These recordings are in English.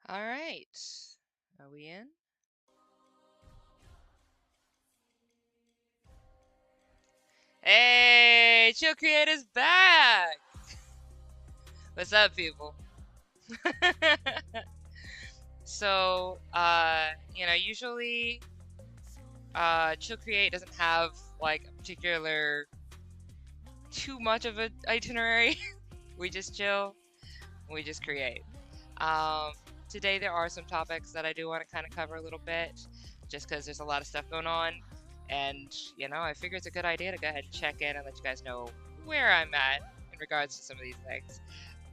All right. Are we in? Hey, ChillCreate is back. What's up, people? So, usually, ChillCreate doesn't have like a particular too much of an itinerary. We just chill, we just create. Um, Today there are some topics that I do want to kind of cover a little bit, just because there's a lot of stuff going on, and I figure it's a good idea to go ahead and check in and let you guys know where I'm at in regards to some of these things.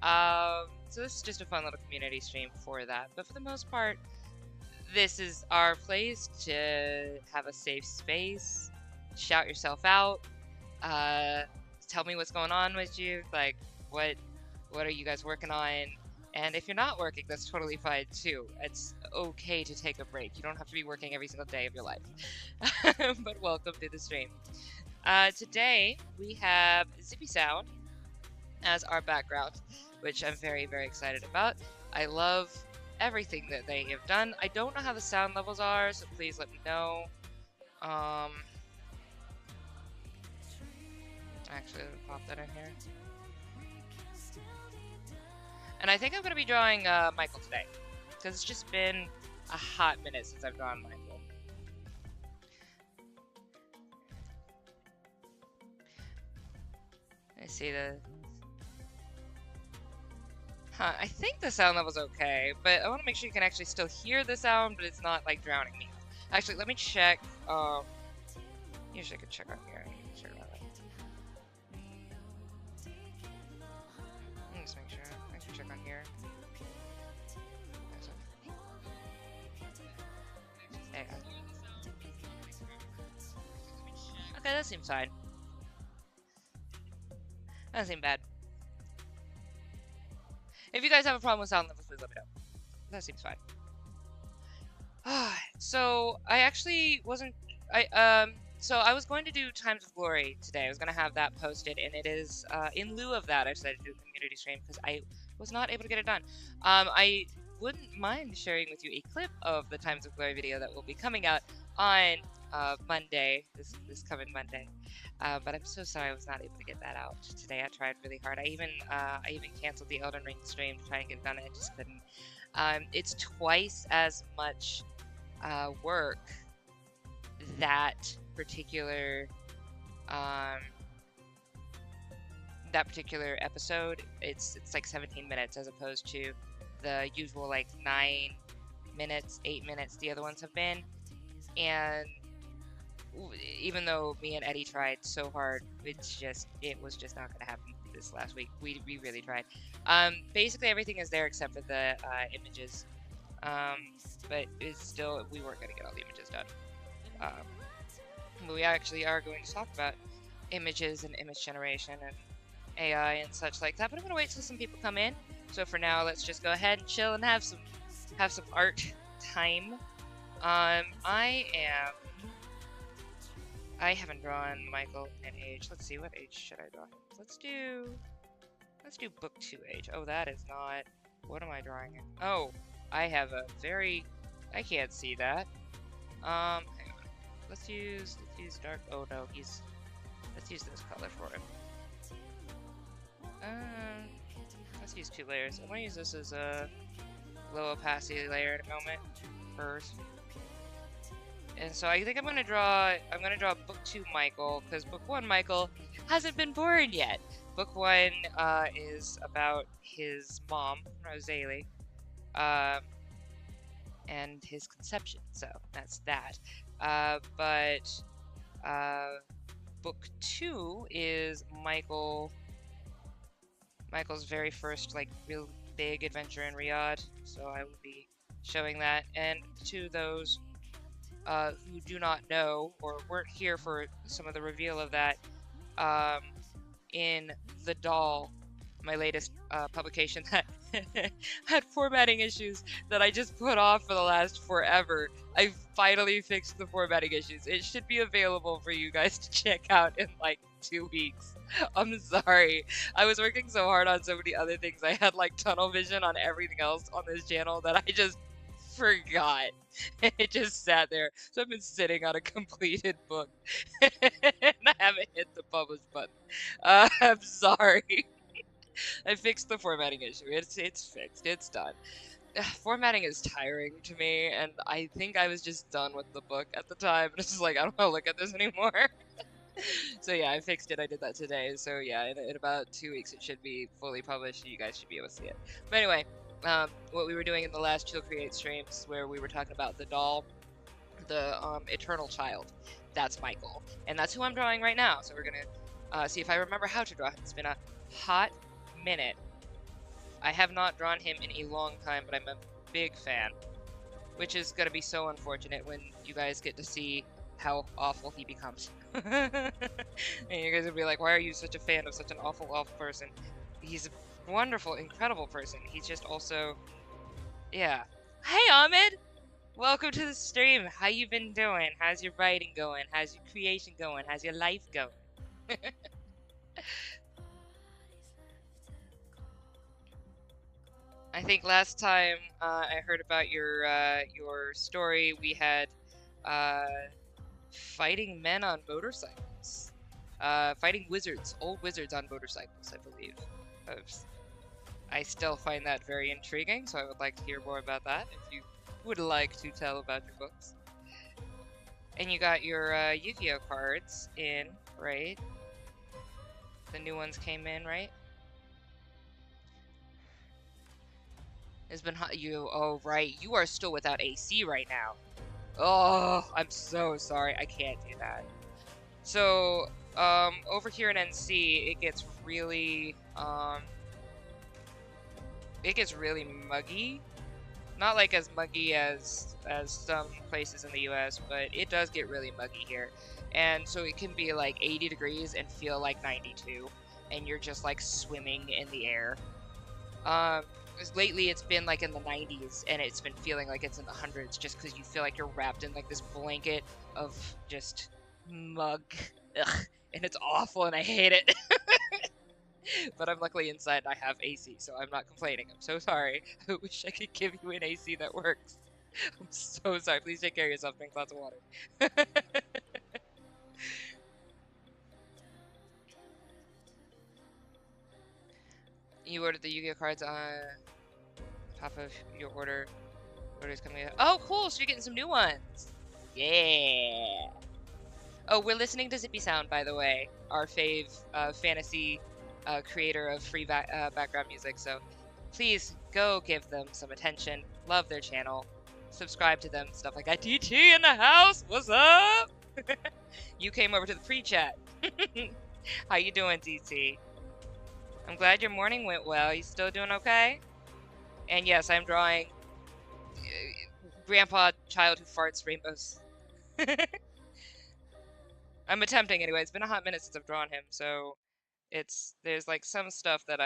So this is just a fun little community stream for that, but for the most part, this is our place to have a safe space, shout yourself out, uh, tell me what's going on with you, like what are you guys working on? And if you're not working, that's totally fine too. It's okay to take a break. You don't have to be working every single day of your life. But welcome to the stream. Today we have Zippy Sound as our background, which I'm very, very excited about. I love everything that they have done. I don't know how the sound levels are, so please let me know. Actually, let me pop that in here. And I think I'm going to be drawing Michael today, because it's just been a hot minute since I've drawn Michael. I see the... I think the sound level's okay, but I want to make sure you can actually still hear the sound, but it's not, like, drowning me. Actually, let me check, usually I could check on here. Check on that. Let me just make sure. I can check on here. Okay, that seems fine. That doesn't seem bad. If you guys have a problem with sound levels, please let me know. That seems fine. So I actually wasn't. So I was going to do Times of Glory today. I was going to have that posted, and it is in lieu of that I decided to do a community stream because I was not able to get it done. I wouldn't mind sharing with you a clip of the Times of Glory video that will be coming out on Monday, this coming Monday. But I'm so sorry I was not able to get that out today. I tried really hard. I even canceled the Elden Ring stream to try and get it done, and I just couldn't. It's twice as much work that particular episode. It's like 17 minutes as opposed to the usual like 9 minutes, 8 minutes the other ones have been. And even though me and Eddie tried so hard, it was just not gonna happen this last week. We really tried. Basically everything is there except for the images. But it's still, we weren't gonna get all the images done. But we actually are going to talk about images and image generation and AI and such like that. But I'm gonna wait till some people come in. So for now, let's just go ahead and chill and have some art time. I haven't drawn Michael in age. Let's see, what age should I draw him? Let's do book 2 age. Oh, that is not, what am I drawing in? Oh, I have a very, I can't see that. Hang on. Let's use dark, oh no, let's use this color for him. Let's use 2 layers. I'm gonna use this as a low opacity layer in a moment first. And so I think I'm gonna draw book 2 Michael, because book 1 Michael hasn't been born yet. Book 1 is about his mom, Rosalie, and his conception. So that's that. But book 2 is Michael's very first like real big adventure in Riyadh. So I will be showing that, and to those who do not know or weren't here for some of the reveal of that, in The Doll, my latest publication that had formatting issues that I just put off for the last forever, I finally fixed the formatting issues. It should be available for you guys to check out in like 2 weeks. I'm sorry. I was working so hard on so many other things. I had like tunnel vision on everything else on this channel that I just forgot. It just sat there. So I've been sitting on a completed book and I haven't hit the publish button. I'm sorry. I fixed the formatting issue. It's fixed. It's done. Formatting is tiring to me, and I think I was just done with the book at the time. It's just like I don't want to look at this anymore. So yeah, I fixed it. I did that today. So yeah, in about 2 weeks it should be fully published. You guys should be able to see it. But anyway, what we were doing in the last ChillCreate streams, where we were talking about the doll, the eternal child, that's Michael, and that's who I'm drawing right now. So we're gonna see if I remember how to draw him. It's been a hot minute. I have not drawn him in a long time, but I'm a big fan, which is gonna be so unfortunate when you guys get to see how awful he becomes. And you guys will be like, why are you such a fan of such an awful, awful person? He's a wonderful, incredible person. He's just also, yeah. Hey, Ahmed! Welcome to the stream. How you been doing? How's your writing going? How's your creation going? How's your life going? I think last time I heard about your story, we had fighting men on motorcycles, fighting wizards, old wizards on motorcycles, I believe. I still find that very intriguing, so I would like to hear more about that if you would like to tell about your books. And you got your Yu-Gi-Oh cards in, right? The new ones came in, right? It's been hot. Oh, right. You are still without AC right now. Oh, I'm so sorry. I can't do that. So, over here in NC, it gets really muggy. Not like as muggy as some places in the US, but it does get really muggy here. And so it can be like 80 degrees and feel like 92, and you're just like swimming in the air. Lately it's been like in the 90s, and it's been feeling like it's in the hundreds, just because you feel like you're wrapped in like this blanket of just mug. Ugh. And it's awful, and I hate it. But I'm luckily inside and I have AC, so I'm not complaining. I'm so sorry. I wish I could give you an AC that works. I'm so sorry. Please take care of yourself. Drink lots of water. You ordered the Yu-Gi-Oh cards on top of your order. Order's coming out. Oh, cool! So you're getting some new ones. Yeah. Oh, we're listening to Zippy Sound, by the way. Our fave fantasy creator of free background music. So please go give them some attention. Love their channel. Subscribe to them. Stuff like that. DT in the house. What's up? You came over to the pre-chat. How you doing, DT? I'm glad your morning went well. You still doing okay? And yes, I'm drawing grandpa child who farts rainbows. I'm attempting anyway. It's been a hot minute since I've drawn him, so there's like some stuff that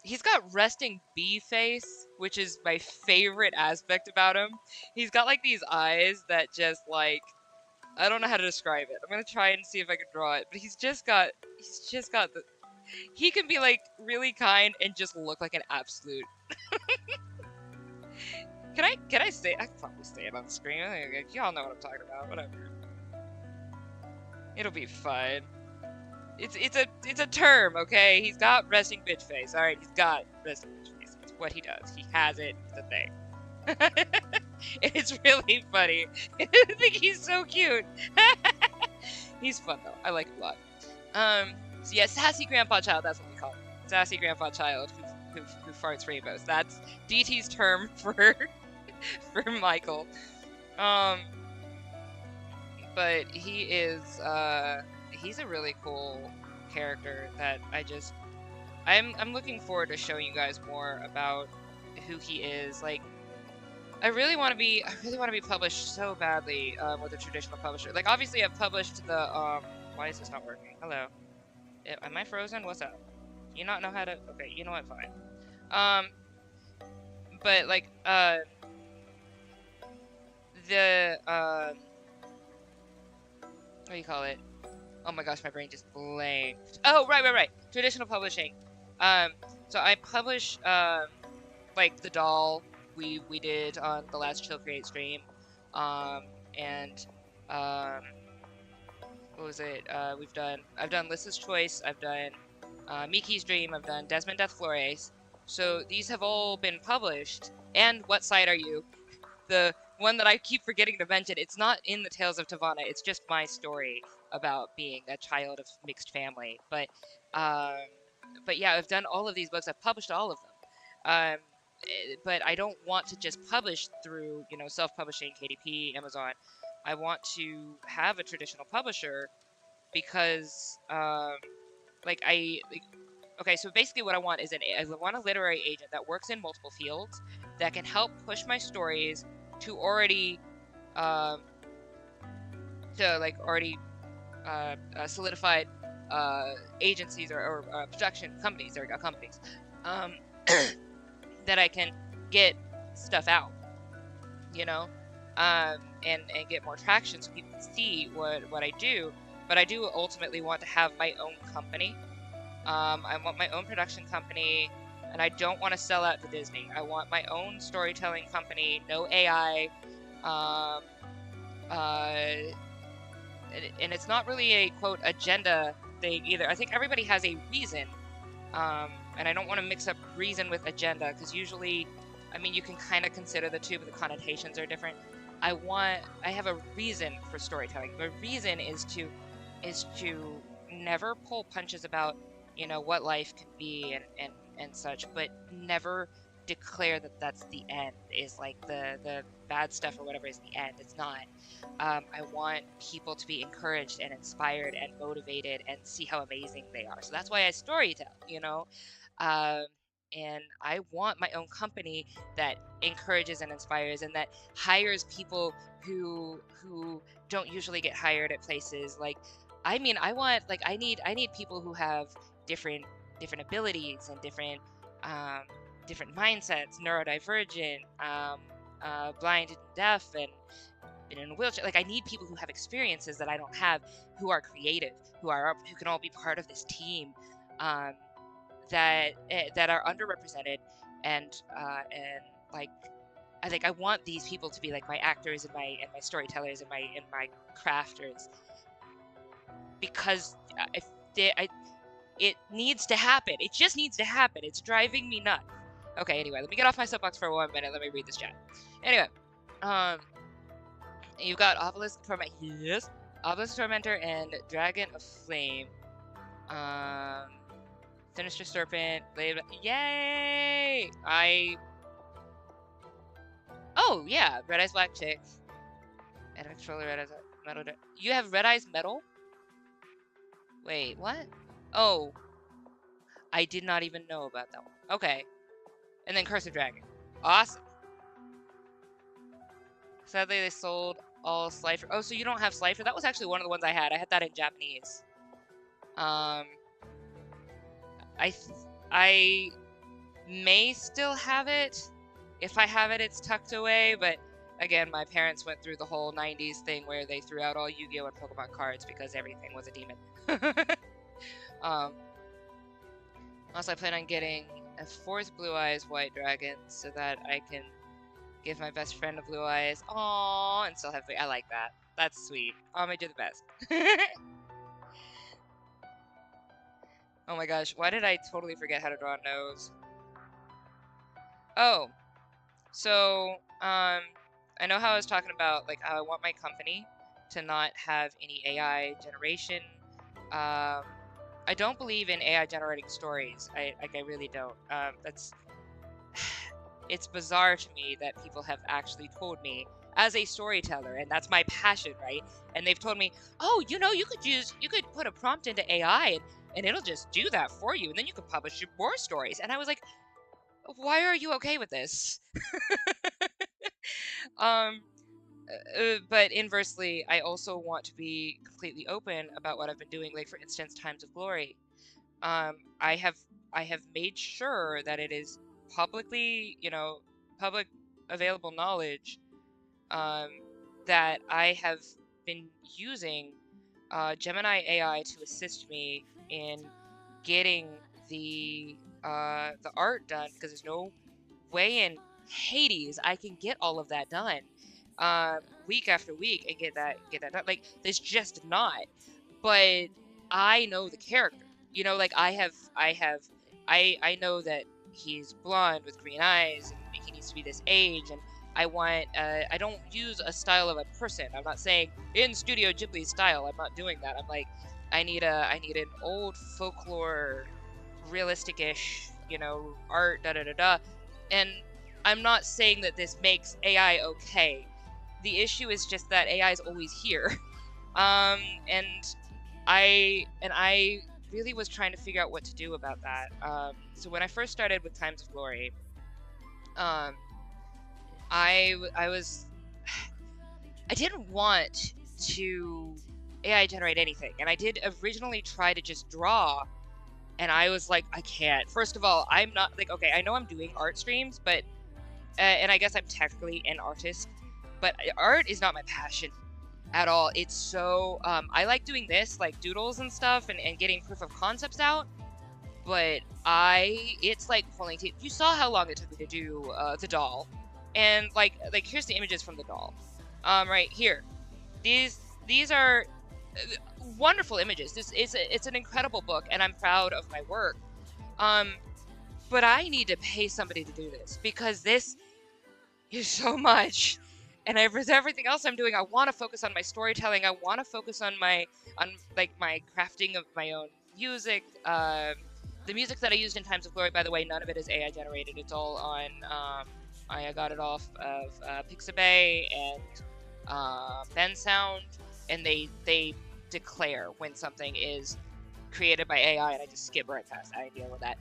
he's got resting bee face, which is my favorite aspect about him. He's got like these eyes that just like, I don't know how to describe it. I'm gonna try and see if I can draw it, but he's just got he can be like really kind and just look like an absolute. Can I say? I can probably say it on the screen. Y'all know what I'm talking about. Whatever. It'll be fine. It's a term, okay? He's got resting bitch face. All right, he's got resting bitch face. It's what he does. He has it. It's a thing. It's really funny. I think he's so cute. He's fun though. I like him a lot. So yeah, sassy grandpa child. That's what we call him. Sassy grandpa child who farts rainbows. That's DT's term for Michael. But he is he's a really cool character that I'm looking forward to showing you guys more about who he is. Like, I really want to be published so badly with a traditional publisher. Like, obviously I've published the why is this not working? Hello. Am I frozen? What's up? Do you not know how to? Okay, you know what? Fine. But like the what do you call it? Oh my gosh, my brain just blanked. Oh, right. Traditional publishing. Um, so I publish like the doll we did on the last ChillCreate stream, um, and um, what was it? I've done Lissa's Choice, I've done Miki's Dream, I've done Desmond Death Flores. So these have all been published. And What Side Are You? The one that I keep forgetting to mention, it's not in the Tales of Tavana, it's just my story about being a child of mixed family. Um, but yeah, I've done all of these books. I've published all of them. But I don't want to just publish through, self-publishing, KDP, Amazon. I want to have a traditional publisher because, okay, so basically what I want is I want a literary agent that works in multiple fields that can help push my stories to already, um, already solidified agencies or production companies. There we go, companies. Um, that I can get stuff out, and get more traction so people can see what I do. But I do ultimately want to have my own company. I want my own production company, and I don't want to sell out to Disney. I want my own storytelling company, no AI, um, uh, and it's not really a quote agenda thing either. I think everybody has a reason, and I don't want to mix up reason with agenda because usually, I mean, you can kind of consider the two, but the connotations are different. I have a reason for storytelling. The reason is to never pull punches about what life can be and such, but never declare that that's the end, is like the bad stuff or whatever is the end. It's not. I want people to be encouraged and inspired and motivated and see how amazing they are. So that's why I storytell, um, and I want my own company that encourages and inspires and that hires people who don't usually get hired at places. Like, I mean, I need people who have different abilities and um, different mindsets, neurodivergent, blind and deaf, and been in a wheelchair. Like, I need people who have experiences that I don't have, who are creative, who can all be part of this team, um, that are underrepresented, and like, I think I want these people to be like my actors and my storytellers and my crafters, because it needs to happen. It just needs to happen. It's driving me nuts. Okay, anyway, let me get off my soapbox for 1 minute. Let me read this chat. Anyway, you've got Obelisk Torment. Yes, Obelisk Tormentor and Dragon of Flame. Sinister Serpent. Blade. Yay! Oh yeah, Red Eyes Black Chick. And controller Red Eyes Metal. You have Red Eyes Metal? Wait, what? Oh, I did not even know about that one. Okay. And then Curse of Dragon. Awesome. Sadly, they sold all Slifer. Oh, so you don't have Slifer? That was actually one of the ones I had. I had that in Japanese. I may still have it. If I have it, it's tucked away. But again, my parents went through the whole 90s thing where they threw out all Yu-Gi-Oh! And Pokemon cards because everything was a demon. Also, I plan on getting a 4th Blue Eyes White Dragon so that I can give my best friend a Blue Eyes. Aww, and still have. I like that. That's sweet. Homage, you're the best. Oh my gosh, why did I totally forget how to draw a nose? Oh, so, I know how I was talking about, like, how I want my company to not have any AI generation. I don't believe in AI generating stories. I really don't. It's bizarre to me that people have actually told me as a storyteller, and that's my passion, right? And they've told me, oh, you could put a prompt into AI and it'll just do that for you, and then you could publish more stories. And I was like, why are you okay with this? But inversely, I also want to be completely open about what I've been doing. Like, for instance, Times of Glory. I have made sure that it is publicly, public available knowledge, that I have been using Gemini AI to assist me in getting the art done, because there's no way in Hades I can get all of that done week after week and get that done. Like, there's just not. But I know the character. You know, like I know that he's blonde with green eyes and he needs to be this age, and I don't use a style of a person. I'm not saying in Studio Ghibli style. I'm not doing that. I'm like, I need an old folklore, realistic-ish, art, da da da da. And I'm not saying that this makes AI okay. The issue is just that AI is always here. And I really was trying to figure out what to do about that. So when I first started with Times of Glory, um, I was I didn't want to AI generate anything, and I did originally try to just draw, and I was like, I can't. First of all, I'm not like, okay, I know I'm doing art streams, but and I guess I'm technically an artist, but art is not my passion at all. It's so I like doing this, like doodles and stuff, and getting proof of concepts out, but it's like pulling teeth. You saw how long it took me to do the doll, and like here's the images from the doll, right here. These are wonderful images. It's an incredible book, and I'm proud of my work. But I need to pay somebody to do this, because this is so much. And with everything else I'm doing, I want to focus on my storytelling. I want to focus on my crafting of my own music. The music that I used in Times of Glory, by the way, none of it is AI generated. It's all on I got it off of Pixabay and Ben Sound, and they declare when something is created by AI, and I just skip right past that. I deal with that.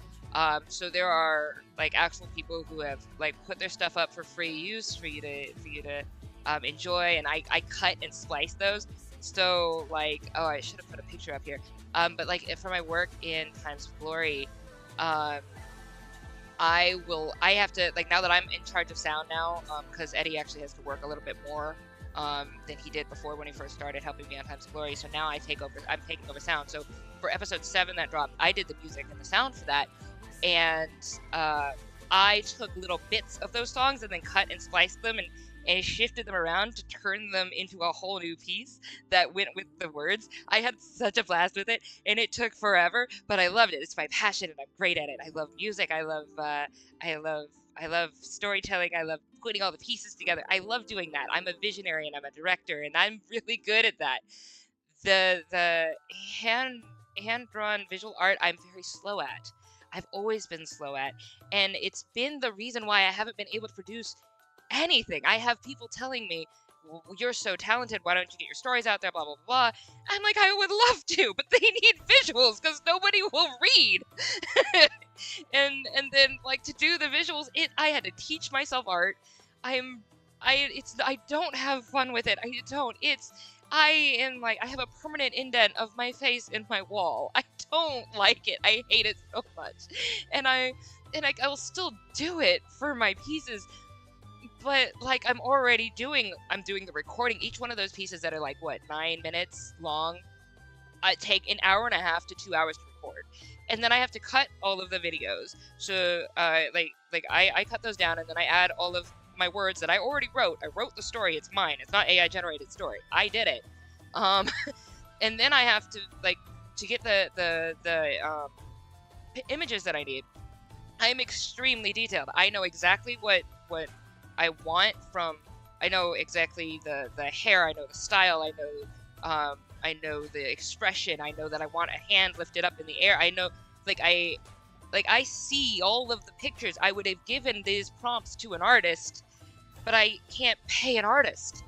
So there are like actual people who have like put their stuff up for free use for you to enjoy, and I cut and splice those. So like, oh, I should have put a picture up here. But like for my work in Times of Glory, I have to, like, now that I'm in charge of sound now, because Eddie actually has to work a little bit more than he did before when he first started helping me on Times of Glory. So now I'm taking over sound. So for episode 7 that dropped, I did the music and the sound for that. And I took little bits of those songs and then cut and spliced them and shifted them around to turn them into a whole new piece that went with the words. I had such a blast with it, and it took forever, but I loved it. It's my passion, and I'm great at it. I love music. I love storytelling. I love putting all the pieces together. I love doing that. I'm a visionary, and I'm a director, and I'm really good at that. The hand-drawn visual art, I'm very slow at. I've always been slow at, and it's been the reason why I haven't been able to produce anything. I have people telling me, well, you're so talented, why don't you get your stories out there, blah, blah, blah. I'm like, I would love to, but they need visuals, because nobody will read. and then, like, to do the visuals, I had to teach myself art. I don't have fun with it. I have a permanent indent of my face in my wall. I don't like it. I hate it so much. And I will still do it for my pieces. But like I'm doing the recording. Each one of those pieces that are like 9 minutes long, take an hour and a half to 2 hours to record. And then I have to cut all of the videos. So I cut those down, and then I add all of my words that I already wrote. I wrote the story. It's mine. It's not AI generated story. I did it. And then I have to to get the images that I need. I am extremely detailed. I know exactly what I want from. I know exactly the hair. I know the style. I know the expression. I know that I want a hand lifted up in the air. I know I see all of the pictures. I would have given these prompts to an artist, but I can't pay an artist.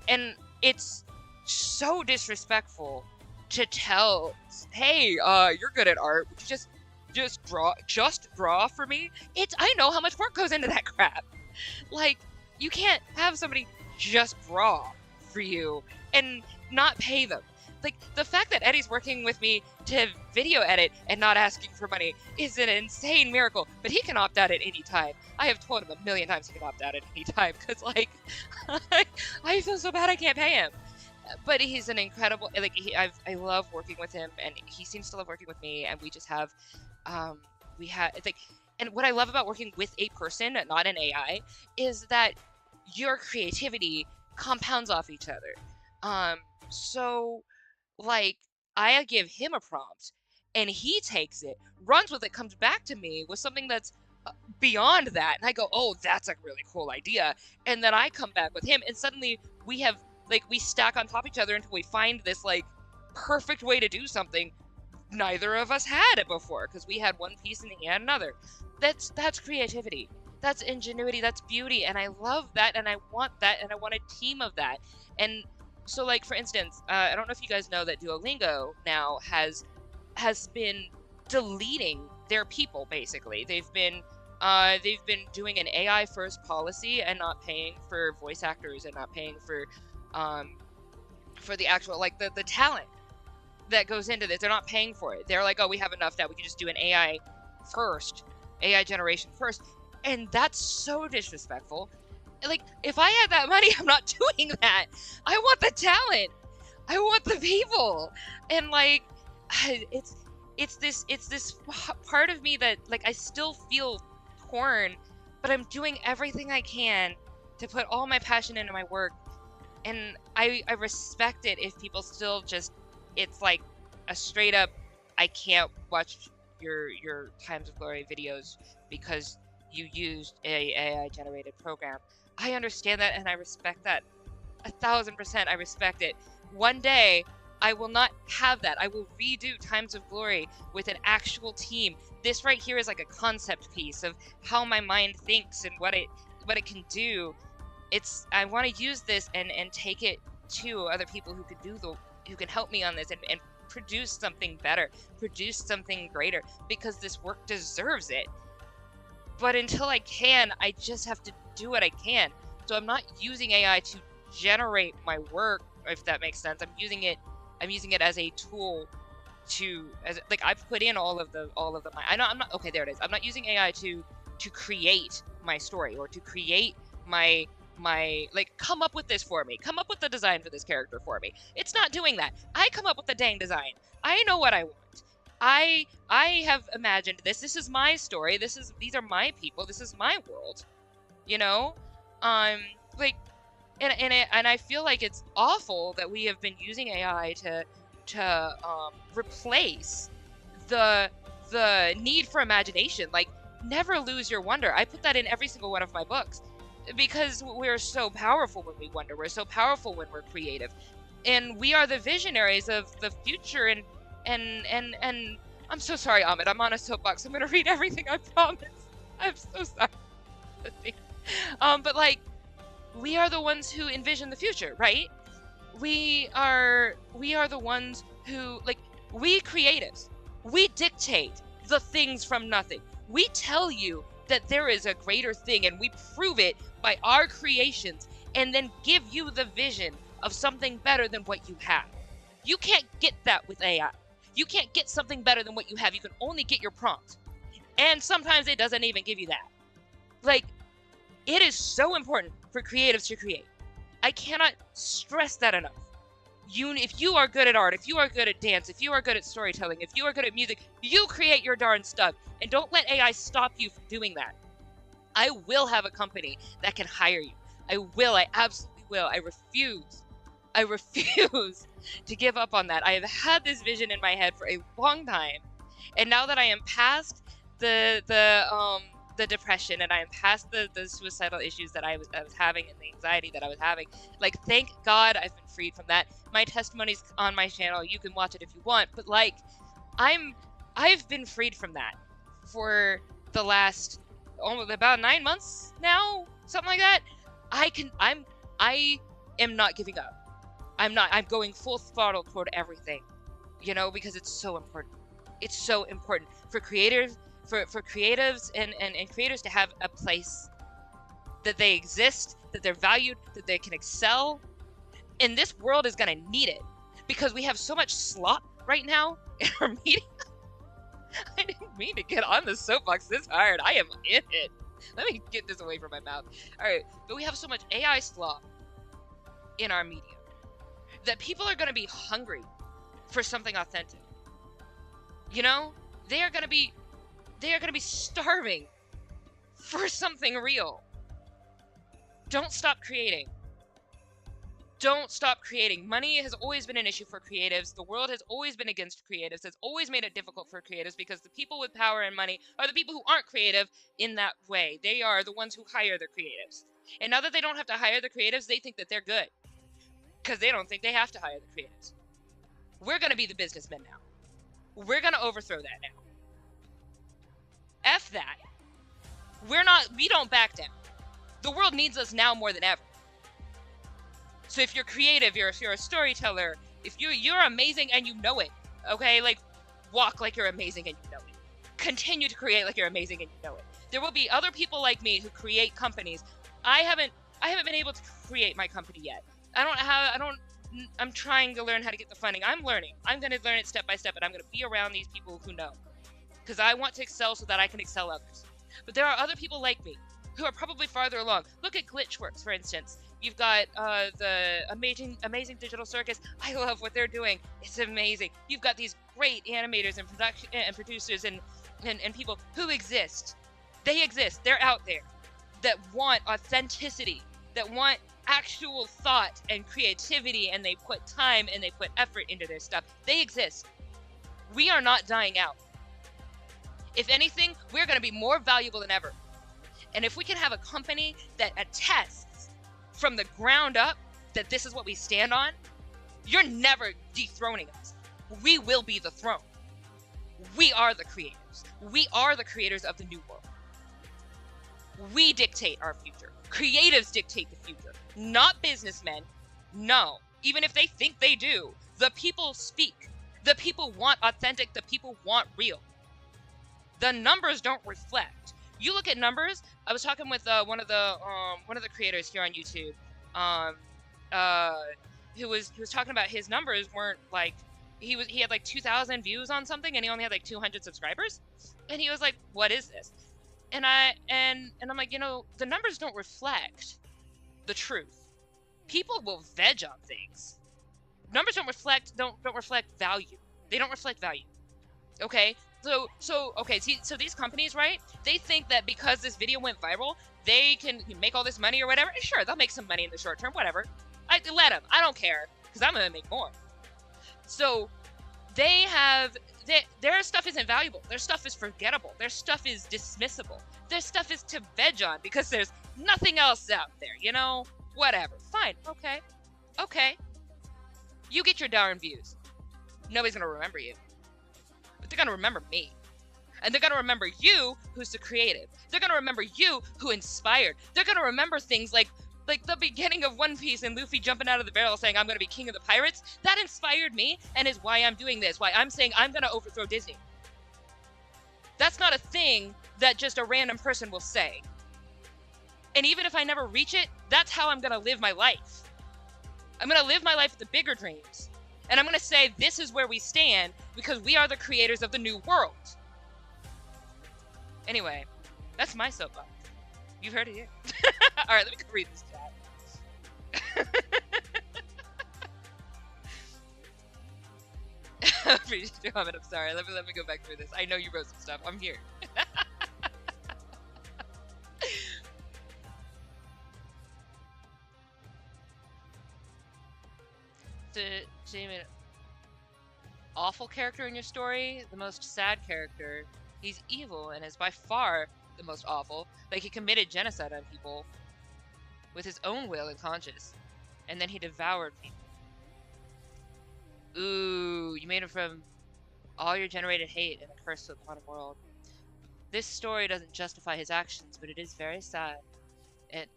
And it's so disrespectful to tell, hey, you're good at art. Would you just draw for me? I know how much work goes into that crap. Like, you can't have somebody just draw for you and not pay them. Like, the fact that Eddie's working with me to video edit and not asking for money is an insane miracle, but he can opt out at any time. I have told him a million times he can opt out at any time, because, I feel so bad I can't pay him. but he's an incredible, like, I love working with him, and he seems to love working with me, and we just have, it's like, and what I love about working with a person, not an AI, is that your creativity compounds off each other. So, like, I give him a prompt, and he takes it, runs with it, comes back to me with something that's beyond that, and I go, oh, that's a really cool idea, and then I come back with him, and suddenly we have, like, we stack on top of each other until we find this, like, perfect way to do something neither of us had it before, because we had one piece and he had another. That's creativity, that's ingenuity, that's beauty, and I love that, and I want that, and I want a team of that. And so, like, for instance, I don't know if you guys know that Duolingo now has been deleting their people. Basically, they've been doing an AI first policy and not paying for voice actors and not paying for the actual, like, the talent that goes into this. They're not paying for it. They're like, oh, we have enough now, we can just do an AI generation first. And that's so disrespectful. Like, if I had that money, I'm not doing that. I want the talent, I want the people. And, like, it's this part of me that, like, I still feel torn, but I'm doing everything I can to put all my passion into my work. And I respect it if people still just, it's like a straight up, I can't watch your Times of Glory videos because you used a AI generated program. I understand that, and I respect that 1,000%. I respect it. One day I will not have that. I will redo Times of Glory with an actual team. This right here is like a concept piece of how my mind thinks and what it can do. I want to use this and take it to other people who can help me on this and produce something better, produce something greater, because this work deserves it. But until I can, I just have to do what I can. So I'm not using AI to generate my work, if that makes sense. I'm using it as a tool like, I put in all of the I'm not okay, there it is. I'm not using AI to create my story or to create my like, come up with this for me, come up with the design for this character for me. It's not doing that. I come up with the dang design. I know what I want. I have imagined this. This is my story. These are my people. This is my world. You know, like, and I feel like it's awful that we have been using AI to replace the need for imagination. Like, never lose your wonder. I put that in every single one of my books, because we're so powerful when we wonder. We're so powerful when we're creative, and we are the visionaries of the future. And I'm so sorry, Ahmed. I'm on a soapbox. I'm gonna read everything, I promise. I'm so sorry. But, like, we are the ones who envision the future, right? We are the ones who, like, we creatives, we dictate the things from nothing. We tell you that there is a greater thing, and we prove it by our creations, and then give you the vision of something better than what you have. You can't get that with AI. You can't get something better than what you have. You can only get your prompt. And sometimes it doesn't even give you that. Like, it is so important for creatives to create. I cannot stress that enough. If you are good at art, if you are good at dance, if you are good at storytelling, if you are good at music, you create your darn stuff. And don't let AI stop you from doing that. I will have a company that can hire you. I will. I absolutely will. I refuse to give up on that. I have had this vision in my head for a long time. And now that I am past the depression, and I am past the suicidal issues that I was having, and the anxiety that I was having, like, thank God I've been freed from that. My testimony's on my channel. You can watch it if you want. But, like, I've been freed from that for the last almost about 9 months now, something like that. I am not giving up. I'm going full throttle toward everything, you know, because it's so important. It's so important for creators, for creatives and creators to have a place that they exist, that they're valued, that they can excel. And this world is gonna need it, because we have so much slop right now in our media. I didn't mean to get on the soapbox this hard. I am in it. Let me get this away from my mouth. All right, but we have so much AI slop in our media. that people are going to be hungry for something authentic. You know, they are going to be starving for something real. Don't stop creating. Don't stop creating. Money has always been an issue for creatives. The world has always been against creatives. It's always made it difficult for creatives because the people with power and money are the people who aren't creative in that way. They are the ones who hire the creatives. And now that they don't have to hire the creatives, they think that they're good because they don't think they have to hire the creatives. We're going to be the businessmen now. We're going to overthrow that now. F that. We don't back down. The world needs us now more than ever. So if you're creative, if you're a storyteller, if you're amazing and you know it, okay? Like, walk like you're amazing and you know it. Continue to create like you're amazing and you know it. There will be other people like me who create companies. I haven't been able to create my company yet. I'm trying to learn how to get the funding. I'm learning. I'm going to learn it step by step, and I'm going to be around these people who know. Because I want to excel so that I can excel others. But there are other people like me who are probably farther along. Look at Glitchworks, for instance. You've got the amazing Digital Circus. I love what they're doing. It's amazing. You've got these great animators and production and producers and people who exist. They exist. They're out there that want authenticity, that want actual thought and creativity, and they put time and they put effort into their stuff. They exist. We are not dying out. If anything, we're going to be more valuable than ever. And if we can have a company that attests from the ground up that this is what we stand on, you're never dethroning us. We will be the throne. We are the creators. We are the creators of the new world. We dictate our future. Creatives dictate the future, not businessmen. No, even if they think they do. The people speak. The people want authentic. The people want real. The numbers don't reflect. You look at numbers. I was talking with one of the creators here on YouTube, who was talking about his numbers weren't like he had like 2,000 views on something and he only had like 200 subscribers, and he was like, "What is this?" And I'm like, the numbers don't reflect the truth. People will veg on things. Numbers don't reflect value. They don't reflect value. Okay? So these companies, right? They think that because this video went viral, they can make all this money or whatever. Sure, they'll make some money in the short term, whatever. Let them. I don't care, because I'm going to make more. So their stuff isn't valuable. Their stuff is forgettable. Their stuff is dismissible. Their stuff is to veg on because there's nothing else out there, Whatever. Fine. Okay. You get your darn views. Nobody's going to remember you. But they're going to remember me. And they're going to remember you, who's the creative. They're going to remember you, who inspired. They're going to remember things like the beginning of One Piece and Luffy jumping out of the barrel saying, "I'm going to be king of the pirates." That inspired me and is why I'm doing this. Why I'm saying I'm going to overthrow Disney. That's not a thing that just a random person will say. And even if I never reach it, that's how I'm going to live my life. I'm going to live my life with the bigger dreams. And I'm going to say this is where we stand because we are the creators of the new world. Anyway, that's my soapbox. You've heard it here. All right, let me go read this chat. I'm sorry. Let me go back through this. I know you wrote some stuff. I'm here. Jamie, awful character in your story, the most sad character. He's evil and is by far the most awful. Like, he committed genocide on people with his own will and conscience, and then he devoured people. Ooh, you made him from all your generated hate and a curse to the bottom world. This story doesn't justify his actions, but it is very sad, and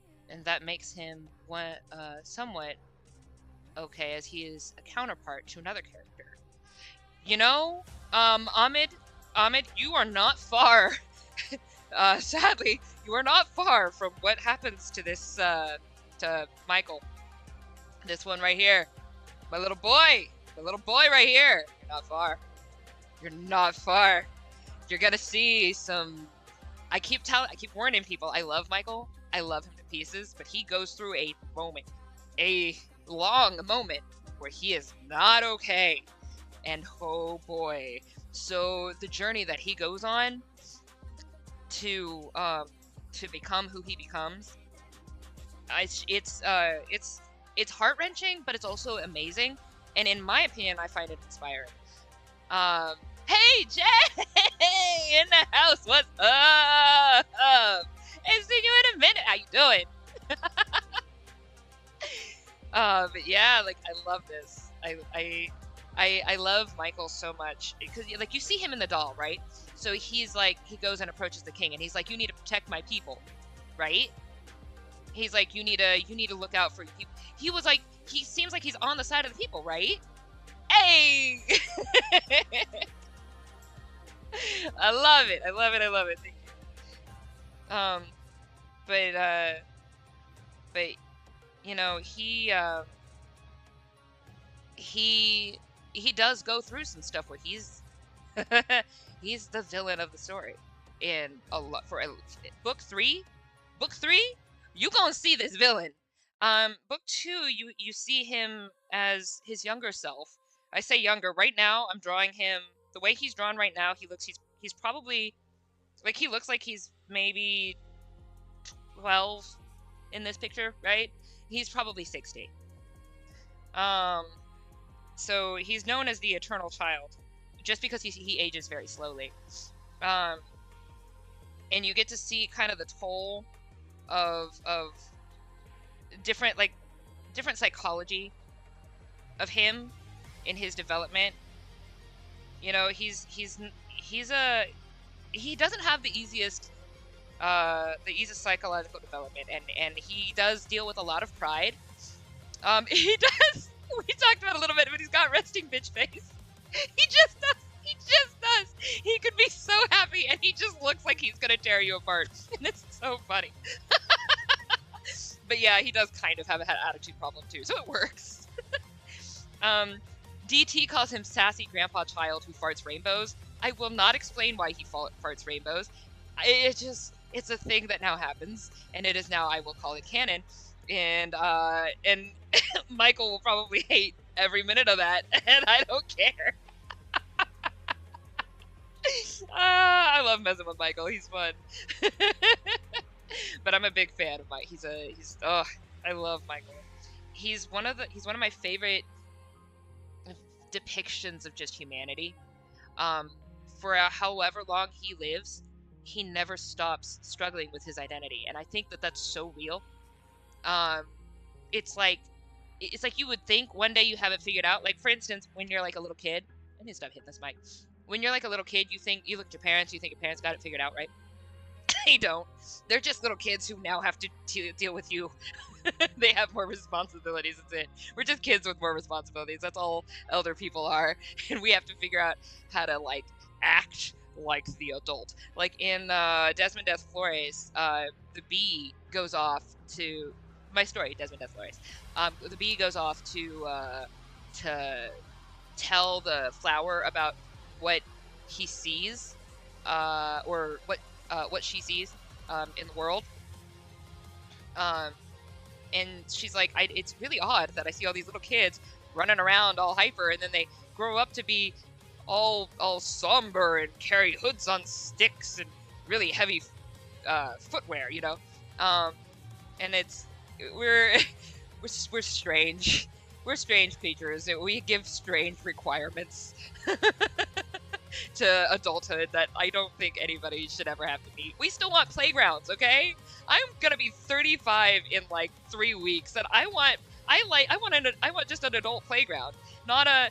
that makes him somewhat okay, as he is a counterpart to another character. Ahmed, you are not far. Sadly, you are not far from what happens to this, to Michael. This one right here. My little boy right here. You're not far. You're not far. You're gonna see some... I keep warning people, I love Michael. I love him to pieces, but he goes through a long moment where he is not okay. And oh boy, so the journey that he goes on to become who he becomes, it's heart-wrenching, but it's also amazing, and in my opinion, I find it inspiring. Hey Jay, in the house, what's up? Ain't seen you in a minute. How you doing? But yeah, like I love this. I love Michael so much because like you see him in the doll, right? So he's like, he goes and approaches the king, and he's like, you need to protect my people, right? He's like, you need to look out for you. He was like, he seems like he's on the side of the people, right? Hey, I love it. I love it. I love it. Thank you. But you know, he does go through some stuff where he's he's the villain of the story in a lot for book three, you gonna see this villain. Book 2, you see him as his younger self. I say younger. Right now I'm drawing him the way he's drawn right now. He's probably like, he looks like he's maybe 12 in this picture, right? He's probably 60. So he's known as the eternal child, just because he ages very slowly. And you get to see kind of the toll of different psychology of him in his development. You know, he doesn't have the easiest psychological development, and he does deal with a lot of pride. He does. We talked about it a little bit, but he's got resting bitch face. He just does. He could be so happy, and he just looks like he's gonna tear you apart, and it's so funny. But yeah, he does kind of have an attitude problem too, so it works. DT calls him sassy grandpa child who farts rainbows. I will not explain why he farts rainbows. It's a thing that now happens, and it is now, I will call it canon. And Michael will probably hate every minute of that, and I don't care. I love messing with Michael. He's fun. But I'm a big fan of Mike. I love Michael. He's one of my favorite depictions of just humanity. For however long he lives, he never stops struggling with his identity, and I think that that's so real. It's like you would think one day you have it figured out. Like, for instance, when you're like a little kid, I need to stop hitting this mic. When you're like a little kid, you look at your parents, you think your parents got it figured out, right? They don't. They're just little kids who now have to deal with you. They have more responsibilities. That's it. We're just kids with more responsibilities. That's all elder people are, and we have to figure out how to like act like the adult. Like in Desmond Death Flores, the bee goes off to my story. Desmond Death Flores. The bee goes off to tell the flower about what he sees, or what she sees in the world. And she's like, it's really odd that I see all these little kids running around all hyper, and then they grow up to be all somber and carry hoods on sticks and really heavy footwear, you know. And we're strange. We're strange creatures. We give strange requirements to adulthood that I don't think anybody should ever have to meet. We still want playgrounds, okay? I'm gonna be 35 in like 3 weeks, and I want just an adult playground, not a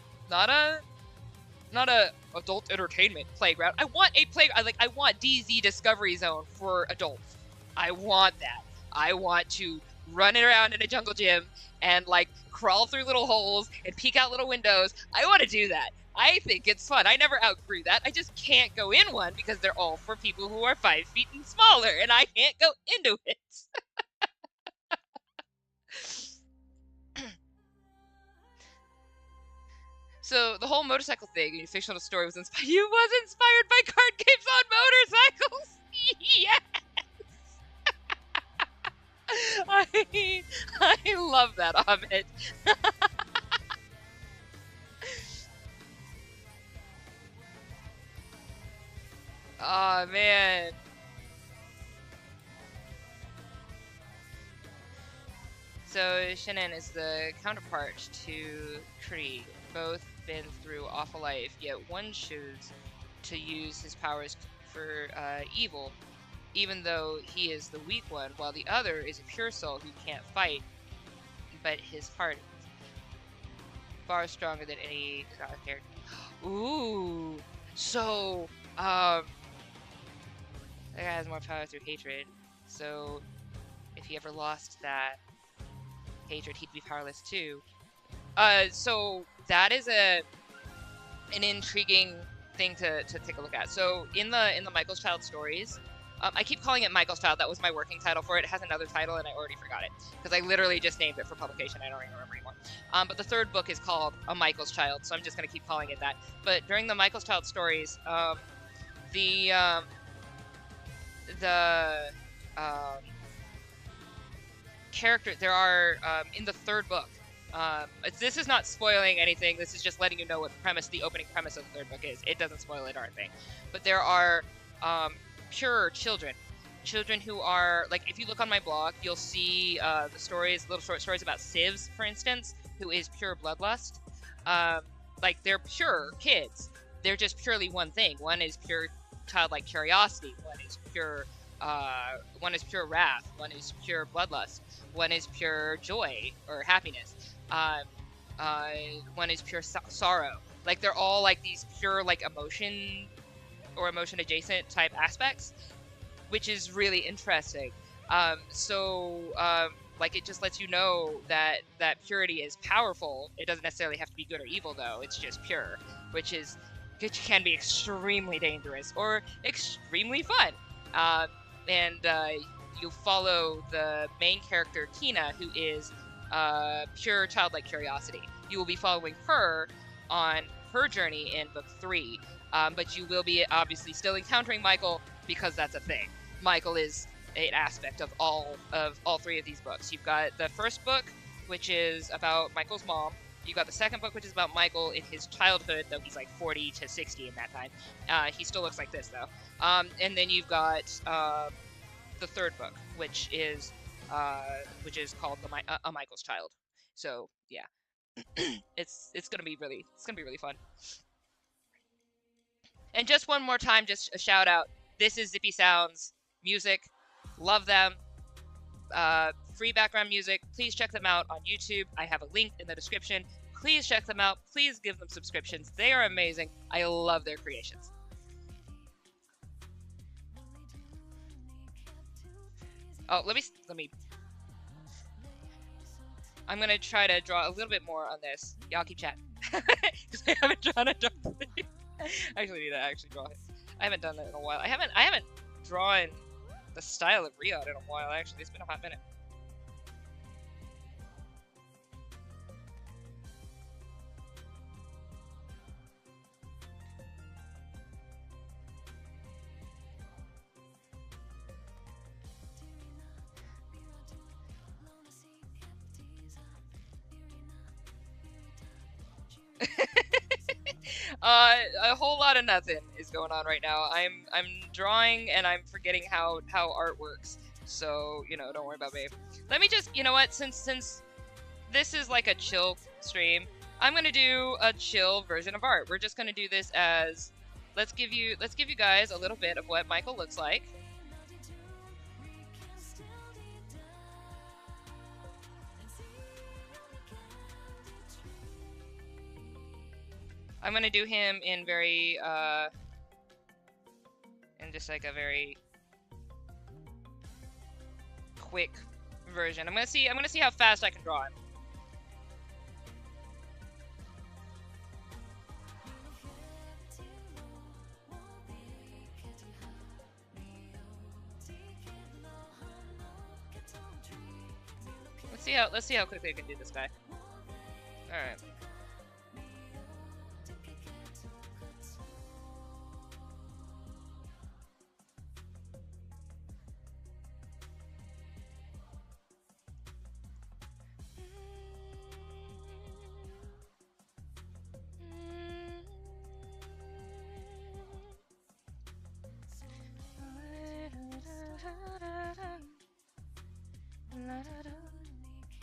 adult entertainment playground. I want a playground. I want DZ Discovery Zone for adults. I want that. I want to run around in a jungle gym and like crawl through little holes and peek out little windows. I want to do that. I think it's fun. I never outgrew that. I just can't go in one because they're all for people who are 5 feet and smaller, and I can't go into it. So the whole motorcycle thing in your fictional story was inspired. You was inspired by card games on motorcycles. Yes. I love that, Ahmed. Oh man. So Shannon is the counterpart to Creed. Both been through awful life, yet one chooses to use his powers for evil, even though he is the weak one, while the other is a pure soul who can't fight, but his heart far stronger than any character. Ooh, so that guy has more power through hatred. So if he ever lost that hatred, he'd be powerless too. So that is an intriguing thing to take a look at. So in the Michael's Child stories, I keep calling it Michael's Child. That was my working title for it. It has another title, and I already forgot it because I literally just named it for publication. I don't even remember anymore. But the third book is called A Michael's Child, so I'm just gonna keep calling it that. But during the Michael's Child stories, the the um, character there are in the third book. This is not spoiling anything. This is just letting you know what the opening premise of the third book is. It doesn't spoil it or anything. But there are pure children who are like. If you look on my blog, you'll see the stories, little short stories about Sivs, for instance, who is pure bloodlust. Like they're pure kids. They're just purely one thing. One is pure childlike curiosity. One is pure wrath. One is pure bloodlust. One is pure joy or happiness. Um, uh, One is pure sorrow. Like they're all like these pure like emotion or emotion adjacent type aspects, which is really interesting. Like it just lets you know that purity is powerful. It doesn't necessarily have to be good or evil though. It's just pure, which can be extremely dangerous or extremely fun. Um, and you follow the main character Kina, who is pure childlike curiosity. You will be following her on her journey in book 3, but you will be obviously still encountering Michael because that's a thing. Michael is an aspect of all 3 of these books. You've got the first book, which is about Michael's mom. You got the second book, which is about Michael in his childhood, though he's like 40 to 60 in that time. He still looks like this though. And then you've got the third book, which is called A Michael's Child. So yeah, it's gonna be really fun. And just one more time, just a shout out. This is Zippy Sounds music. Love them. Free background music. Please check them out on YouTube. I have a link in the description. Please check them out. Please give them subscriptions. They are amazing. I love their creations. Oh, let me. I'm gonna try to draw a little bit more on this. Y'all keep chatting. Because I haven't drawn a dog. I actually need to actually draw it. I haven't done that in a while. I haven't drawn the style of Riyadh in a while. Actually, it's been a hot minute. A whole lot of nothing is going on right now. I'm drawing and I'm forgetting how art works. So, you know, don't worry about me. Let me just, you know what, since this is like a chill stream, I'm gonna do a chill version of art. We're just gonna do this as let's give you guys a little bit of what Michael looks like. I'm gonna do him in very in just like a very quick version. I'm gonna see how fast I can draw him. Let's see how quickly I can do this guy. All right.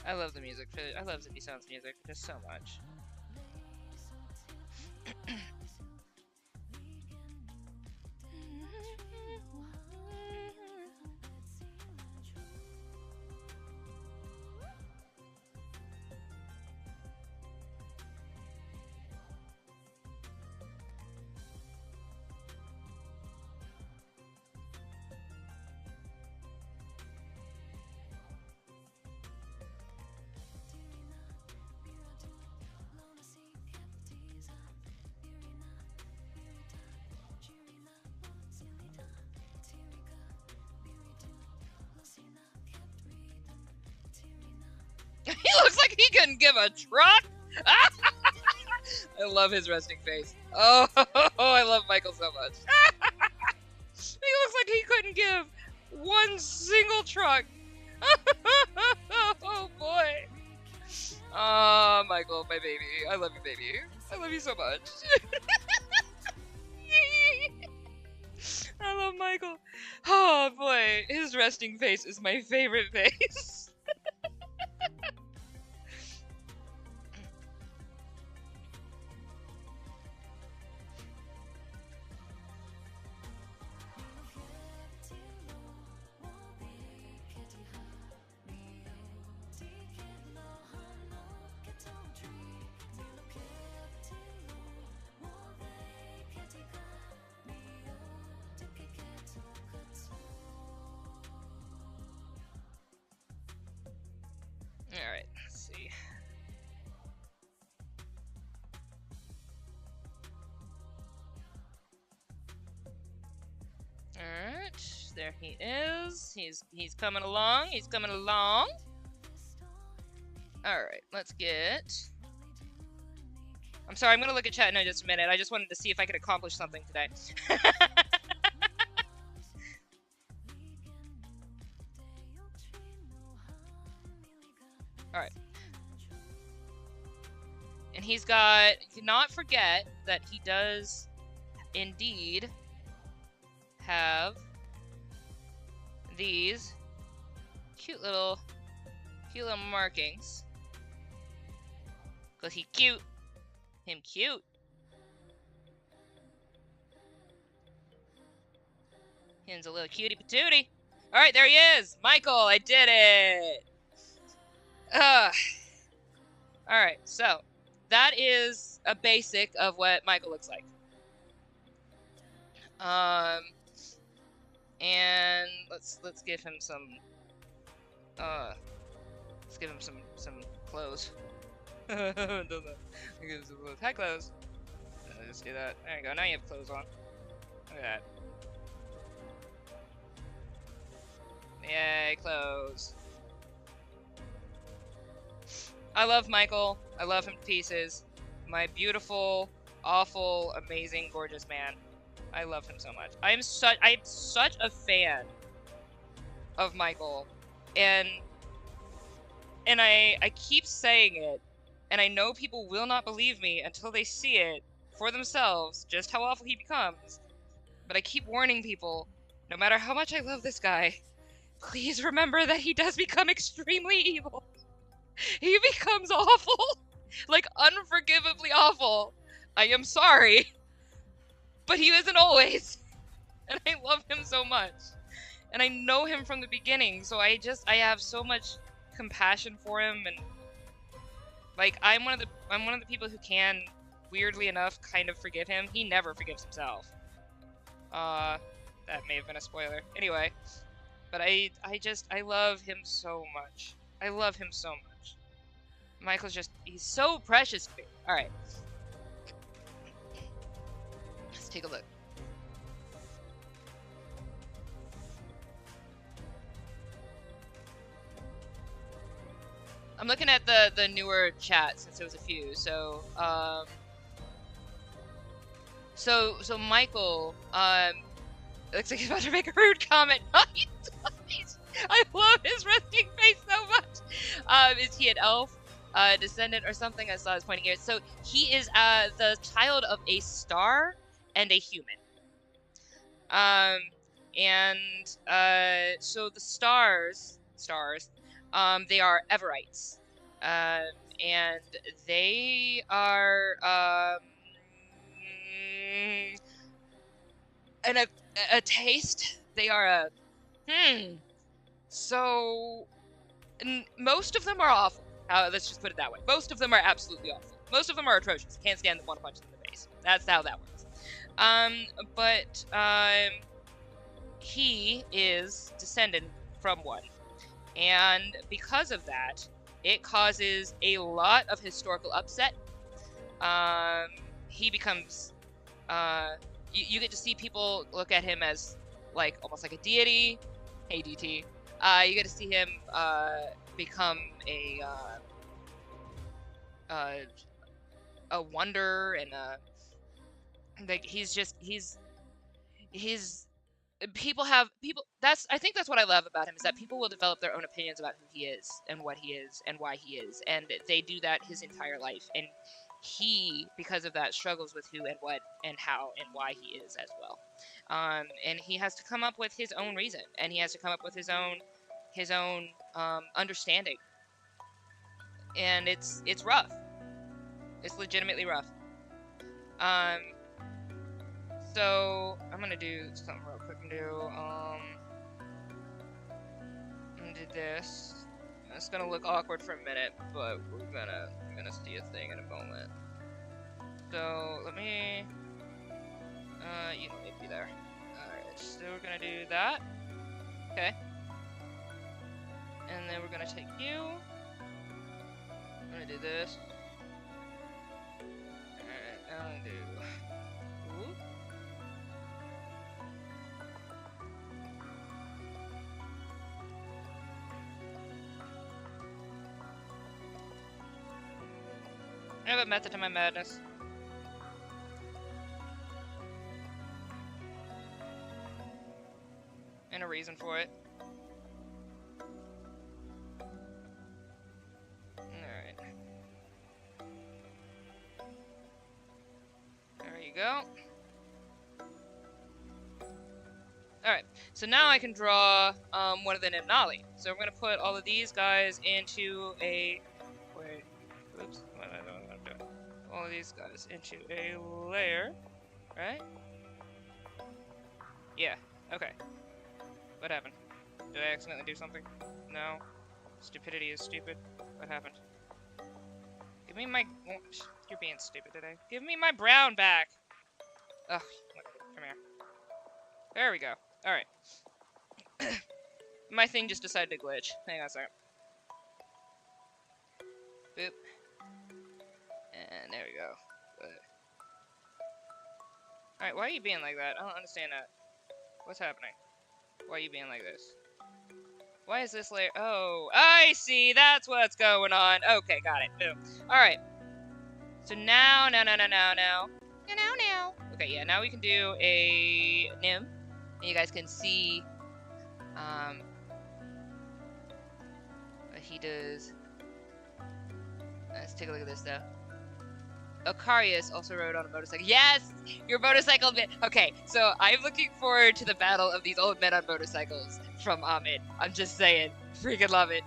I love the music. I love Zippy Sound's music just so much. He looks like he couldn't give a truck. I love his resting face. Oh, I love Michael so much. He looks like he couldn't give one single truck. Oh boy. Oh, Michael, my baby. I love you, baby. I love you so much. I love Michael. Oh boy, his resting face is my favorite face. Alright, let's see. Alright, there he is. He's coming along. He's coming along. Alright, let's get... I'm sorry, I'm gonna look at chat in just a minute. I just wanted to see if I could accomplish something today. Alright. And he's got... Do not forget that he does indeed have these cute little markings. Cause he cute. Him cute. Him's a little cutie patootie. Alright, there he is! Michael, I did it! Alright, so that is a basic of what Michael looks like. And let's give him some some clothes. Don't know. Give him some clothes. Hi, clothes. Just do that. There you go. Now you have clothes on. Look at that. Yay, clothes. I love Michael. I love him to pieces. My beautiful, awful, amazing, gorgeous man. I love him so much. I'm such a fan of Michael, and I keep saying it, and I know people will not believe me until they see it for themselves, just how awful he becomes. But I keep warning people, no matter how much I love this guy, please remember that he does become extremely evil. He becomes awful, like unforgivably awful. I am sorry. But he isn't always, and I love him so much, and I know him from the beginning, so I have so much compassion for him, and like I'm one of the people who can, weirdly enough, kind of forgive him. He never forgives himself. That may have been a spoiler. Anyway, but I love him so much. I love him so much. Michael's he's so precious to me. All right. Let's take a look. I'm looking at the newer chat since there was a few. So so Michael looks like he's about to make a rude comment. I love his resting face so much. Is he an elf, descendant, or something? I saw his pointing ears. So he is the child of a star and a human. So the stars They are Everites. And they are and a taste. They are a So most of them are awful. Let's just put it that way. Most of them are absolutely awful. Most of them are atrocious. Can't stand them. Want to punch them in the face. That's how that works. But he is descended from one, and because of that, it causes a lot of historical upset. He becomes, you get to see people look at him as like almost like a deity. Hey DT, you get to see him become a wonder, and like he's people that's I think that's what I love about him, is that people will develop their own opinions about who he is and what he is and why he is, and they do that his entire life, and he, because of that, struggles with who and what and how and why he is as well. And he has to come up with his own reason, and he has to come up with his own understanding, and it's rough. It's legitimately rough. So I'm gonna do something real quick and do this. It's gonna look awkward for a minute, but we're gonna see a thing in a moment. So let me you don't need to be there. Alright, so we're gonna do that. Okay. And then we're gonna take you. I'm gonna do this. Alright, I'm gonna do whoop. I have a method to my madness. And a reason for it. Alright. There you go. Alright, so now I can draw one of the Nimnali. So we're gonna put all of these guys into a... Wait, oops, what am I doing? All of these guys into a layer, right? Yeah, okay. What happened? Did I accidentally do something? No. Stupidity is stupid. What happened? Give me my... Oh, you're being stupid today. Give me my brown back! Ugh, come here. There we go. Alright. My thing just decided to glitch. Hang on a second. Boop. And there we go. Alright, why are you being like that? I don't understand that. What's happening? Why are you being like this? Why is this layer? Oh, I see! That's what's going on! Okay, got it. Boom. Alright. So now. Okay, yeah, now we can do a Nim. And you guys can see, what he does. Let's take a look at this, though. Ocarius also rode on a motorcycle. Yes! Your motorcycle bit. Okay, so I'm looking forward to the battle of these old men on motorcycles from Ahmed. I'm just saying. Freaking love it.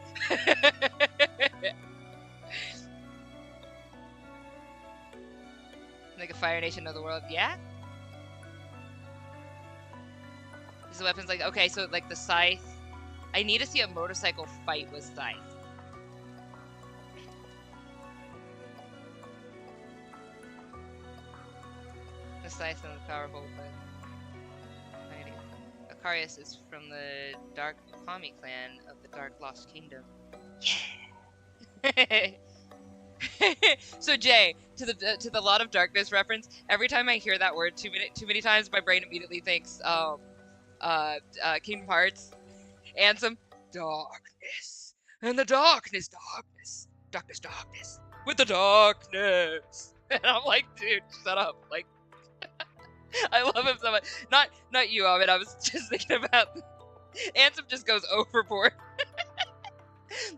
Like a Fire Nation of the world. Yeah? These weapons, like, okay, so like the scythe. I need to see a motorcycle fight with scythe. The scythe and the powerful, but Ocarius is from the Dark Kami clan of the Dark Lost Kingdom. Yeah. So Jay, to the Lot of Darkness reference, every time I hear that word too many times, my brain immediately thinks Kingdom Hearts anthem, darkness, and the darkness, with the darkness. And I'm like, dude, shut up. Like, I love him so much. Not you, Ahmed. I was just thinking about Ansem just goes overboard.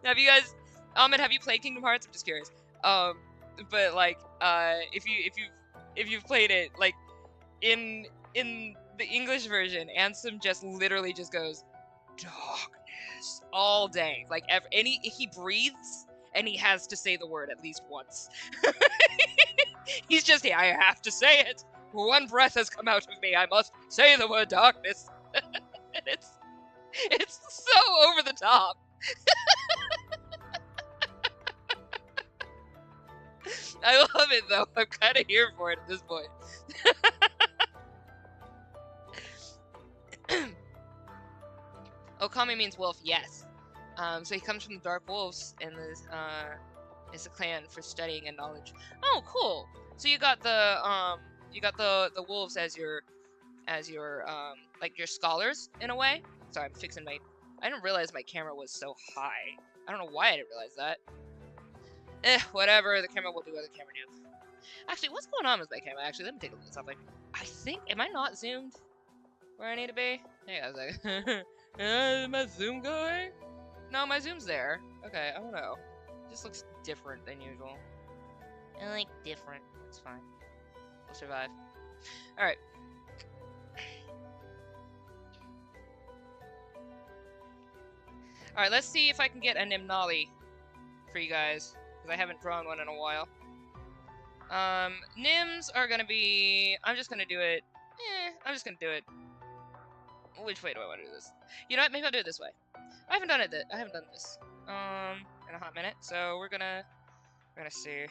Have you guys, Ahmed? Have you played Kingdom Hearts? I'm just curious. But like, if you've played it, like in the English version, Ansem just literally just goes darkness all day. Like he breathes and he has to say the word at least once. He's just, I have to say it. One breath has come out of me. I must say the word darkness. And it's so over the top. I love it though. I'm kind of here for it at this point. Okami means wolf, yes. So he comes from the Dark Wolves, and is a clan for studying and knowledge. Oh, cool. So you got the wolves as your like your scholars in a way. Sorry, I'm fixing my. I didn't realize my camera was so high. I don't know why I didn't realize that. Whatever. The camera will do what the camera do. Actually, what's going on with my camera? Actually, let me take a look at something. I think, am I not zoomed where I need to be? Hang on a second. Is my zoom going? No, my zoom's there. Okay, I don't know. It just looks different than usual. I like different. It's fine. We'll survive. Alright. Alright, let's see if I can get a Nimnali for you guys. Because I haven't drawn one in a while. Nims are gonna be... I'm just gonna do it... I'm just gonna do it. Which way do I want to do this? You know what? Maybe I'll do it this way. I haven't done this. In a hot minute. So we're gonna see.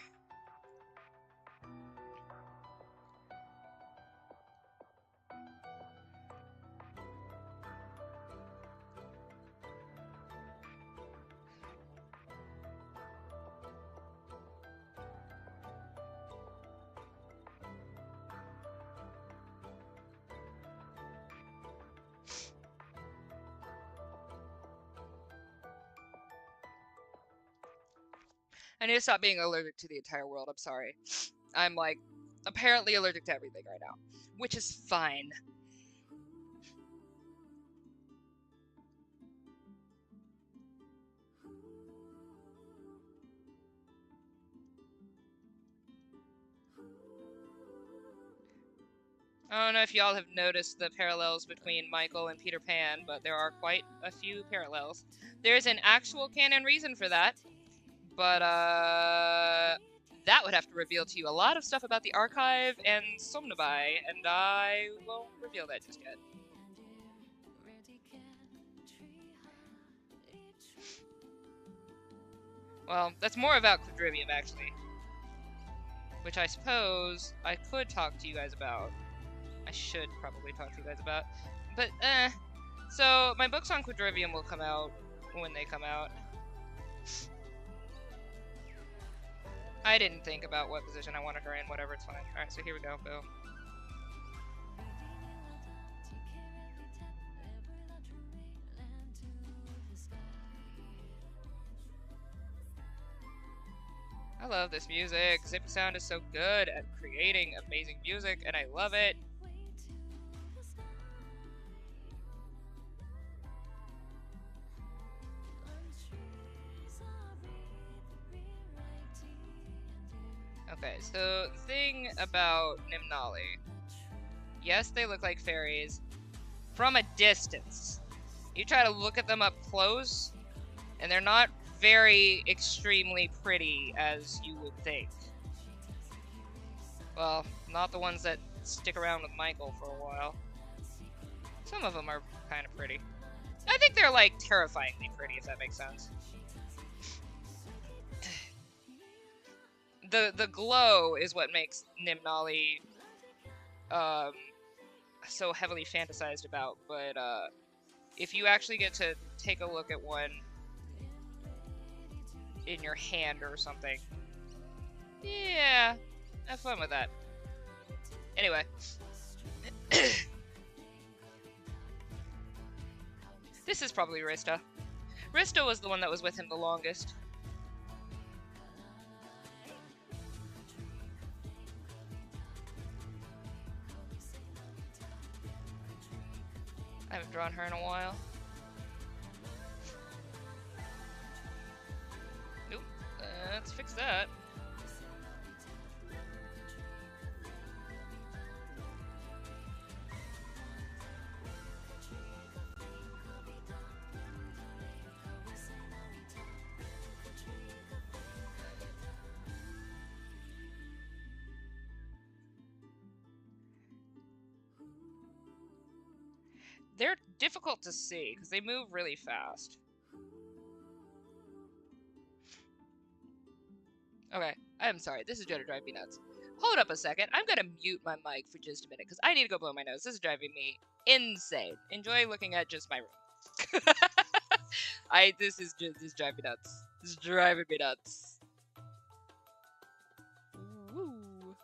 I need to stop being allergic to the entire world. I'm sorry. I'm like apparently allergic to everything right now, which is fine. I don't know if y'all have noticed the parallels between Michael and Peter Pan, but there are quite a few parallels. There's an actual canon reason for that, but that would have to reveal to you a lot of stuff about the archive and Somnabai, and I won't reveal that just yet. Well, that's more about Quadrivium, actually. Which I suppose I could talk to you guys about. I should probably talk to you guys about. But, so, my books on Quadrivium will come out when they come out. I didn't think about what position I wanted her in, whatever, it's fine. Alright, so here we go, boom. I love this music. Zippy Sound is so good at creating amazing music, and I love it. Okay, so the thing about Nimnali. Yes, they look like fairies from a distance. You try to look at them up close, and they're not very extremely pretty as you would think. Well, not the ones that stick around with Michael for a while. Some of them are kind of pretty. I think they're like terrifyingly pretty, if that makes sense. The glow is what makes Nimnali so heavily fantasized about, but if you actually get to take a look at one in your hand or something, yeah, have fun with that. Anyway. This is probably Rista. Rista was the one that was with him the longest. I haven't drawn her in a while. Nope. Let's fix that. They're difficult to see because they move really fast. Okay, I'm sorry. This is gonna drive me nuts. Hold up a second. I'm gonna mute my mic for just a minute because I need to go blow my nose. This is driving me insane. Enjoy looking at just my room. This is driving me nuts. This is driving me nuts. Woo.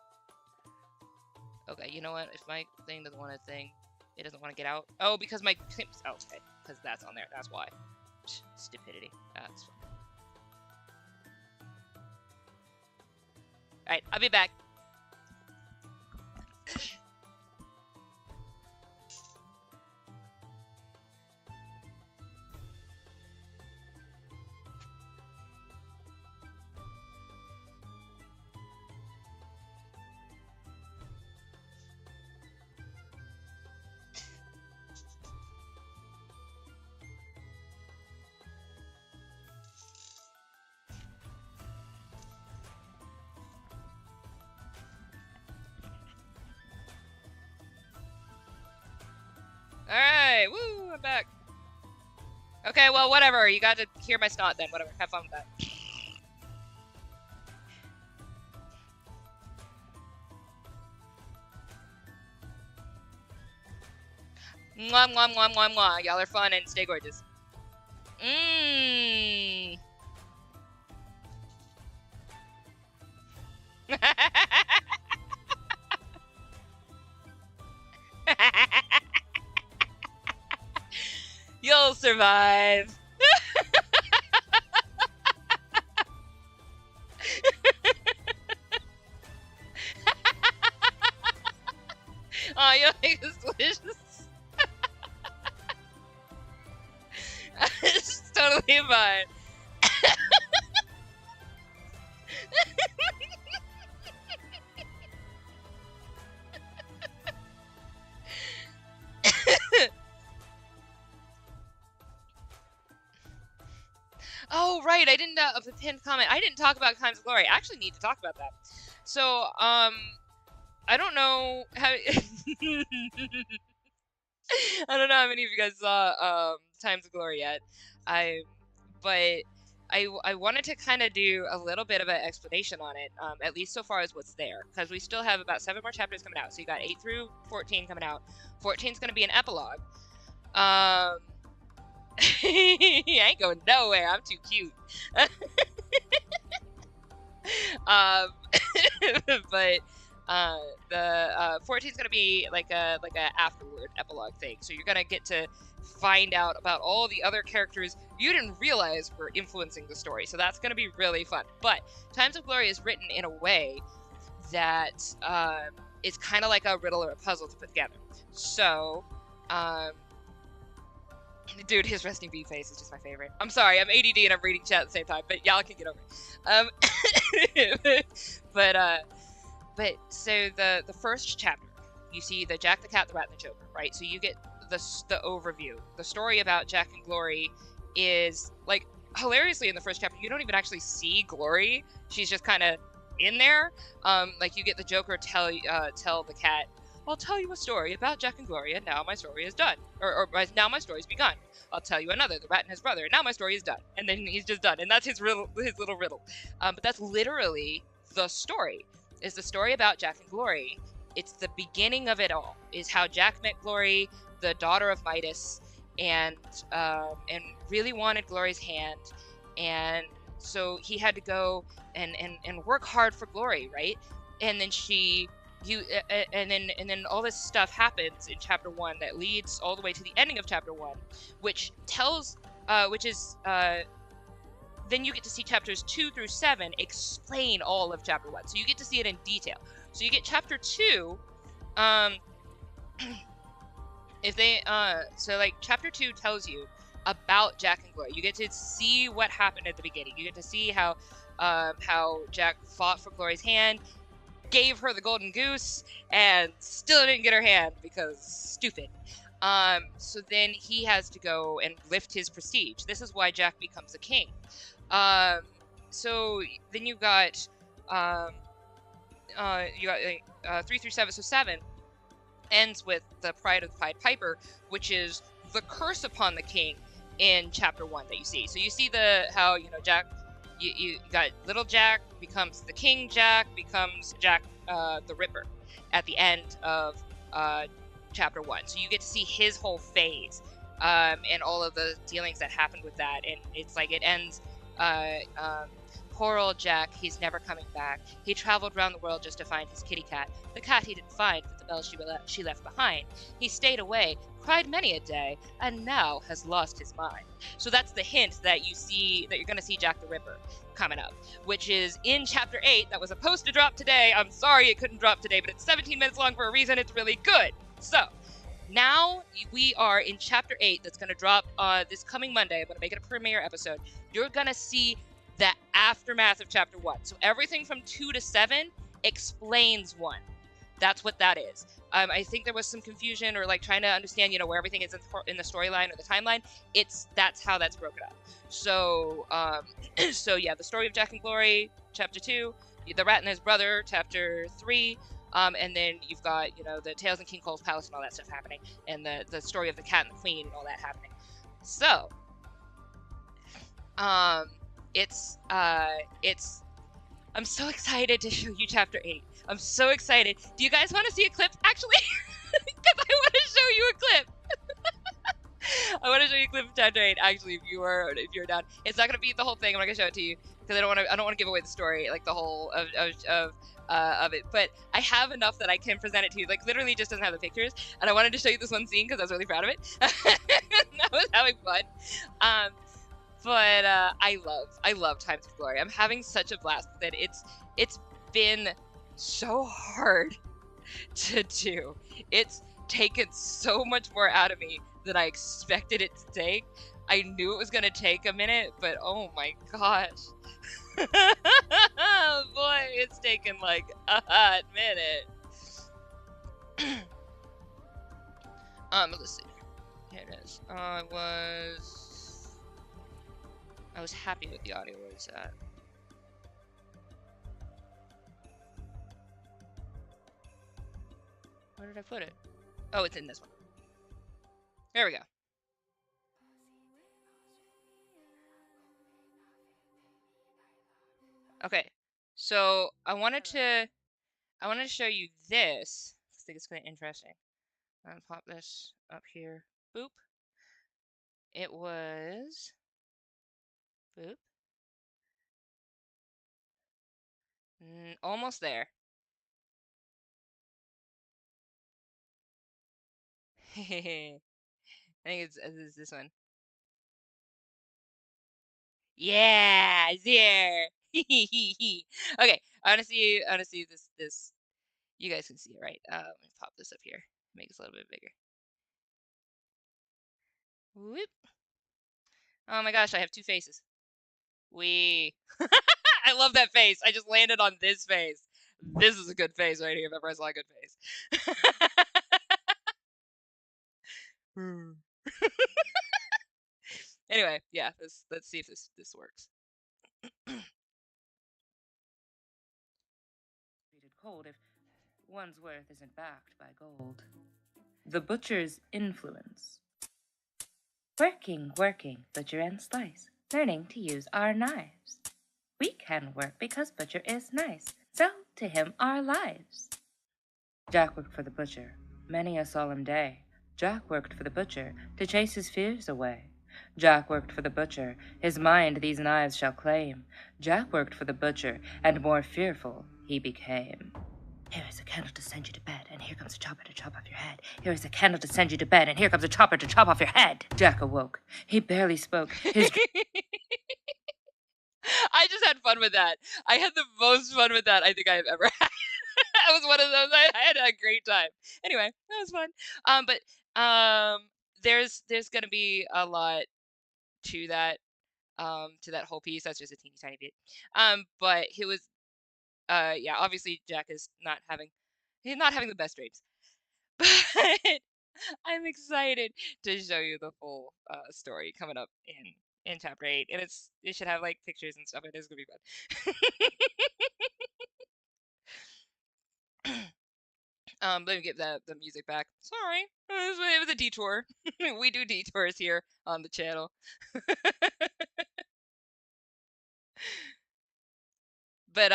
Okay, you know what? If my thing doesn't want a thing, it doesn't want to get out. Oh, because my oh, okay, because that's on there. That's why. Stupidity. That's fine. Alright, I'll be back. Alright, woo, I'm back. Okay, well, whatever. You got to hear my snot then. Whatever. Have fun with that. Mwah, mwah, mwah, mwah, mwah. Y'all are fun and stay gorgeous. Mmm. You'll survive. Oh, you think it's delicious? It's totally fine. Oh, right, I didn't, of the pinned comment, I didn't talk about Times of Glory. I actually need to talk about that. So, I don't know how... I don't know how many of you guys saw, Times of Glory yet. But I wanted to kind of do a little bit of an explanation on it, at least so far as what's there. Because we still have about 7 more chapters coming out. So you got 8 through 14 coming out. 14's going to be an epilogue. I ain't going nowhere. I'm too cute. But the 14's gonna be like a afterward epilogue thing. So you're gonna get to find out about all the other characters you didn't realize were influencing the story. So that's gonna be really fun. But Times of Glory is written in a way that is kind of like a riddle or a puzzle to put together. So dude, his resting bee face is just my favorite. I'm sorry, I'm ADD and I'm reading chat at the same time, but y'all can get over it. But so the first chapter, you see the Jack the Cat, the Rat, and the Joker, right? So you get the overview. The story about Jack and Glory is, like, hilariously in the first chapter, you don't even actually see Glory. She's just kind of in there. Like, you get the Joker tell the cat, I'll tell you a story about Jack and Glory, and now my story is done. Or now my story's begun. I'll tell you another, the rat and his brother, and now my story is done. And then he's just done. And that's his little riddle. But that's literally the story. Is the story about Jack and Glory. It's the beginning of it all. Is how Jack met Glory, the daughter of Midas, and really wanted Glory's hand. And so he had to go and work hard for Glory, right? And then and then all this stuff happens in chapter 1 that leads all the way to the ending of chapter 1, which is then you get to see chapters 2 through 7 explain all of chapter 1. So you get to see it in detail. So you get chapter 2, so like chapter 2 tells you about Jack and Glory. You get to see what happened at the beginning. You get to see how Jack fought for Glory's hand, gave her the golden goose, and still didn't get her hand because stupid. So then he has to go and lift his prestige. This is why Jack becomes a king. So then you got 3 through 7. So 7, ends with the Pride of the Pied Piper, which is the curse upon the king in chapter 1 that you see. So you see how Jack, you got little Jack becomes the King Jack, becomes Jack the Ripper at the end of chapter 1. So you get to see his whole phase, and all of the dealings that happened with that. And it's like it ends. Poor old Jack, he's never coming back. He traveled round the world just to find his kitty cat. The cat he didn't find with the bell she left behind. He stayed away, cried many a day, and now has lost his mind. So that's the hint that you see, that you're going to see Jack the Ripper coming up, which is in chapter 8 that was supposed to drop today. I'm sorry it couldn't drop today, but it's 17 minutes long for a reason. It's really good. So now we are in chapter 8 that's going to drop this coming Monday. I'm going to make it a premiere episode. You're going to see the aftermath of chapter 1. So everything from 2 to 7 explains 1. That's what that is. I think there was some confusion or like trying to understand, where everything is in the storyline or the timeline. That's how that's broken up. So, so yeah, the story of Jack and Glory, chapter 2, the Rat and His Brother, chapter 3, and then you've got, the Tales in King Cole's Palace and all that stuff happening, and the story of the Cat and the Queen and all that happening. So, I'm so excited to show you chapter 8. I'm so excited. Do you guys want to see a clip? Actually, because I want to show you a clip. I want to show you a clip of chapter 8. Actually, if you're down, it's not gonna be the whole thing. I'm not gonna show it to you because I don't want to give away the story, like the whole of it. But I have enough that I can present it to you. Like literally, just doesn't have the pictures. And I wanted to show you this one scene because I was really proud of it. I was having fun. But I love Times of Glory. I'm having such a blast with it. It's been so hard to do. It's taken so much more out of me than I expected it to take. I knew it was gonna take a minute, but oh my gosh. Boy, it's taken like a hot minute. Let's see. Here it is. I was happy with the audio. Where is that? Where did I put it? Oh, it's in this one. There we go. Okay, so I wanted to show you this. I think it's kind of interesting. I'm gonna pop this up here. Boop. It was. Boop. Almost there. I think it's this one. Yeah, there. Okay, I want to see this. You guys can see it, right? Let me pop this up here. Make this a little bit bigger. Whoop. Oh my gosh, I have 2 faces. I love that face. I just landed on this face. This is a good face right here. If ever I saw a good face. Anyway, yeah. Let's see if this works. Cold if one's worth isn't backed by gold. The butcher's influence. Working, butcher and slice, learning to use our knives. We can work because butcher is nice, so to him our lives. Jack worked for the butcher many a solemn day. Jack worked for the butcher to chase his fears away. Jack worked for the butcher, his mind these knives shall claim. Jack worked for the butcher, and more fearful he became. Here is a candle to send you to bed, and here comes a chopper to chop off your head. Here is a candle to send you to bed, and here comes a chopper to chop off your head. Jack awoke. He barely spoke. I just had fun with that. I had the most fun with that I think I've ever had. That was one of those. I had a great time. Anyway, that was fun. But there's gonna be a lot to that whole piece. That's just a teeny tiny bit. But he was yeah, obviously Jack is he's not having the best dreams. But I'm excited to show you the full story coming up in chapter 8, and it should have like pictures and stuff. It is gonna be fun. Let me get the music back. Sorry, it was a detour. We do detours here on the channel. But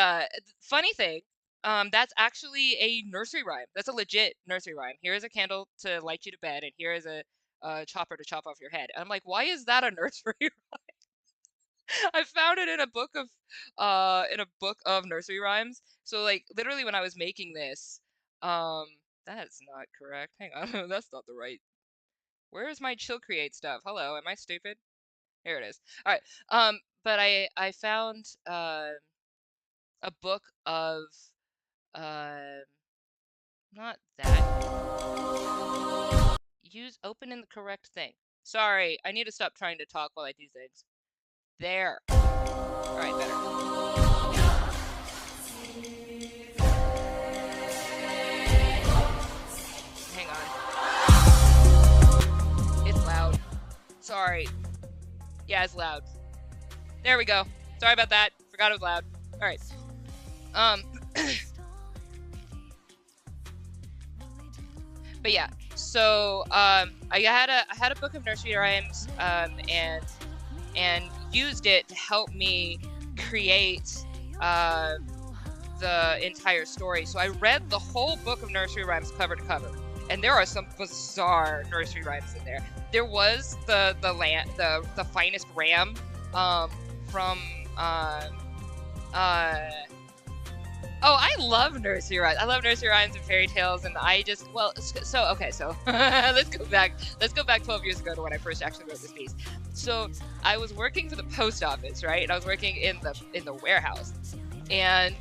funny thing, that's actually a nursery rhyme. That's a legit nursery rhyme. Here is a candle to light you to bed, and here is a chopper to chop off your head. And I'm like, why is that a nursery rhyme? I found it in a book of nursery rhymes. So like literally when I was making this, um, that's not correct. Hang on, that's not the right. Where is my ChillCreate stuff? Hello, am I stupid? Here it is. All right. But I found a book of uh not that. Use open in the correct thing. Sorry, I need to stop trying to talk while I do things. There. All right, better. Hang on. It's loud. Sorry. Yeah, it's loud. There we go. Sorry about that. Forgot it was loud. All right. But yeah. So I had a book of nursery rhymes and used it to help me create the entire story. So I read the whole book of nursery rhymes cover to cover, and there are some bizarre nursery rhymes in there. There was the finest ram from oh, I love nursery rhymes. I love nursery rhymes and fairy tales, and I just so let's go back 12 years ago to when I first actually wrote this piece. So I was working for the post office, right? And I was working in the warehouse. And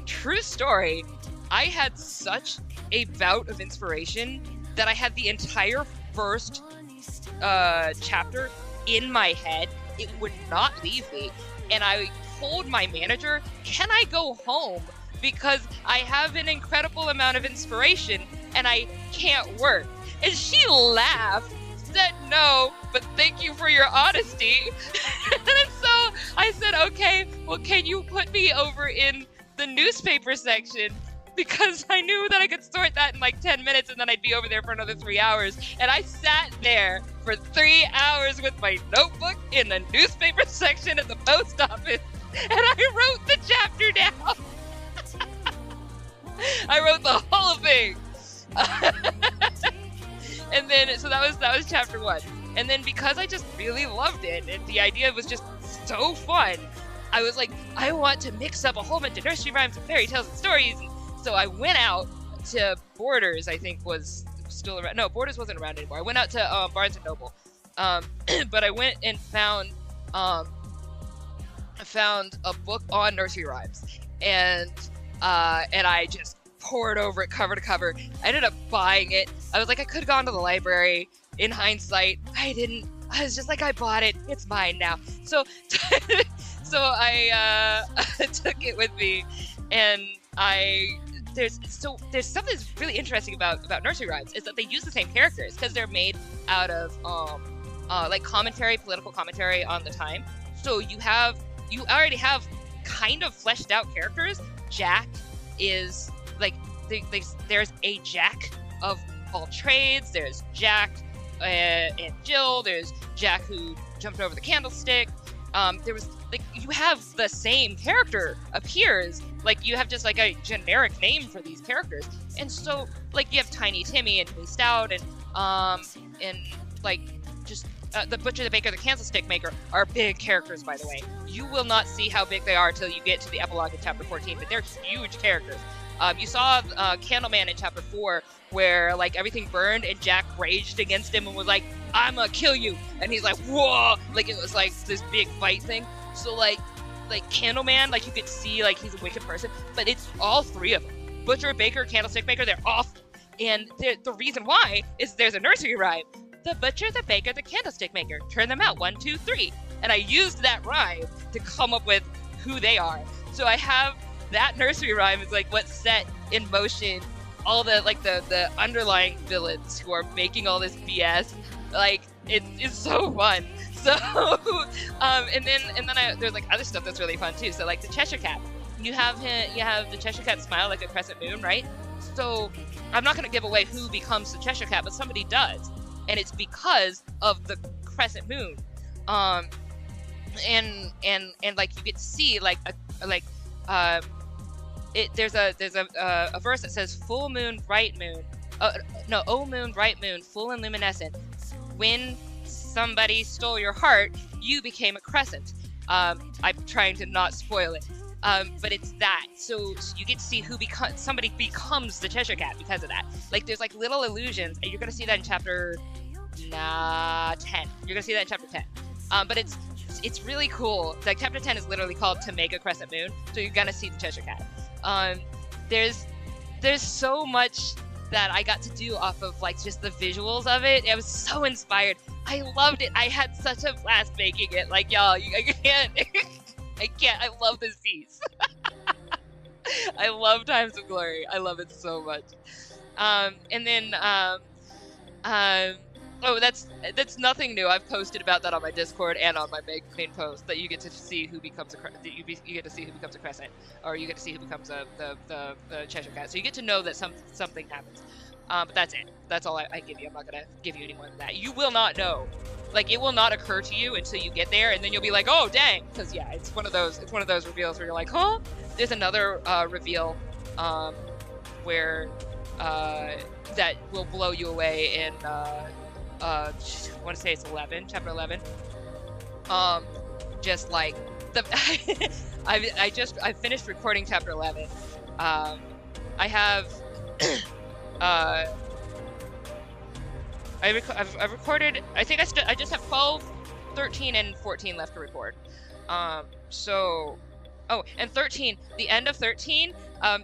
true story, I had such a bout of inspiration that I had the entire first chapter in my head. It would not leave me, and I told my manager, "Can I go home? Because I have an incredible amount of inspiration and I can't work." And she laughed, said no, but thank you for your honesty. And so I said, okay, well, can you put me over in the newspaper section? Because I knew that I could sort that in like 10 minutes and then I'd be over there for another 3 hours. And I sat there for 3 hours with my notebook in the newspaper section at the post office, and I wrote the chapter down. I wrote the whole thing. And then, so that was chapter 1. And then because I just really loved it, and the idea was just so fun, I was like, I want to mix up a whole bunch of nursery rhymes and fairy tales and stories. And so I went out to Borders, I think was still around. No, Borders wasn't around anymore. I went out to Barnes & Noble. But I went and found a book on nursery rhymes. And I just poured over it cover to cover. I ended up buying it. I was like, I could have gone to the library. In hindsight, I didn't. I was just like, I bought it. It's mine now. So, so I took it with me, and there's something that's really interesting about nursery rhymes is that they use the same characters because they're made out of like political commentary on the time. So you already have kind of fleshed out characters. Jack is like there's a Jack of all trades. There's Jack and Jill. There's Jack who jumped over the candlestick. There was like you have the same character appears. Like you have just like a generic name for these characters, and so like you have Tiny Timmy and Timmy Stout and like just the Butcher, the Baker, the Candlestick Maker are big characters, by the way. You will not see how big they are until you get to the epilogue in chapter 14, but they're huge characters. You saw Candleman in chapter 4, where like everything burned and Jack raged against him and was like, "I'm gonna kill you," and he's like, "Whoa!" Like it was like this big fight thing. So like Candleman, like you could see like he's a wicked person, but it's all three of them: Butcher, Baker, Candlestick Maker. They're awful, and the reason why is there's a nursery rhyme. The Butcher, the Baker, the Candlestick Maker. Turn them out, 1, 2, 3. And I used that rhyme to come up with who they are. So I have that nursery rhyme is like what set in motion all the like the underlying villains who are making all this BS. Like it's so fun. So and then there's like other stuff that's really fun too. So like the Cheshire Cat. You have the Cheshire Cat smile like a crescent moon, right? So I'm not going to give away who becomes the Cheshire Cat, but somebody does, and it's because of the crescent moon. And like you get to see like there's a verse that says full moon, bright moon. No, oh moon, bright moon, full and luminescent. When somebody stole your heart, you became a crescent. I'm trying to not spoil it. But it's that. So you get to see who somebody becomes the Cheshire Cat because of that. Like there's like little illusions, and you're gonna see that in chapter 10. You're gonna see that in chapter 10. But it's really cool. Like chapter 10 is literally called To Make a Crescent Moon. So you're gonna see the Cheshire Cat. There's so much that I got to do off of like just the visuals of it. I was so inspired. I loved it. I had such a blast making it. Like y'all, I can't. I can't. I love this piece. I love Times of Glory. I love it so much. And then oh, that's nothing new. I've posted about that on my Discord and on my main post, that you get to see who becomes you get to see who becomes a crescent, or you get to see who becomes the Cheshire Cat. So you get to know that something happens. But that's it. That's all I give you. I'm not gonna give you any more than that. You will not know. Like it will not occur to you until you get there, and then you'll be like, oh dang, because yeah, it's one of those reveals where you're like, huh? There's another reveal where that will blow you away in I want to say it's chapter 11. Just like the I finished recording chapter 11. I have I've recorded, I think I just have 12, 13, and 14 left to record. Oh, and 13, the end of 13,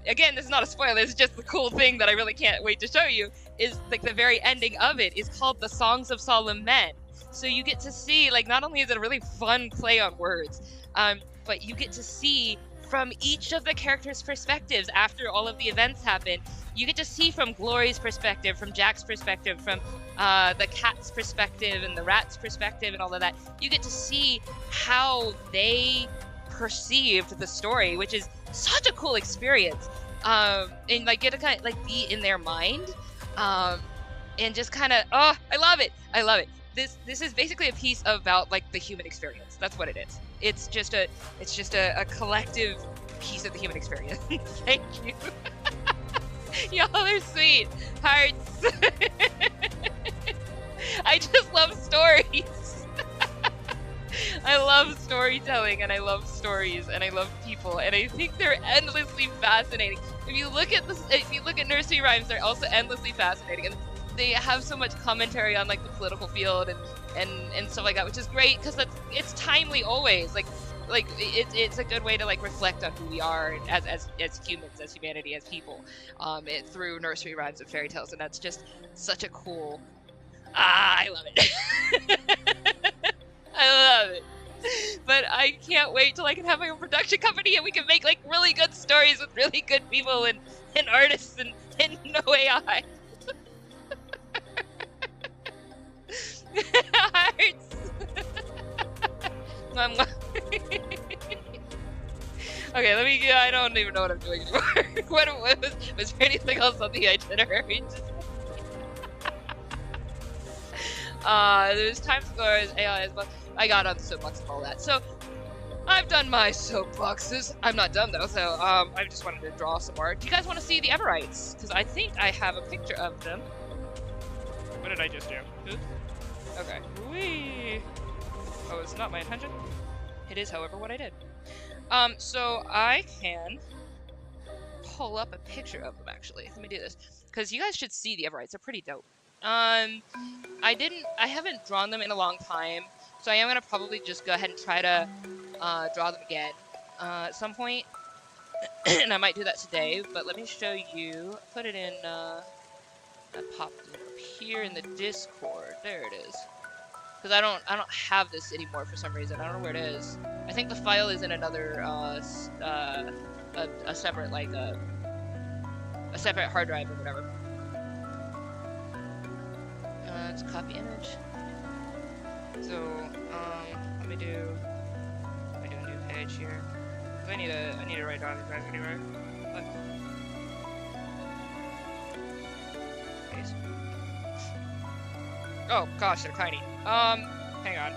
again, this is not a spoiler, it's just the cool thing that I really can't wait to show you, is like the very ending of it is called The Songs of Solemn Men. So you get to see, like, not only is it a really fun play on words, but you get to see from each of the characters' perspectives after all of the events happen. You get to see from Glory's perspective, from Jack's perspective, from the cat's perspective and the rat's perspective and all of that. You get to see how they perceived the story, which is such a cool experience. And like get to kind of like be in their mind, and just kind of, oh, I love it. I love it. This is basically a piece about like the human experience. That's what it is. It's just a collective piece of the human experience. Thank you. Y'all are sweet hearts. I just love stories. I love storytelling, and I love stories, and I love people, and I think they're endlessly fascinating. If you look at nursery rhymes, they're also endlessly fascinating, and they have so much commentary on like the political field and stuff like that, which is great because it's timely always. Like it's a good way to like reflect on who we are as humans, as humanity, as people, through nursery rhymes and fairy tales, and that's just such a cool. I love it. I love it. But I can't wait till I can have my own production company and we can make like really good stories with really good people and artists and no AI. Hearts. Okay, let me. I don't even know what I'm doing anymore. Was there anything else on the itinerary? There's Times of Glory, AI as well. I got on the soapbox and all that. So I've done my soapboxes. I'm not done though, so I just wanted to draw some more. Do you guys want to see the Everites? Because I think I have a picture of them. What did I just do? Oops. Okay. Whee! Oh, it's not my intention. It is, however, what I did. So I can pull up a picture of them, actually. Let me do this. Because you guys should see the Everites. They're pretty dope. I haven't drawn them in a long time, so I am going to probably just go ahead and try to draw them again at some point. And I might do that today, but let me show you. Put it in, I popped it up here in the Discord. There it is. Because I don't have this anymore for some reason. I don't know where it is. I think the file is in another a separate like a separate hard drive or whatever. Let's copy image. So let me do a new page here. 'Cause I need to write down the drive anywhere. case. Oh gosh, they're tiny. Hang on.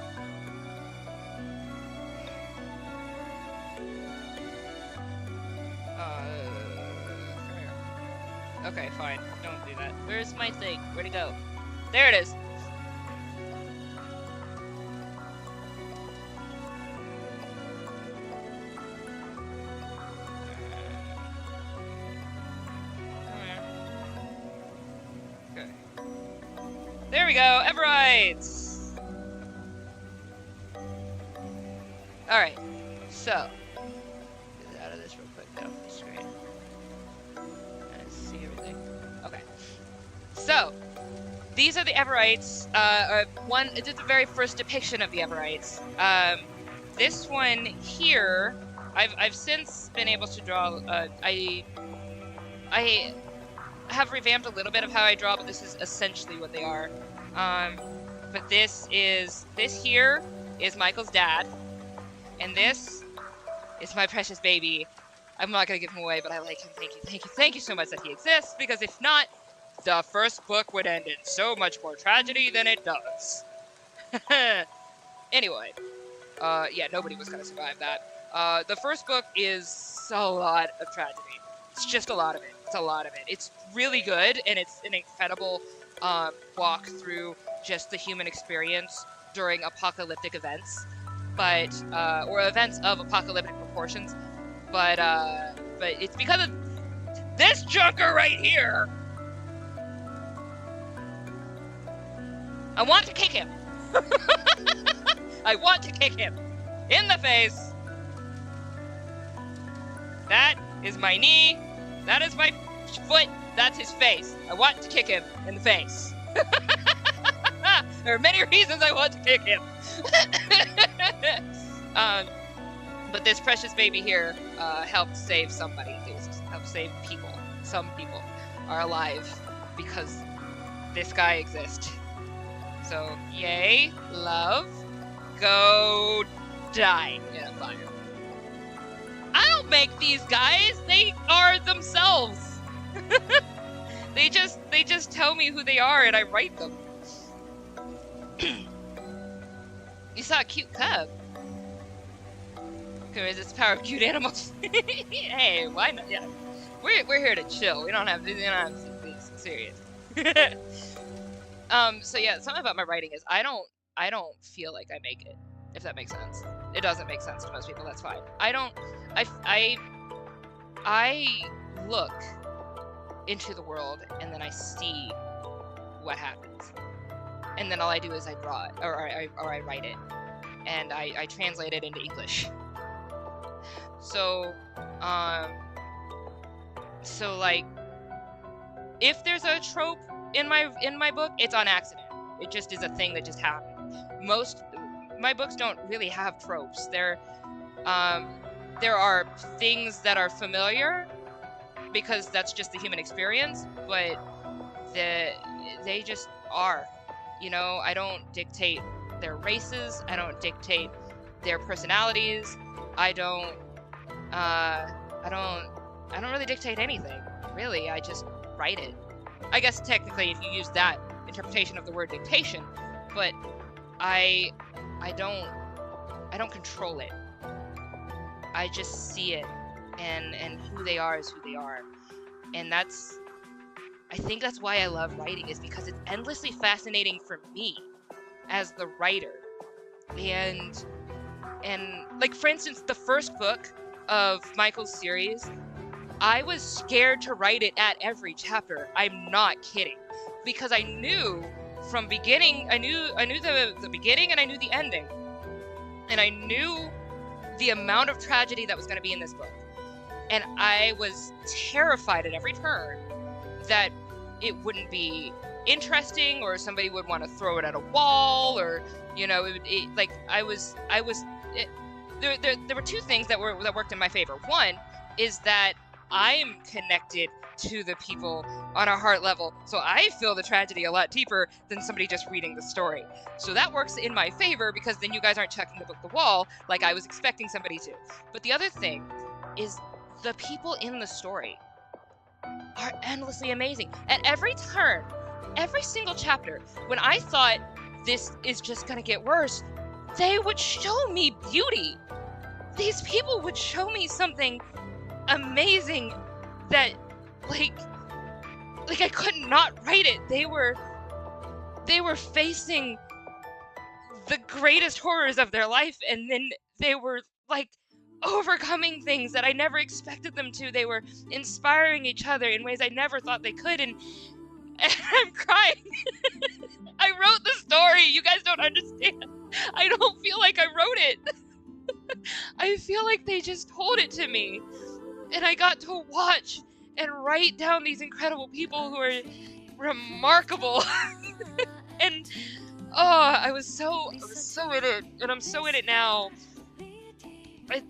Okay, fine. Don't do that. Where's my thing? Where'd it go? There it is. Okay. There we go. Everrites. All right. So, get out of this real quick. Get off the screen. See everything. Okay. So, these are the Everrites. This is the very first depiction of the Everrites. This one here, I've since been able to draw. I have revamped a little bit of how I draw, but this is essentially what they are. But this here is Michael's dad, and this is my precious baby. I'm not gonna give him away, but I like him. Thank you so much that he exists, because if not, the first book would end in so much more tragedy than it does. Anyway, yeah, nobody was gonna survive that. The first book is a lot of tragedy. It's just a lot of it. It's a lot of it. It's really good, and it's an incredible walk through just the human experience during apocalyptic events, or events of apocalyptic proportions. But it's because of this junker right here. I want to kick him. I want to kick him in the face. That is my knee. That is my foot. That's his face. I want to kick him in the face. There are many reasons I want to kick him. But this precious baby here helped save somebody. Helped save people. Some people are alive because this guy exists. So, yay, love, go die in a fire. I don't make these guys. They are themselves. They just tell me who they are and I write them. You saw a cute cub. Okay, it's the power of cute animals. Hey, why not? Yeah, we're here to chill. We don't have to be serious. So yeah, something about my writing is I don't feel like I make it, if that makes sense. It doesn't make sense to most people. That's fine. I look into the world and then I see what happens, and then all I do is I draw it, or I write it, and I translate it into English. So, like, if there's a trope in my book, it's on accident. It just is a thing that just happened. My books don't really have tropes. There are things that are familiar because that's just the human experience, but they just are. You know, I don't dictate their races. I don't dictate their personalities. I don't really dictate anything. Really, I just write it. I guess technically if you use that interpretation of the word dictation, but I don't control it. I just see it, and who they are is who they are. And I think that's why I love writing, is because it's endlessly fascinating for me as the writer. And like, for instance, the first book of Michael's series, I was scared to write it at every chapter. I'm not kidding. Because I knew from beginning, I knew the beginning and I knew the ending. And I knew the amount of tragedy that was going to be in this book. And I was terrified at every turn that it wouldn't be interesting, or somebody would want to throw it at a wall, or, you know, there were two things that worked in my favor. One is that I'm connected to the people on a heart level, so I feel the tragedy a lot deeper than somebody just reading the story. So that works in my favor, because then you guys aren't chucking the book at the wall like I was expecting somebody to. But the other thing is the people in the story are endlessly amazing. At every turn, every single chapter, when I thought this is just gonna get worse, they would show me beauty. These people would show me something amazing that, like I could not write it. They were facing the greatest horrors of their life, and then they were like overcoming things that I never expected them to. They were inspiring each other in ways I never thought they could, and I'm crying. I wrote the story. You guys don't understand. I don't feel like I wrote it. I feel like they just told it to me, and I got to watch and write down these incredible people who are remarkable. And I was so in it, and I'm so in it now.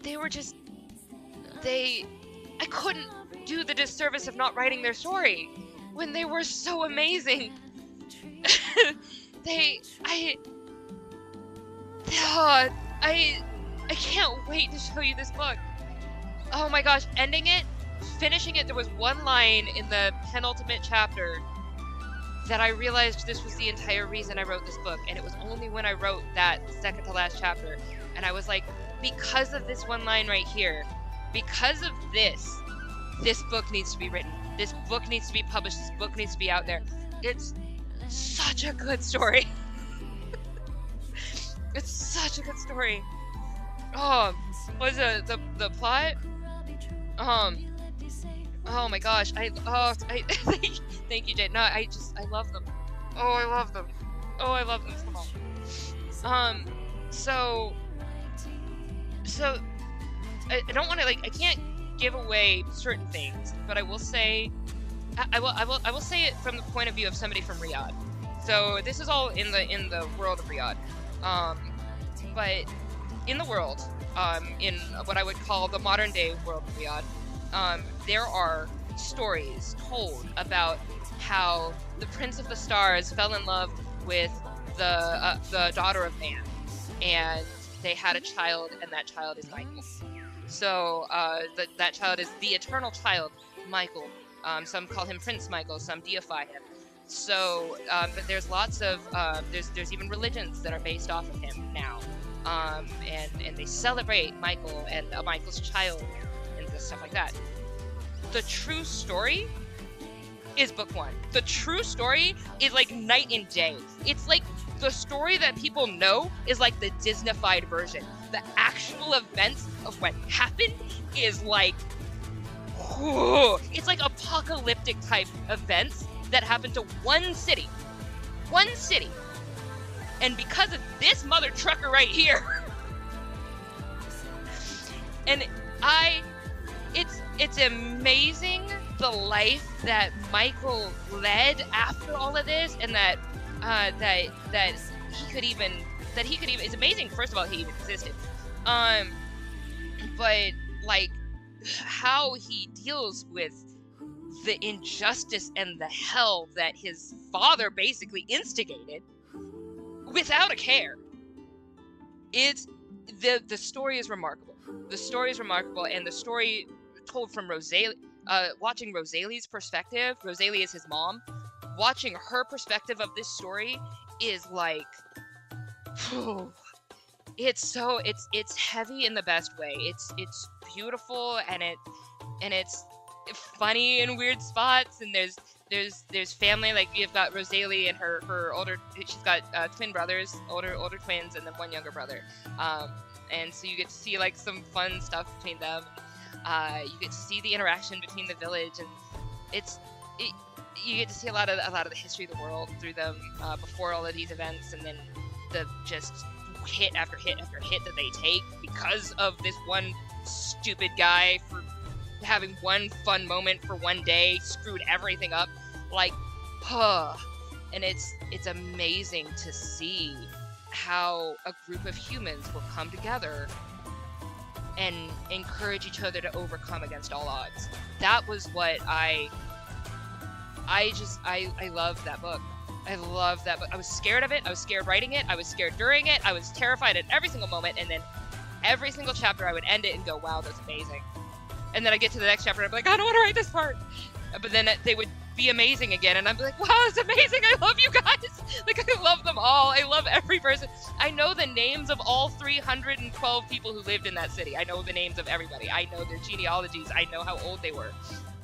They were just, I couldn't do the disservice of not writing their story when they were so amazing. I can't wait to show you this book. Oh my gosh, finishing it, there was one line in the penultimate chapter that I realized this was the entire reason I wrote this book, and it was only when I wrote that second to last chapter, and I was like, because of this one line right here, because of this book needs to be written. This book needs to be published. This book needs to be out there. It's such a good story. It's such a good story. Was the plot? Oh my gosh. Thank you, Jade. No, I love them. Oh, I love them. Oh, I love them so I don't want to, I can't give away certain things, but I will say, I will say it from the point of view of somebody from Riyadh. So this is all in the world of Riyadh, but in the world, in what I would call the modern day world of Riyadh, there are stories told about how the Prince of the Stars fell in love with the daughter of man, and they had a child, and that child is Michael. So that child is the eternal child, Michael. Some call him Prince Michael, some deify him. So, but there's lots of there's even religions that are based off of him now, and they celebrate Michael and Michael's child and stuff like that. The true story is book one. The true story is like night and day. It's like the story that people know is like the Disney-fied version. The actual events of what happened is like, it's like apocalyptic type events that happened to one city. One city. And because of this mother trucker right here, and it's amazing the life that Michael led after all of this, and that he could even, it's amazing, first of all, he even existed. But like how he deals with the injustice and the hell that his father basically instigated without a care. It's the story is remarkable. The story is remarkable, and the story told from Rosalie, watching Rosalie's perspective. Rosalie is his mom. Watching her perspective of this story is like, it's heavy in the best way. It's beautiful, and it's funny in weird spots, and there's family. Like, you've got Rosalie and her older, she's got twin brothers, older twins, and then one younger brother. And so you get to see like some fun stuff between them. You get to see the interaction between the village, and you get to see a lot of the history of the world through them before all of these events, and then the just hit after hit after hit that they take because of this one stupid guy for having one fun moment for one day screwed everything up. Like, and it's amazing to see how a group of humans will come together and encourage each other to overcome against all odds. That was what I love that book. I love that book. I was scared of it. I was scared writing it. I was scared during it. I was terrified at every single moment. And then every single chapter I would end it and go, wow, that's amazing. And then I get to the next chapter and I'm like, I don't want to write this part. But then they would be amazing again, and I'm like, wow, it's amazing. I love you guys. Like, I love them all. I love every person. I know the names of all 312 people who lived in that city. I know the names of everybody. I know their genealogies. I know how old they were.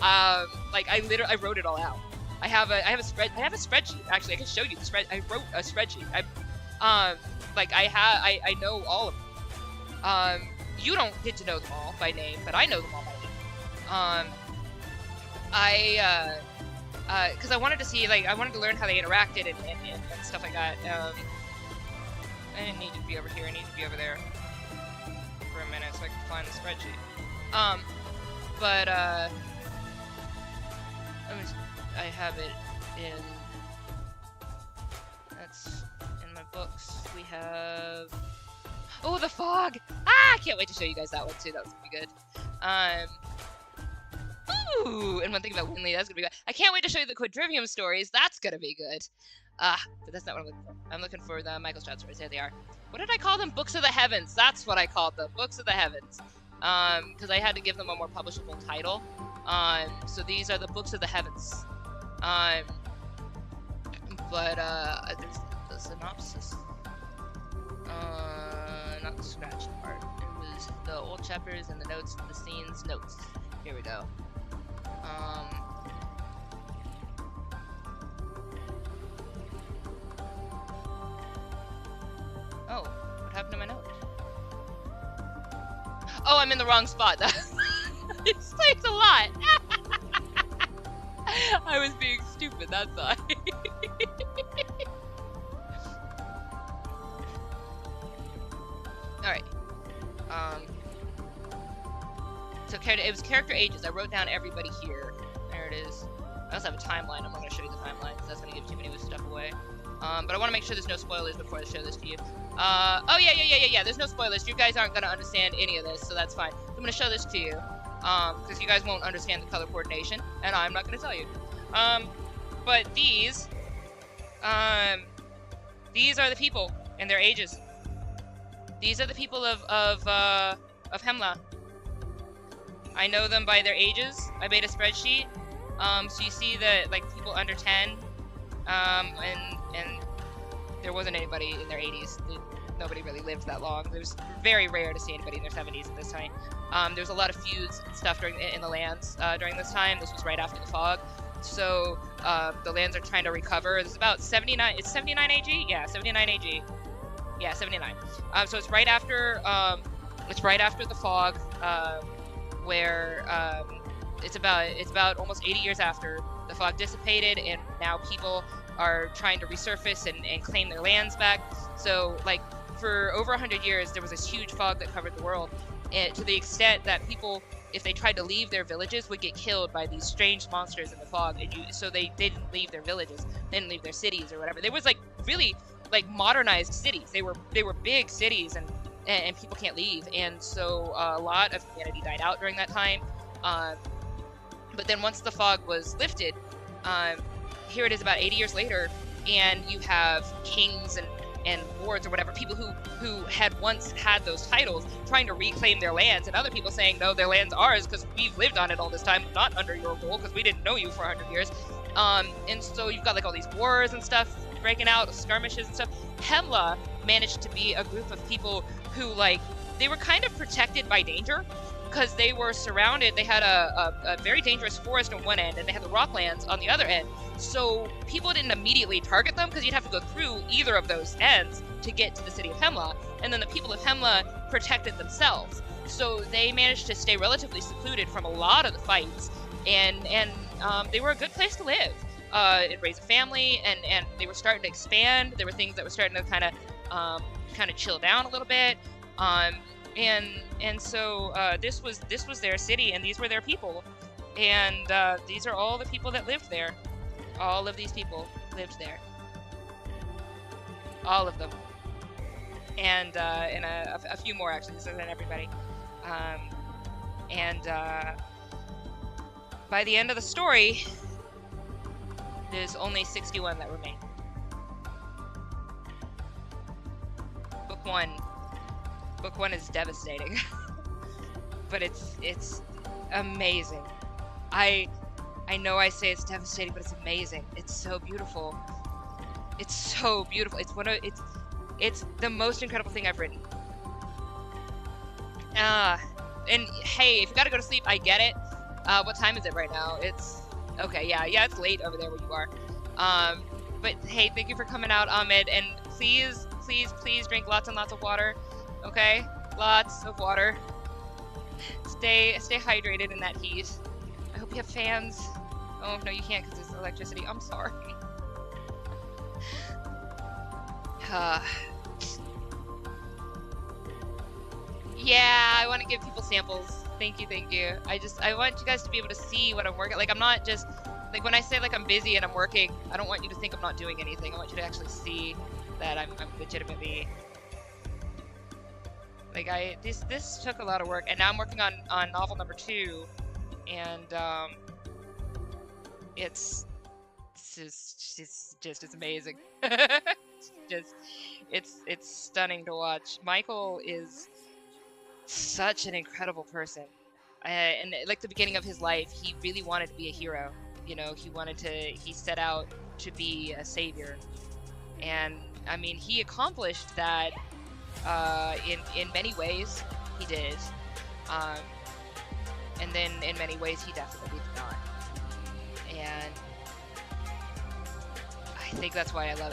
Like, I wrote it all out. I have a spreadsheet. Actually, I can show you the spread. I wrote a spreadsheet. I know all of them. You don't get to know them all by name, but I know them all by name. Because I wanted to see, like, I wanted to learn how they interacted and stuff like that. I didn't need to be over here. I need to be over there for a minute so I can find the spreadsheet. I have it in. That's in my books. We have. Oh, the fog! Ah, I can't wait to show you guys that one too. That was gonna be good. Ooh, and one thing about Winley, that's gonna be good. I can't wait to show you the Quadrivium stories. That's gonna be good. But that's not what I'm looking for. I'm looking for the Michael Stroud stories. There they are. What did I call them? Books of the Heavens. That's what I called them. Books of the Heavens. Because I had to give them a more publishable title. So these are the Books of the Heavens. There's the synopsis. Not the scratch part. It was the old chapters and the notes, the scenes, notes. Here we go. Oh, what happened to my note? Oh, I'm in the wrong spot. It takes a lot. I was being stupid, that's why. Alright. So it was character ages. I wrote down everybody here. There it is. I also have a timeline. I'm not going to show you the timeline because that's going to give too many stuff away. But I want to make sure there's no spoilers before I show this to you. Oh yeah. There's no spoilers. You guys aren't going to understand any of this, so that's fine. I'm going to show this to you. Because you guys won't understand the color coordination, and I'm not going to tell you. But these are the people and their ages. These are the people of Hemla. I know them by their ages. I made a spreadsheet. So you see that, like, people under 10, and there wasn't anybody in their 80s. Nobody really lived that long. It was very rare to see anybody in their 70s at this time. There was a lot of feuds and stuff in the lands during this time. This was right after the fog. So the lands are trying to recover. It's about 79. It's 79 AG? Yeah, 79 AG. Yeah, 79. So it's right after the fog, where it's about almost 80 years after the fog dissipated, and now people are trying to resurface and claim their lands back. So, like, for over 100 years, there was this huge fog that covered the world, and to the extent that people, if they tried to leave their villages, would get killed by these strange monsters in the fog. So they didn't leave their villages, they didn't leave their cities or whatever. There was, like, really, like, modernized cities. They were big cities, and people can't leave. And so a lot of humanity died out during that time. But then once the fog was lifted, here it is about 80 years later, and you have kings and lords or whatever, people who had once had those titles trying to reclaim their lands, and other people saying, no, their land's ours because we've lived on it all this time, not under your rule because we didn't know you for 100 years. And so you've got, like, all these wars and stuff breaking out, skirmishes and stuff. Hemla managed to be a group of people who, like, they were kind of protected by danger because they were surrounded. They had a very dangerous forest on one end, and they had the rocklands on the other end. So people didn't immediately target them because you'd have to go through either of those ends to get to the city of Hemla. And then the people of Hemla protected themselves. So they managed to stay relatively secluded from a lot of the fights, and they were a good place to live. It raised a family, and they were starting to expand. There were things that were starting to kind of chill down a little bit. And so this was their city, and these were their people, and these are all the people that lived there. All of these people lived there. All of them, and a few more actually. This isn't everybody. By the end of the story, there's only 61 that remain. Book one is devastating. But it's amazing. I know I say it's devastating, but it's amazing. It's so beautiful. It's so beautiful. It's the most incredible thing I've written. And hey, if you gotta go to sleep, I get it. What time is it right now? It's okay. Yeah, it's late over there where you are. But hey, thank you for coming out, Ahmed. And please drink lots and lots of water. Okay, lots of water. Stay hydrated in that heat. I hope you have fans. Oh no, you can't because it's electricity. I'm sorry. Yeah, I want to give people samples. Thank you. I want you guys to be able to see what I'm working. Like, I'm not just like, when I say like I'm busy and I'm working, I don't want you to think I'm not doing anything. I want you to actually see that I'm legitimately, like, this took a lot of work, and now I'm working on novel number 2, and it's amazing. It's stunning to watch. Michael is such an incredible person, and like the beginning of his life, he really wanted to be a hero. You know, he set out to be a savior, and I mean, he accomplished that in many ways. He did, and then in many ways he definitely did not. And I think that's why I love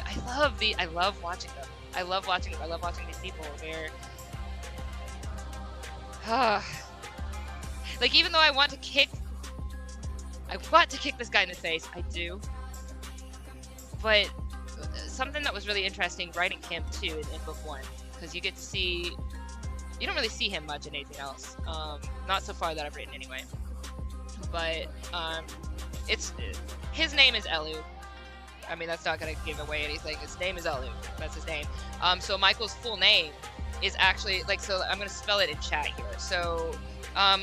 it. I love watching them. I love watching these people. They're like, even though I want to kick this guy in the face, I do. But something that was really interesting writing him too in book 1, because you get to see, you don't really see him much in anything else. Not so far that I've written anyway. But his name is Elu. I mean, that's not gonna give away anything. His name is Elu. That's his name. So Michael's full name is actually, like, so I'm gonna spell it in chat here. So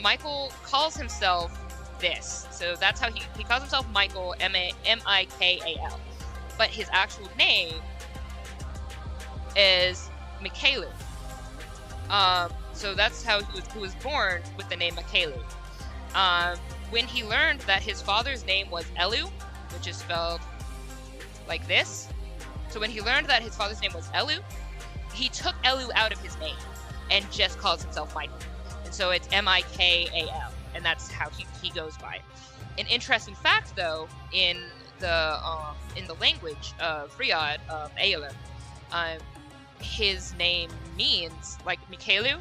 Michael calls himself this. So that's how he calls himself Michael, M-I-K-A-L. But his actual name is Michaelu. So that's how he was born, with the name Michaelu. When he learned that his father's name was Elu, which is spelled like this. So when he learned that his father's name was Elu, he took Elu out of his name and just calls himself Michael. And so it's M-I-K-A-L, and that's how he goes by. An interesting fact, though, in the language of Riyadh, Ayala, his name means, like, Michaelu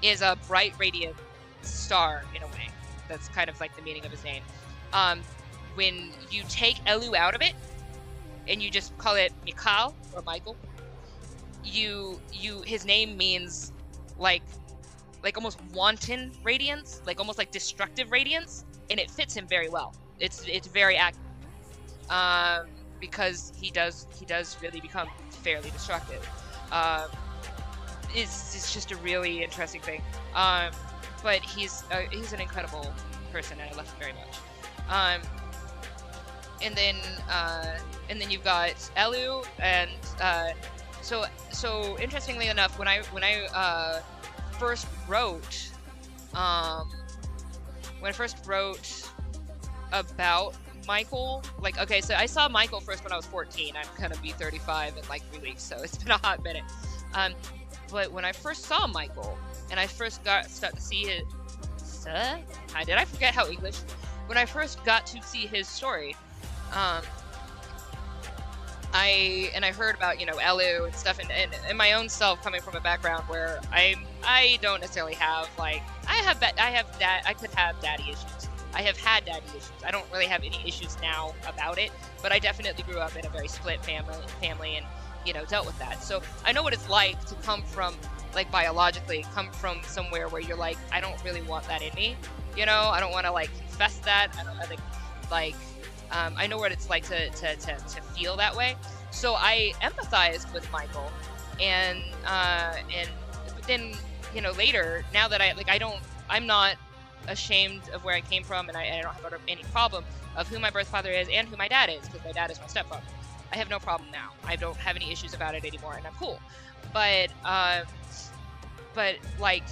is a bright, radiant star, in a way. That's kind of like the meaning of his name. When you take Elu out of it, and you just call it Mikal or Michael, his name means like almost wanton radiance, like almost like destructive radiance, and it fits him very well. It's very accurate, because he does really become fairly destructive. It's just a really interesting thing. But he's an incredible person, and I love him very much. And then you've got Elu, and so interestingly enough, when I first wrote about Michael, like, okay, so I saw Michael first when I was 14. I'm gonna be 35 in like 3 weeks, so it's been a hot minute. But when I first saw Michael, and I first got to see his, did I forget how English? When I first got to see his story, I heard about, you know, Elu and stuff, and my own self, coming from a background where I don't necessarily have, like, I could have daddy issues. I have had daddy issues. I don't really have any issues now about it, but I definitely grew up in a very split family and, you know, dealt with that. So I know what it's like to come from, like, biologically, come from somewhere where you're like, I don't really want that in me. You know, I don't want to, like, confess that. I know what it's like to feel that way. So I empathized with Michael, and but then, you know, later, now that I'm not ashamed of where I came from, and I don't have any problem of who my birth father is and who my dad is, because my dad is my stepfather. I have no problem now. I don't have any issues about it anymore, and I'm cool. But like,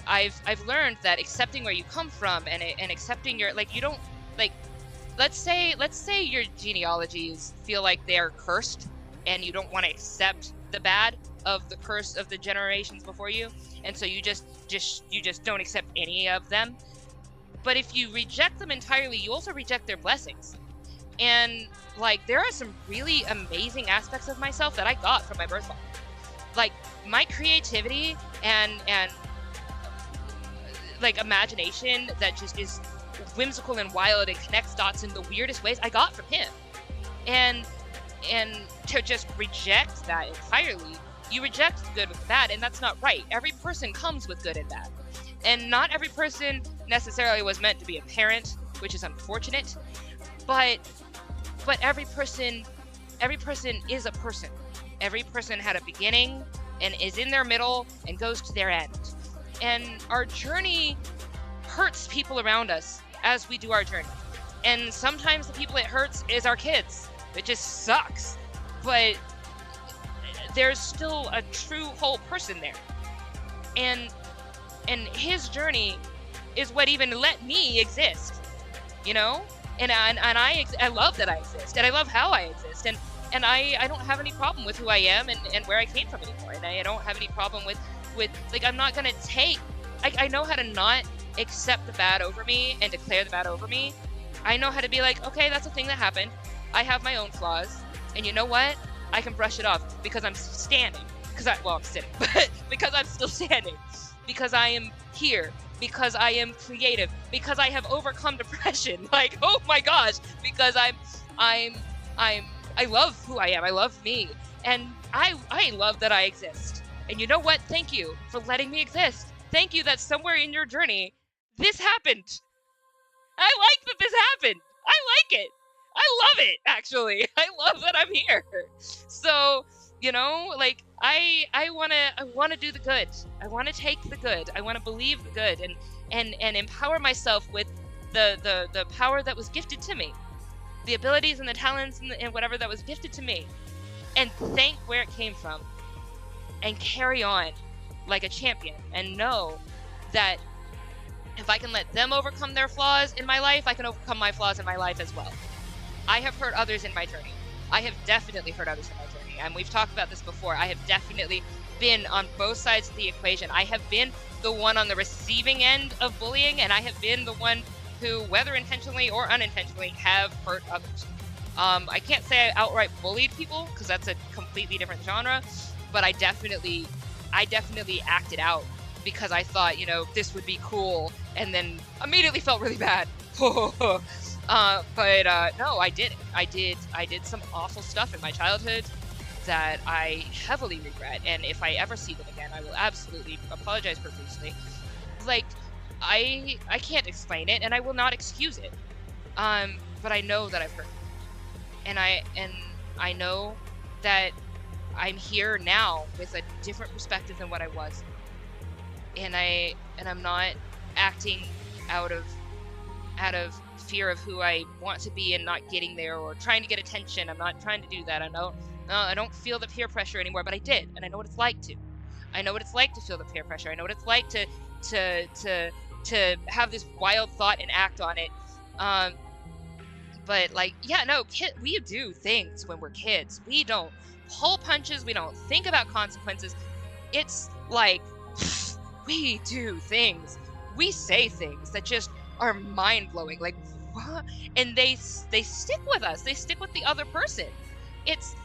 I've learned that accepting where you come from and accepting your, like, you don't, like let's say your genealogies feel like they're cursed and you don't want to accept the bad of the curse of the generations before you, and so you just don't accept any of them. But if you reject them entirely, you also reject their blessings. And like, there are some really amazing aspects of myself that I got from my birth father. Like, my creativity and like imagination that just is whimsical and wild and connects dots in the weirdest ways, I got from him. And to just reject that entirely, you reject the good with the bad, and that's not right. Every person comes with good and bad, and not every person necessarily was meant to be a parent, which is unfortunate. But every person is a person. Every person had a beginning and is in their middle and goes to their end. And our journey hurts people around us as we do our journey. And sometimes the people it hurts is our kids. It just sucks. But there's still a true whole person there. And his journey is what even let me exist, you know? And I love that I exist, and I love how I exist, and I don't have any problem with who I am and where I came from anymore, and I don't have any problem with like, I'm not gonna take, I know how to not accept the bad over me and declare the bad over me. I know how to be like, okay, that's a thing that happened. I have my own flaws, and you know what? I can brush it off because I'm standing, I'm sitting, but because I'm still standing, because I am here, because I am creative, because I have overcome depression. Like, oh my gosh, because I love who I am. I love me, and I love that I exist. And you know what? Thank you for letting me exist. Thank you that somewhere in your journey, this happened. I like that this happened. I like it. I love it, actually. I love that I'm here. So, you know, like, I wanna do the good. I wanna take the good. I wanna believe the good and empower myself with the power that was gifted to me, the abilities and the talents and whatever that was gifted to me, and thank where it came from, and carry on like a champion, and know that if I can let them overcome their flaws in my life, I can overcome my flaws in my life as well. I have hurt others in my journey. I have definitely hurt others in my journey, and we've talked about this before. I have definitely been on both sides of the equation. I have been the one on the receiving end of bullying, and I have been the one who, whether intentionally or unintentionally, have hurt others. I can't say I outright bullied people, because that's a completely different genre, but I definitely acted out because I thought, you know, this would be cool, and then immediately felt really bad. No, I did. I did some awful stuff in my childhood that I heavily regret, and if I ever see them again, I will absolutely apologize profusely. Like, I can't explain it, and I will not excuse it. But I know that I've hurt them. And I know that I'm here now with a different perspective than what I was. And I'm not acting out of fear of who I want to be and not getting there, or trying to get attention. I'm not trying to do that. I don't feel the peer pressure anymore, but I did, and I know what it's like to. I know what it's like to feel the peer pressure. I know what it's like to have this wild thought and act on it. But like, yeah, no, we do things when we're kids. We don't pull punches. We don't think about consequences. It's like, we do things. We say things that just are mind-blowing. Like, what? And they stick with us. They stick with the other person. It's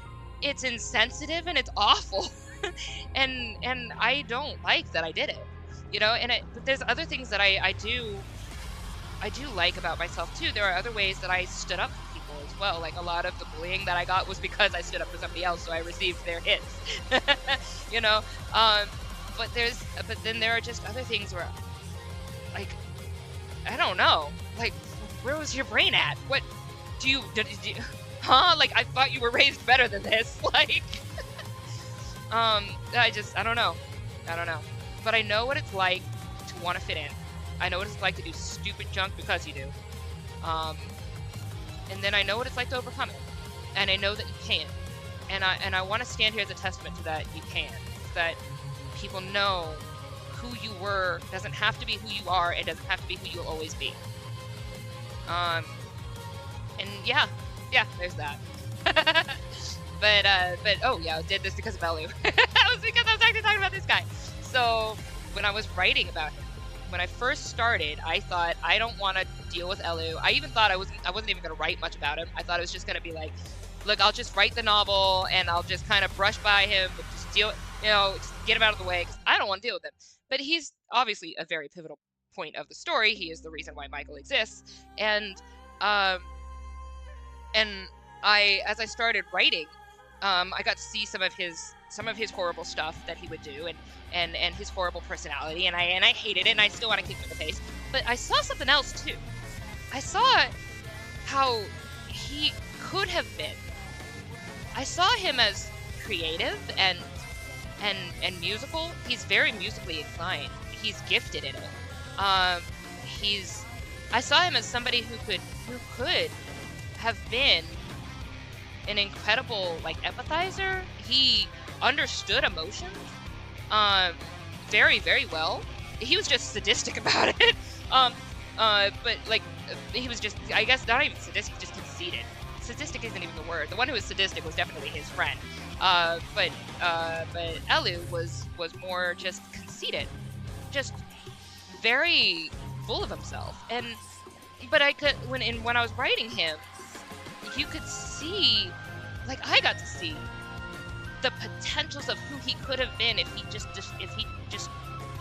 insensitive and it's awful. and I don't like that I did it, you know. But there's other things that I do like about myself too. There are other ways that I stood up for people as well. Like, a lot of the bullying that I got was because I stood up for somebody else, so I received their hits. You know. But then there are just other things where, like, I don't know. Like, where was your brain at? What did you huh? Like, I thought you were raised better than this. Like, I don't know. But I know what it's like to want to fit in. I know what it's like to do stupid junk because you do. And then I know what it's like to overcome it. And I know that you can. And I want to stand here as a testament to that. You can. That people know who you were doesn't have to be who you are, and doesn't have to be who you'll always be. And yeah, there's that. but oh yeah, I did this because of Elu. That was because I was actually talking about this guy. So when I was writing about him, when I first started, I thought I don't want to deal with Elu. I even thought I wasn't even going to write much about him. I thought it was just going to be like, look, I'll just write the novel and I'll just kind of brush by him, and just deal, just get him out of the way because I don't want to deal with him. But he's obviously a very pivotal point of the story. He is the reason why Michael exists, and as I started writing, I got to see some of his horrible stuff that he would do, and his horrible personality, and I hated it, and I still want to kick him in the face. But I saw something else too. I saw how he could have been. I saw him as creative and musical. He's very musically inclined. He's gifted in it. I saw him as somebody who could have been an incredible like empathizer. He understood emotions very, very well. He was just sadistic about it. But like he was just, I guess, not even sadistic, just conceited. Sadistic isn't even the word. The one who was sadistic was definitely his friend. But Elu was more just conceited, just very full of himself. But I could when I was writing him, you could see, like I got to see the potentials of who he could have been if he just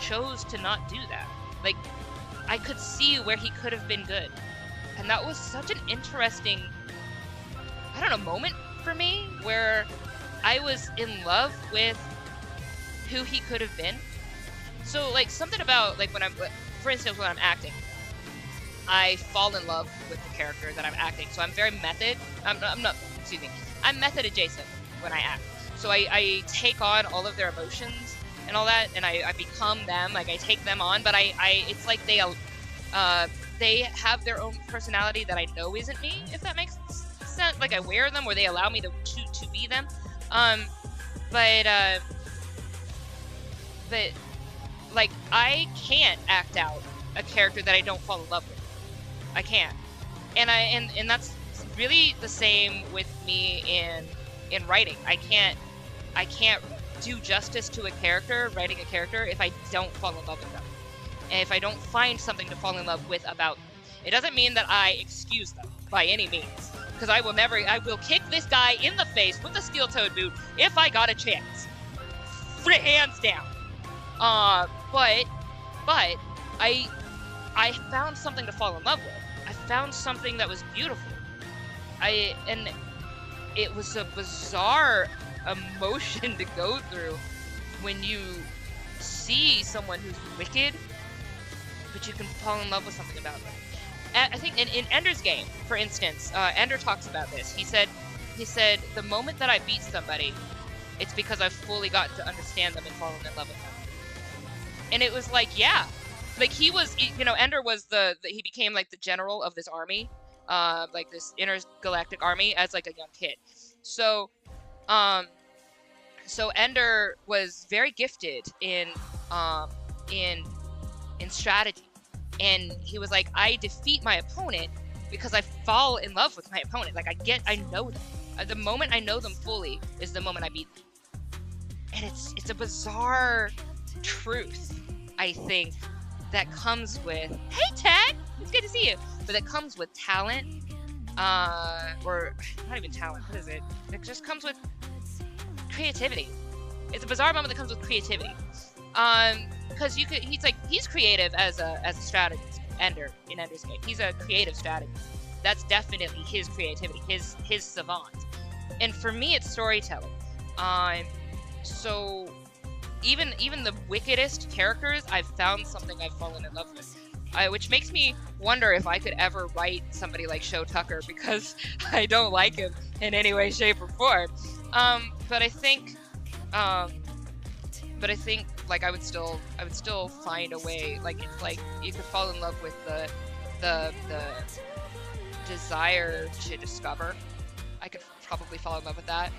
chose to not do that. Like I could see where he could have been good, and that was such an interesting, I don't know, moment for me where I was in love with who he could have been. So like something about like for instance, when I'm acting, I fall in love with the character that I'm acting. So I'm very method. I'm method adjacent when I act. So I take on all of their emotions and all that, and I become them. Like I take them on, but it's like they have their own personality that I know isn't me, if that makes sense. Like I wear them, or they allow me to be them. But like I can't act out a character that I don't fall in love with. I can't, and that's really the same with me in writing. I can't do justice to a character, writing a character, if I don't fall in love with them, and if I don't find something to fall in love with about them. It doesn't mean that I excuse them by any means, because I will kick this guy in the face with a steel-toed boot if I got a chance, hands down. But I found something to fall in love with. I found something that was beautiful. And it was a bizarre emotion to go through when you see someone who's wicked, but you can fall in love with something about them. I think in Ender's Game, for instance, Ender talks about this. He said, the moment that I beat somebody, it's because I've fully got to understand them and fallen in love with them. And it was like, yeah. Like he was, Ender was he became like the general of this army, like this intergalactic army as like a young kid. So Ender was very gifted in strategy, and he was like, I defeat my opponent because I fall in love with my opponent. Like I know them. The moment I know them fully is the moment I beat them. And it's a bizarre truth, I think, that comes with, hey Ted, it's good to see you, but that comes with talent, or not even talent, what is it? It just comes with creativity. It's a bizarre moment that comes with creativity, because he's creative as a strategist. Ender in Ender's Game, he's a creative strategist. That's definitely his creativity, his savant. And for me, it's storytelling. So even the wickedest characters, I've found something I've fallen in love with, which makes me wonder if I could ever write somebody like Show Tucker, because I don't like him in any way, shape, or form. But I think like I would still find a way. Like it's like you could fall in love with the desire to discover. I could probably fall in love with that.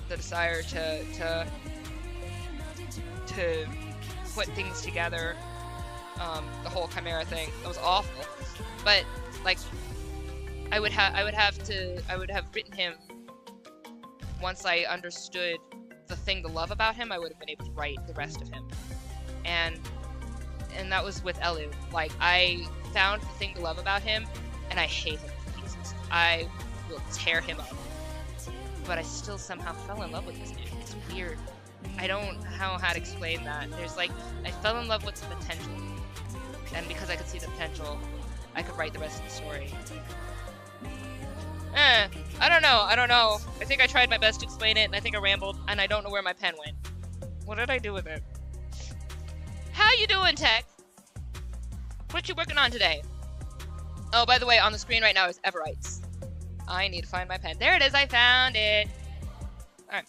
The desire to put things together. The whole Chimera thing, that was awful. But like I would have written him once I understood the thing to love about him. I would have been able to write the rest of him, and that was with Elu. Like, I found the thing to love about him, and I hate him to pieces. I will tear him up, but I still somehow fell in love with this dude. It's weird. I don't know how to explain that. There's like, I fell in love with the potential, and because I could see the potential, I could write the rest of the story. I don't know. I think I tried my best to explain it, and I think I rambled, and I don't know where my pen went. What did I do with it? How you doing, Tech? What you working on today? Oh, by the way, on the screen right now is Everites. I need to find my pen. There it is, I found it. Alright.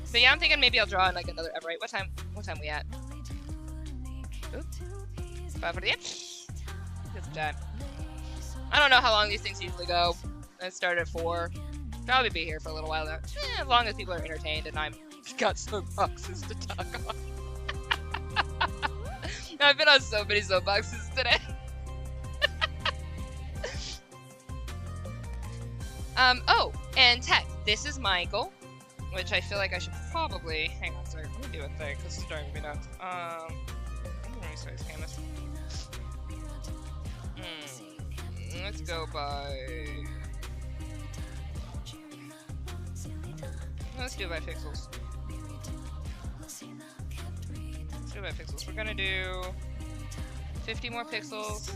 So yeah, I'm thinking maybe I'll draw in like another Everite. What time we at? Oops. 5:48. Good time. I don't know how long these things usually go. I started at 4. Probably be here for a little while now. As long as people are entertained and I'm got soapboxes to talk on. I've been on so many soapboxes today. Oh, and Tech, this is Michael, which I feel like I should probably, hang on a second, let me do a thing, because it's driving me nuts. Let me resize canvas. Let's go by, let's do it by pixels. Let's do it by pixels. We're gonna do 50 more pixels.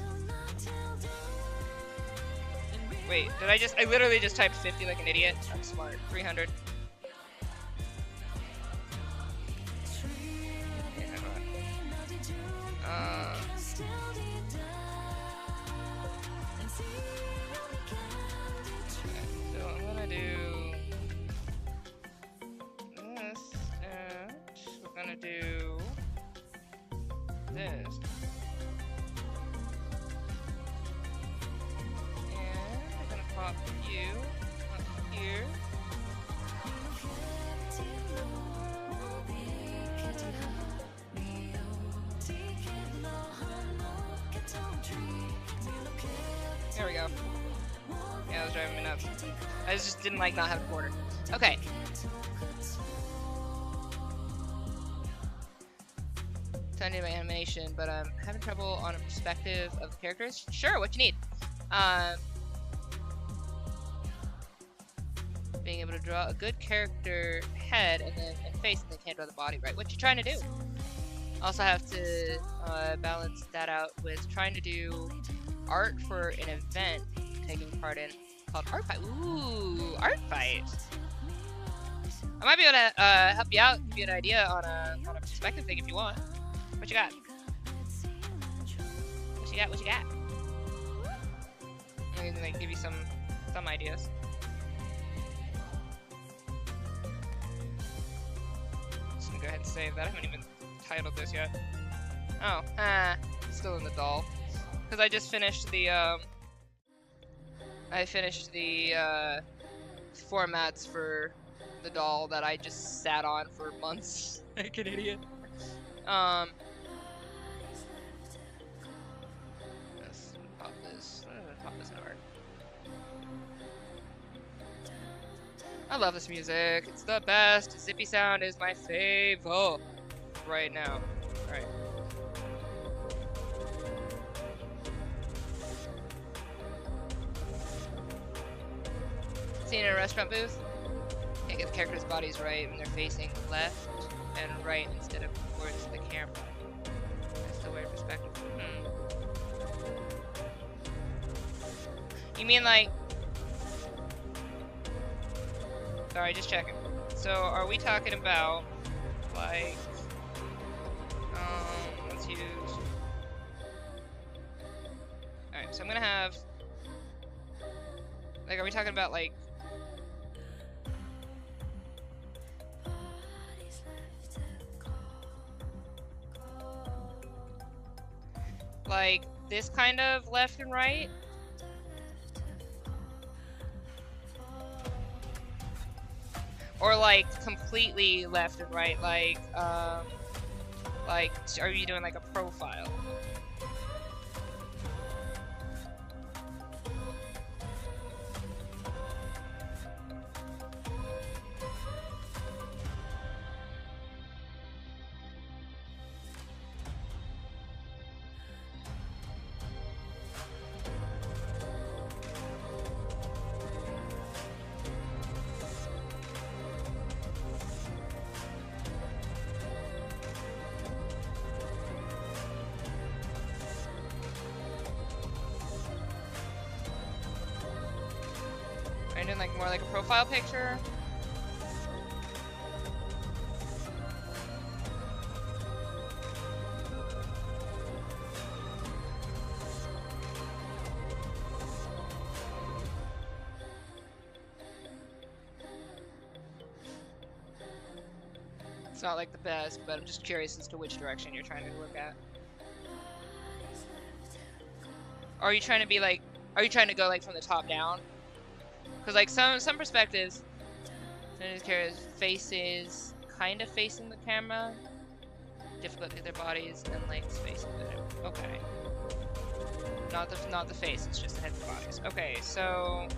Wait, I literally just typed 50 like an idiot. I'm smart. 300. So I'm gonna do this, and we're gonna do this. Pop you up here. There we go. Yeah, that was driving me nuts. I just didn't like not having a border. Okay. Trying to do my animation, but I'm having trouble on a perspective of the characters. Sure, what you need. Being able to draw a good character head and face, and then can't draw the body right. What you trying to do? Also have to balance that out with trying to do art for an event taking part in called Art Fight. Ooh, Art Fight. I might be able to help you out, give you an idea on a perspective thing if you want. What you got? What you got? What you got? I'm gonna give you some ideas. Go ahead and save that. I haven't even titled this yet. Oh, still in the doll. Because I just finished the, formats for the doll that I just sat on for months. Like an idiot. Let's pop this card. I love this music. It's the best. Zippy sound is my favo right now. Alright. Seen in a restaurant booth? Can't get the characters' bodies right when they're facing left and right instead of towards the camera. That's the weird perspective. You mean like... Sorry, just checking. So, are we talking about, like, let's use... Alright, so I'm gonna have... Like, are we talking about, like... Like, this kind of left and right? Or like completely left and right, like are you doing like a profile? Are you doing like more like a profile picture? It's not like the best, but I'm just curious as to which direction you're trying to look at. Or are you trying to be like, are you trying to go like from the top down? Because like some perspectives, the character's face is kind of facing the camera, difficult to get their bodies, and like facing the okay. Not the face, it's just the heads and bodies. Okay, so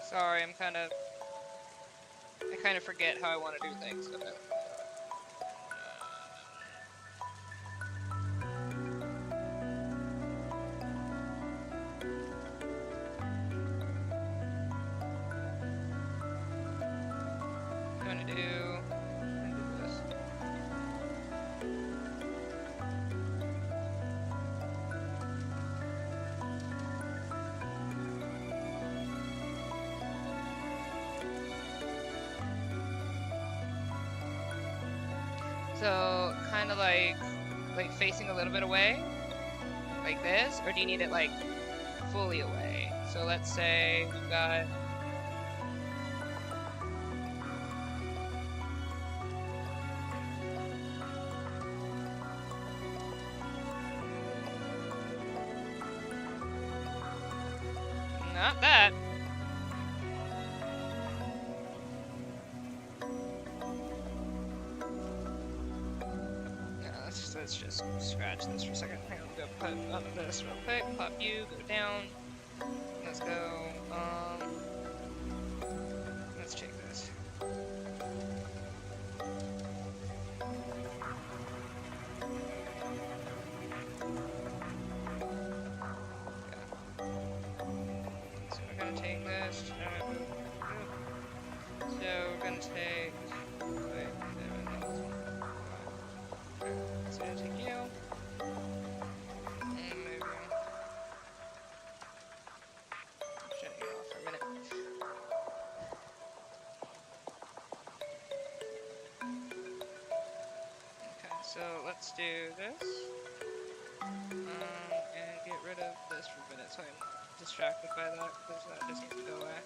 sorry, I kind of forget how I want to do things. Okay. I'm gonna do this. So kind of like facing a little bit away, like this, or do you need it like fully away? So let's say we've got not that. Let's just scratch this for a second. Hang on, go put up this real quick. Pop you, go down. Let's go. Let's check this. Okay. So we're gonna take this. So we're gonna take. So I'm gonna take you. And maybe shutting it off for a minute. Okay, so let's do this. And get rid of this for a minute so I'm not distracted by that, because that just needs to go away.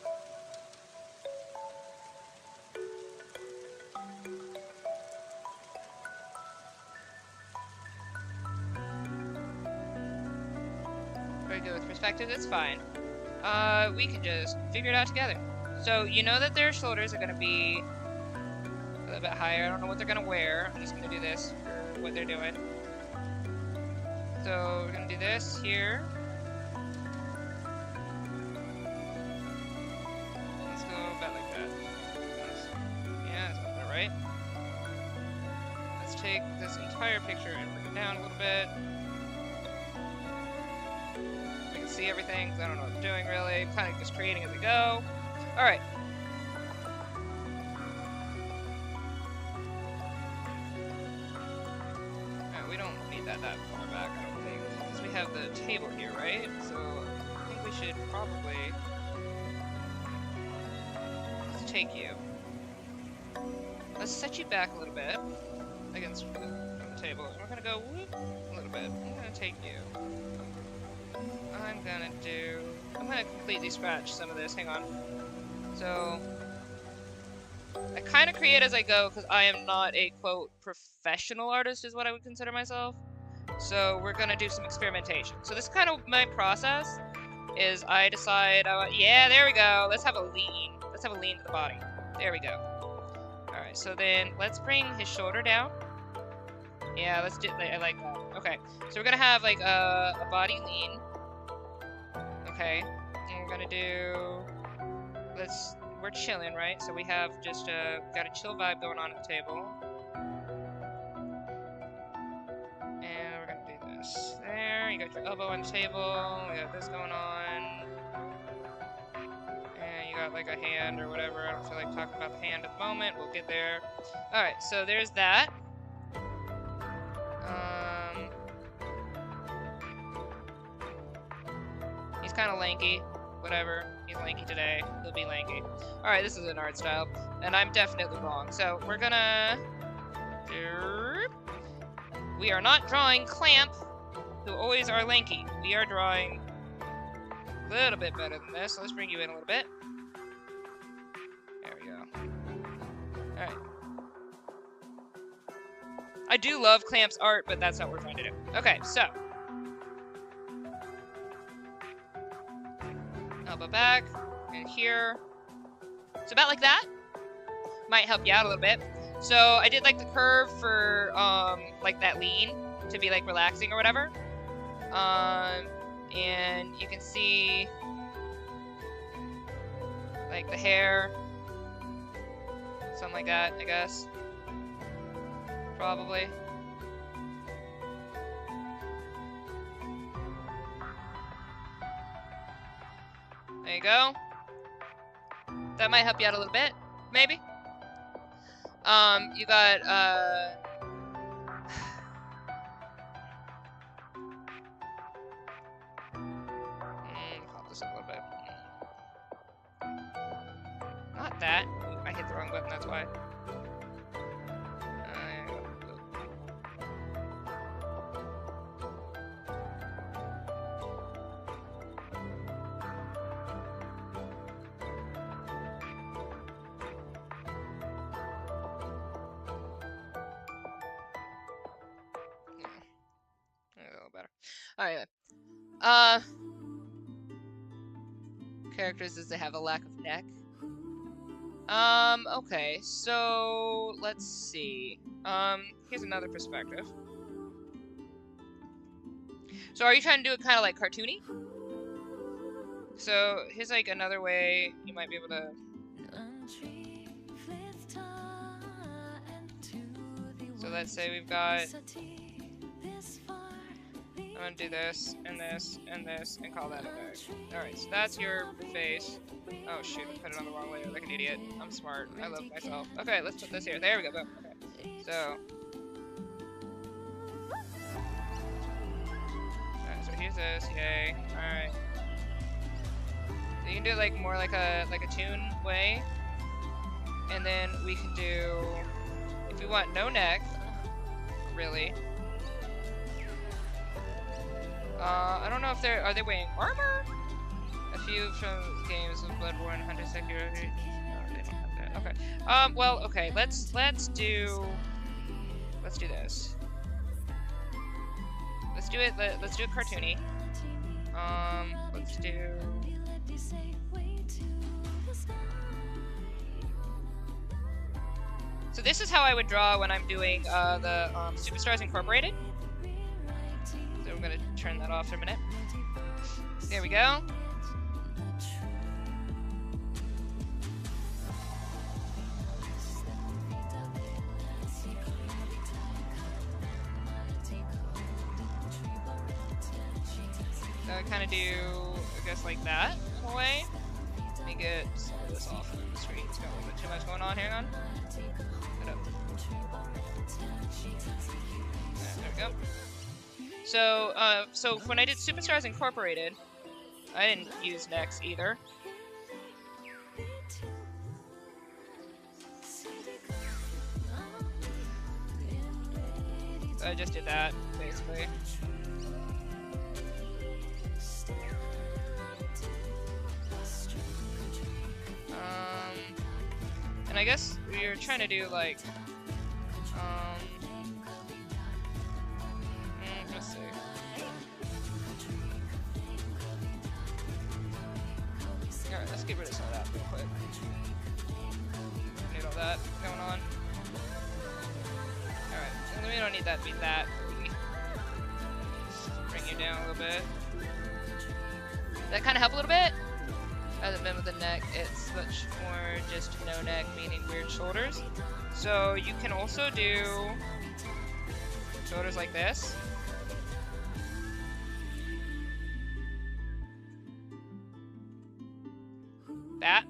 Very good with perspective, that's fine. We can just figure it out together. So you know that their shoulders are going to be a little bit higher. I don't know what they're going to wear. I'm just going to do this for what they're doing. So we're going to do this here. Let's go about like that. Yeah, that's about right. Let's take this entire picture and bring it down a little bit. See everything, because I don't know what I'm doing really. I'm kind of just creating as we go. Alright. Alright, we don't need that far back, I don't think. Because we have the table here, right? So I think we should probably let's take you. Let's set you back a little bit against the table. And we're gonna go whoop a little bit. I'm gonna take you. I'm gonna completely scratch some of this, hang on. So, I kind of create as I go because I am not a, quote, professional artist is what I would consider myself. So we're gonna do some experimentation. So this is kind of my process, is I decide, yeah, there we go. Let's have a lean. Let's have a lean to the body. There we go. Alright, so then let's bring his shoulder down. Yeah, let's do, I like that. Okay, so we're gonna have like a body lean. Okay, and we're gonna do, we're chilling, right? So we have just got a chill vibe going on at the table. And we're gonna do this. There, you got your elbow on the table, we got this going on. And you got like a hand or whatever. I don't feel like talking about the hand at the moment. We'll get there. Alright, so there's that. He's kind of lanky. Whatever. He's lanky today. He'll be lanky. Alright, this is an art style. And I'm definitely wrong. So we're gonna... We are not drawing Clamp, who always are lanky. We are drawing a little bit better than this. So let's bring you in a little bit. There we go. Alright. I do love Clamp's art, but that's not what we're trying to do. Okay, so. Elbow back, and here. So about like that. Might help you out a little bit. So I did like the curve for like that lean to be like relaxing or whatever. And you can see like the hair. Something like that, I guess. Probably. There you go. That might help you out a little bit, maybe. You got, pop this up a little bit. Not that. Ooh, I hit the wrong button, that's why. Alright. Characters as they have a lack of neck. Okay, so let's see. Here's another perspective. So are you trying to do it kind of like cartoony? So here's like another way you might be able to. So let's say we've got. I'm gonna do this, and this, and this, and call that a bag. Alright, so that's your face. Oh shoot, I put it on the wrong layer like an idiot. I'm smart. I love myself. Okay, let's put this here. There we go, boom. Okay. So. Alright, so here's this, yay. Alright. So you can do it like more like a toon way. And then we can do, if we want no neck, really. I don't know if are they wearing armor? A few from games of Bloodborne, Hunter Security. No, they don't have that. Okay. Well, okay. Let's do this. Let's do it. Let's do it cartoony. Let's do. So this is how I would draw when I'm doing the Superstars Incorporated. So we're gonna turn that off for a minute. There we go. So I kind of do, I guess, like that in a way. Let me get some of this off of the screen. It's got a little bit too much going on. Hang on. Get up. There we go. So, so when I did Superstars Incorporated, I didn't use necks either. So I just did that, basically. And I guess we were trying to do like, let's see. get rid of some of that real quick. Need all that going on. Alright, and then we don't need that to be that pretty. Just bring you down a little bit. That kind of help a little bit? Rather than with the neck, it's much more just no neck, meaning weird shoulders. So you can also do shoulders like this. That.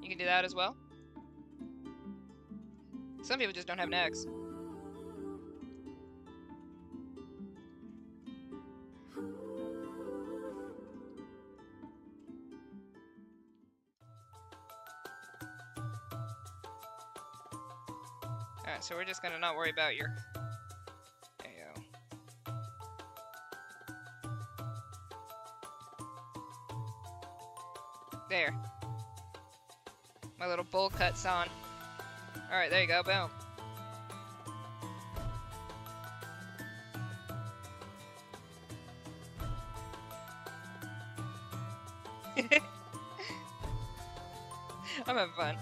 You can do that as well. Some people just don't have necks. Alright, so we're just gonna not worry about your... There you go. There. My little bowl cut's on. Alright, there you go, boom. I'm having fun.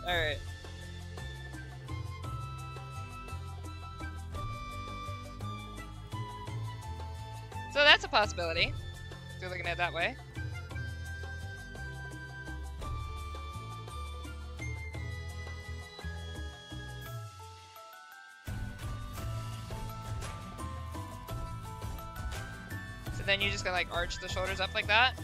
Alright. So that's a possibility, if you're looking at it that way. So then you just gonna like arch the shoulders up like that,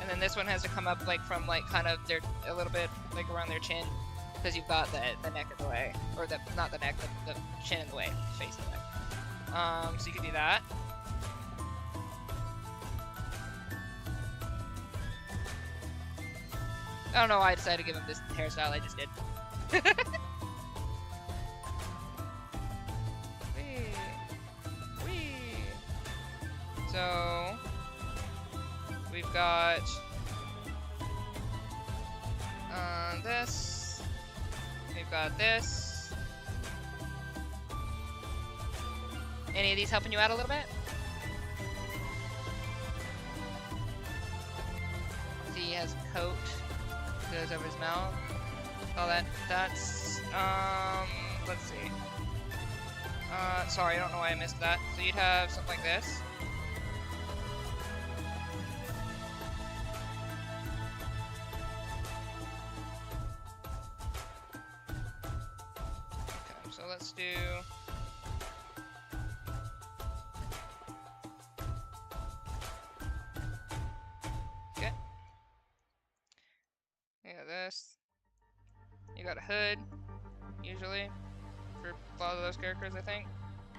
and then this one has to come up like from like kind of their a little bit like around their chin, because you've got the neck in the way, or the not the neck, the chin in the way, face in the way. So you can do that. I don't know why I decided to give him this hairstyle. I just did. Wee. So we've got this. We've got this. Any of these helping you out a little bit? See, he has a coat. Goes over his mouth. All that. That's let's see. Sorry, I don't know why I missed that. So you'd have something like this. Okay, so let's do. Okay. You got this. You got a hood, usually, for a lot of those characters, I think.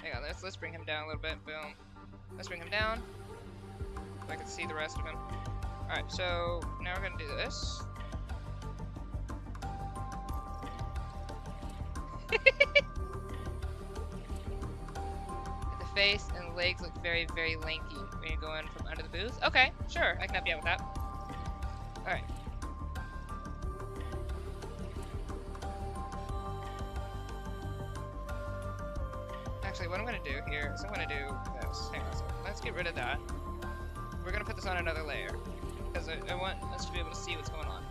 Hang on, let's bring him down a little bit. Boom. Let's bring him down, so I can see the rest of him. Alright, so now we're gonna do this. The face and the legs look very, very lanky when you go in from under the booth. Okay, sure, I can help you out with that. Alright. Actually, what I'm gonna do here is I'm gonna do this. Hang on a second. Let's get rid of that. We're gonna put this on another layer, because I want us to be able to see what's going on.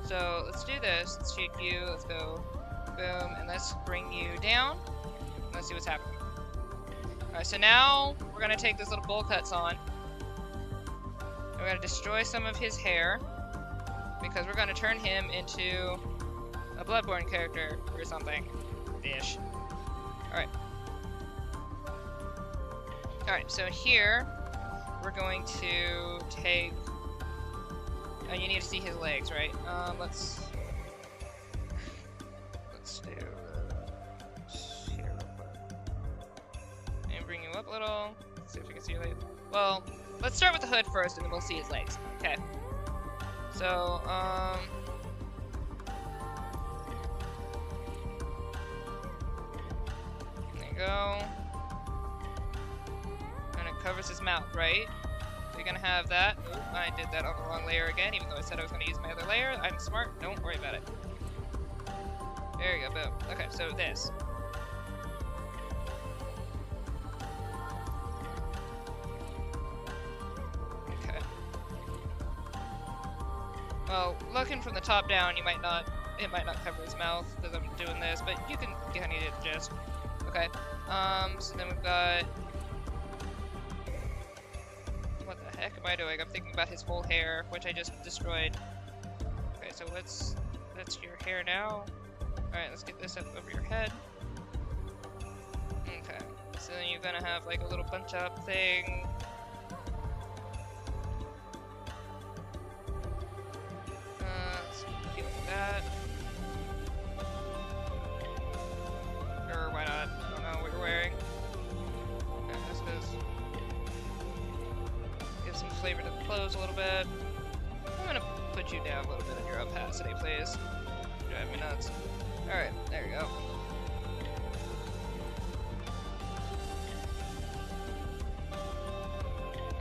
So let's do this. Let's shake you. Let's go boom, and let's bring you down. Let's see what's happening. Alright, so now we're gonna take this little bowl cuts on. And we're gonna destroy some of his hair, because we're gonna turn him into a Bloodborne character or something. Ish. Alright. Alright, so here we're going to take. And you need to see his legs, right? Let's do here real quick. And bring you up a little. Let's see if we can see your legs. Well, let's start with the hood first, and then we'll see his legs. Okay. So, there you go. And it covers his mouth, right? So you're gonna have that. Oop, I did that on the wrong layer again, even though I said I was gonna use my other layer. I'm smart, don't worry about it. There you go, boom. Okay, so this. Okay. Well, looking from the top down, it might not cover his mouth because I'm doing this, but you can kind of get the gist. Okay. So then we've got. What the heck am I doing? I'm thinking about his whole hair, which I just destroyed. Okay, so that's your hair now. Alright, let's get this up over your head. Okay, so then you're gonna have like a little bunch up thing. Let's deal with that. Or why not? I don't know what you're wearing. Okay, that's this. Give some flavor to the clothes a little bit. I'm gonna put you down a little bit in your opacity, please. Drive me nuts. Alright, there you go.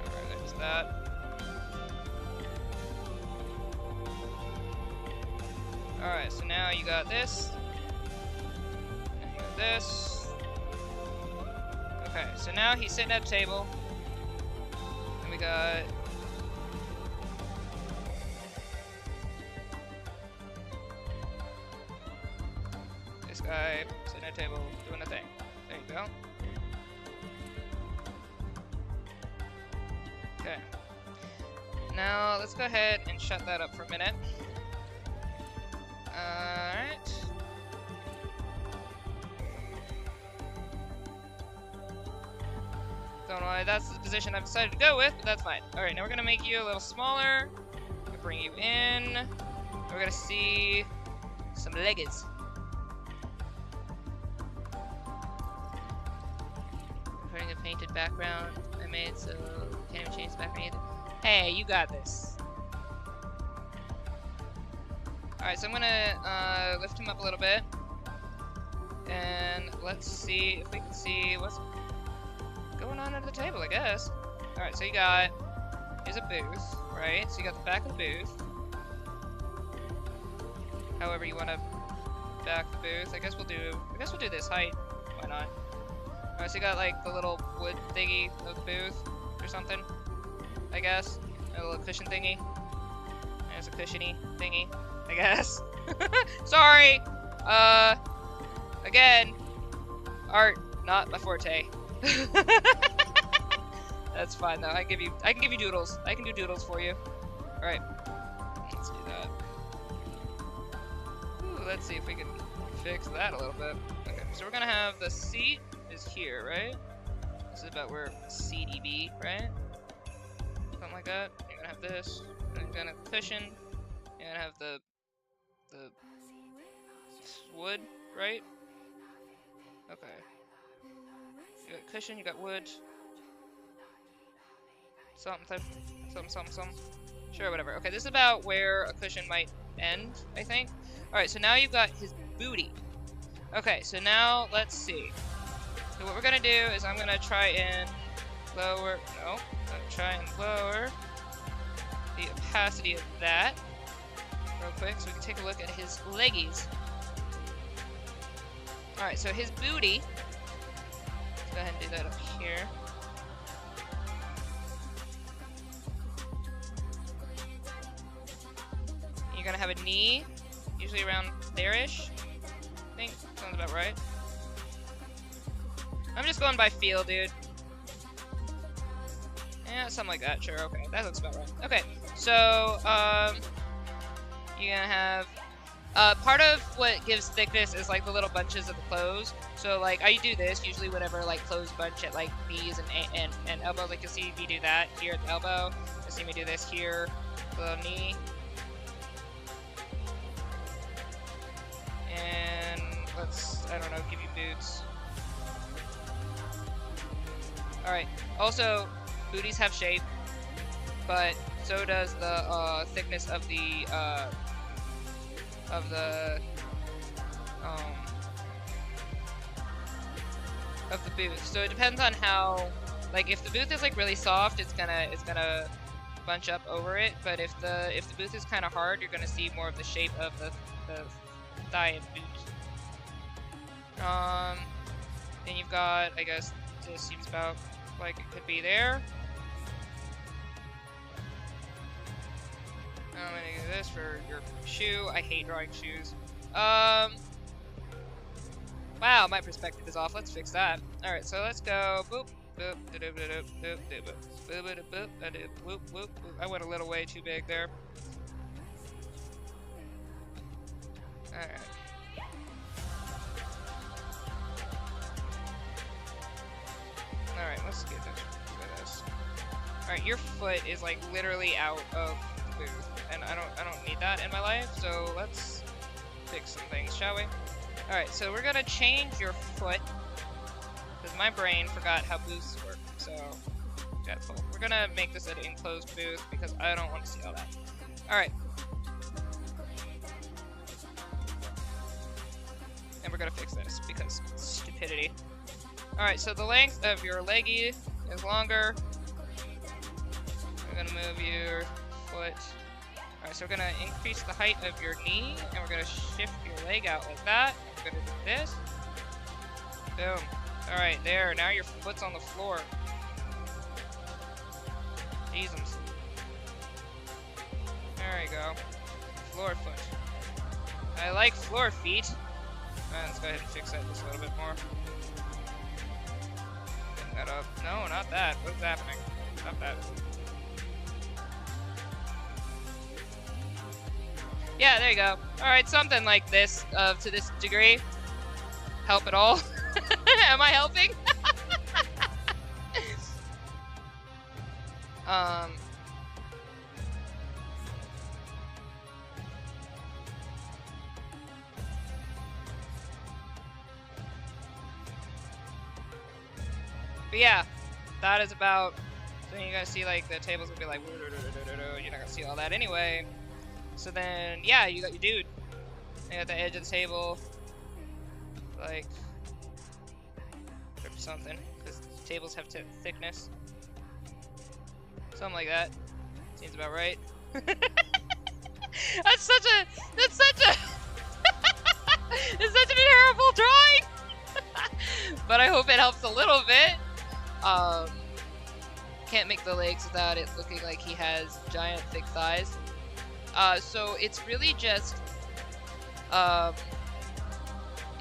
Alright, there's that. Alright, so now you got this. And you got this. Okay, so now he's sitting at a table. And we got... this guy sitting at a table doing a thing. There you go. Okay. Now let's go ahead and shut that up for a minute. Alright. Don't know why that's the position I've decided to go with, but that's fine. Alright, now we're gonna make you a little smaller. We're gonna bring you in. We're gonna see some legs. Putting a painted background I made so you can't even change the background either. Hey, you got this. Alright, so I'm gonna lift him up a little bit. And let's see if we can see what's going on under the table, I guess. Alright, so you got, here's a booth, right? So you got the back of the booth. However you want to back the booth. I guess we'll do this height. Why not? Alright, so you got like the little wood thingy of the booth or something, I guess. A little cushion thingy. There's a cushiony thingy, I guess. Sorry! Again, art, not my forte. That's fine though. I can give you doodles. I can do doodles for you. Alright. Let's do that. Ooh, let's see if we can fix that a little bit. Okay, so we're gonna have the seat is here, right? This is about where CDB, right? Something like that. You're gonna have this. You're gonna have the cushion. You're gonna have the wood, right? Okay. You got cushion, you got wood. Something. Sure, whatever. Okay, this is about where a cushion might end, I think. Alright, so now you've got his booty. Okay, so now let's see. So what we're gonna do is I'm gonna try and lower, the opacity of that real quick so we can take a look at his leggies. Alright, so his booty, let's go ahead and do that up here. You're gonna have a knee, usually around there-ish. I think sounds about right. I'm just going by feel, dude. Yeah, something like that, sure, okay. That looks about right. Okay, so, you're gonna have, part of what gives thickness is like the little bunches of the clothes. So like, I do this usually whenever like clothes bunch at like knees and elbows. Like you'll see me do that here at the elbow. You'll see me do this here, the knee. And let's, I don't know, give you boots. Alright, also, booties have shape, but so does the thickness of the booth. So it depends on how, like if the booth is like really soft, it's gonna bunch up over it. But if the booth is kind of hard, you're gonna see more of the shape of the thigh and boot. Then you've got, I guess this seems about like it could be there. I'm gonna do this for your shoe. I hate drawing shoes. Wow, my perspective is off. Let's fix that. Alright, so let's go. Boop, boop, doop, doop, doop, doop, boop, boop, boop, boop, whoop, whoop. I went a little way too big there. Alright. Alright, let's get this. Alright, your foot is like literally out of the booth, and I don't need that in my life, so let's fix some things, shall we? Alright, so we're gonna change your foot, because my brain forgot how booths work, so that's cool. We're gonna make this an enclosed booth, because I don't want to see all that. Alright. And we're gonna fix this, because stupidity. Alright, so the length of your leggy is longer. We're gonna move your foot. Alright, so we're gonna increase the height of your knee, and we're gonna shift your leg out like that. We're gonna do this. Boom. Alright, there. Now your foot's on the floor. Jesus. There you go. Floor foot. I like floor feet. Alright, let's go ahead and fix that just a little bit more. Get that up. No, not that. What's happening? Not that. Yeah, there you go. Alright, something like this, to this degree. Help at all? Am I helping? But yeah, that is about, so you're gonna see like the tables will be like, you're not gonna see all that anyway. So then, yeah, you got your dude. You got the edge of the table, like, or something, because tables have thickness. Something like that. Seems about right. That's such a it's such a terrible drawing. But I hope it helps a little bit. Can't make the legs without it looking like he has giant thick thighs. So it's really just,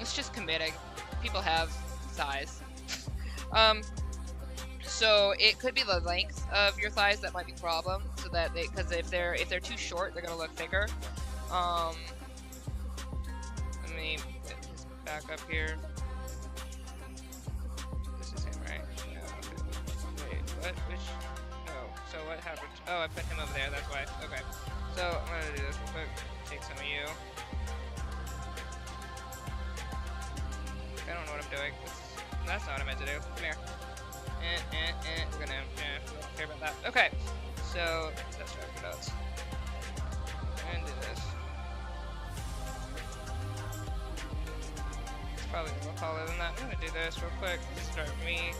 it's just committing. People have thighs. So it could be the length of your thighs that might be the problem. So that because if they're too short, they're gonna look thicker. Let me get this back up here. This is him, right? Yeah. Okay. Wait, what? Which? No. So what happened? Oh, I put him over there. That's why. Okay. So I'm gonna do this real quick. Take some of you. I don't know what I'm doing. That's not what I meant to do. Come here. We're gonna, we don't care about that. Okay. So let's try for notes. And do this. It's probably a little taller than that. I'm gonna do this real quick. Start me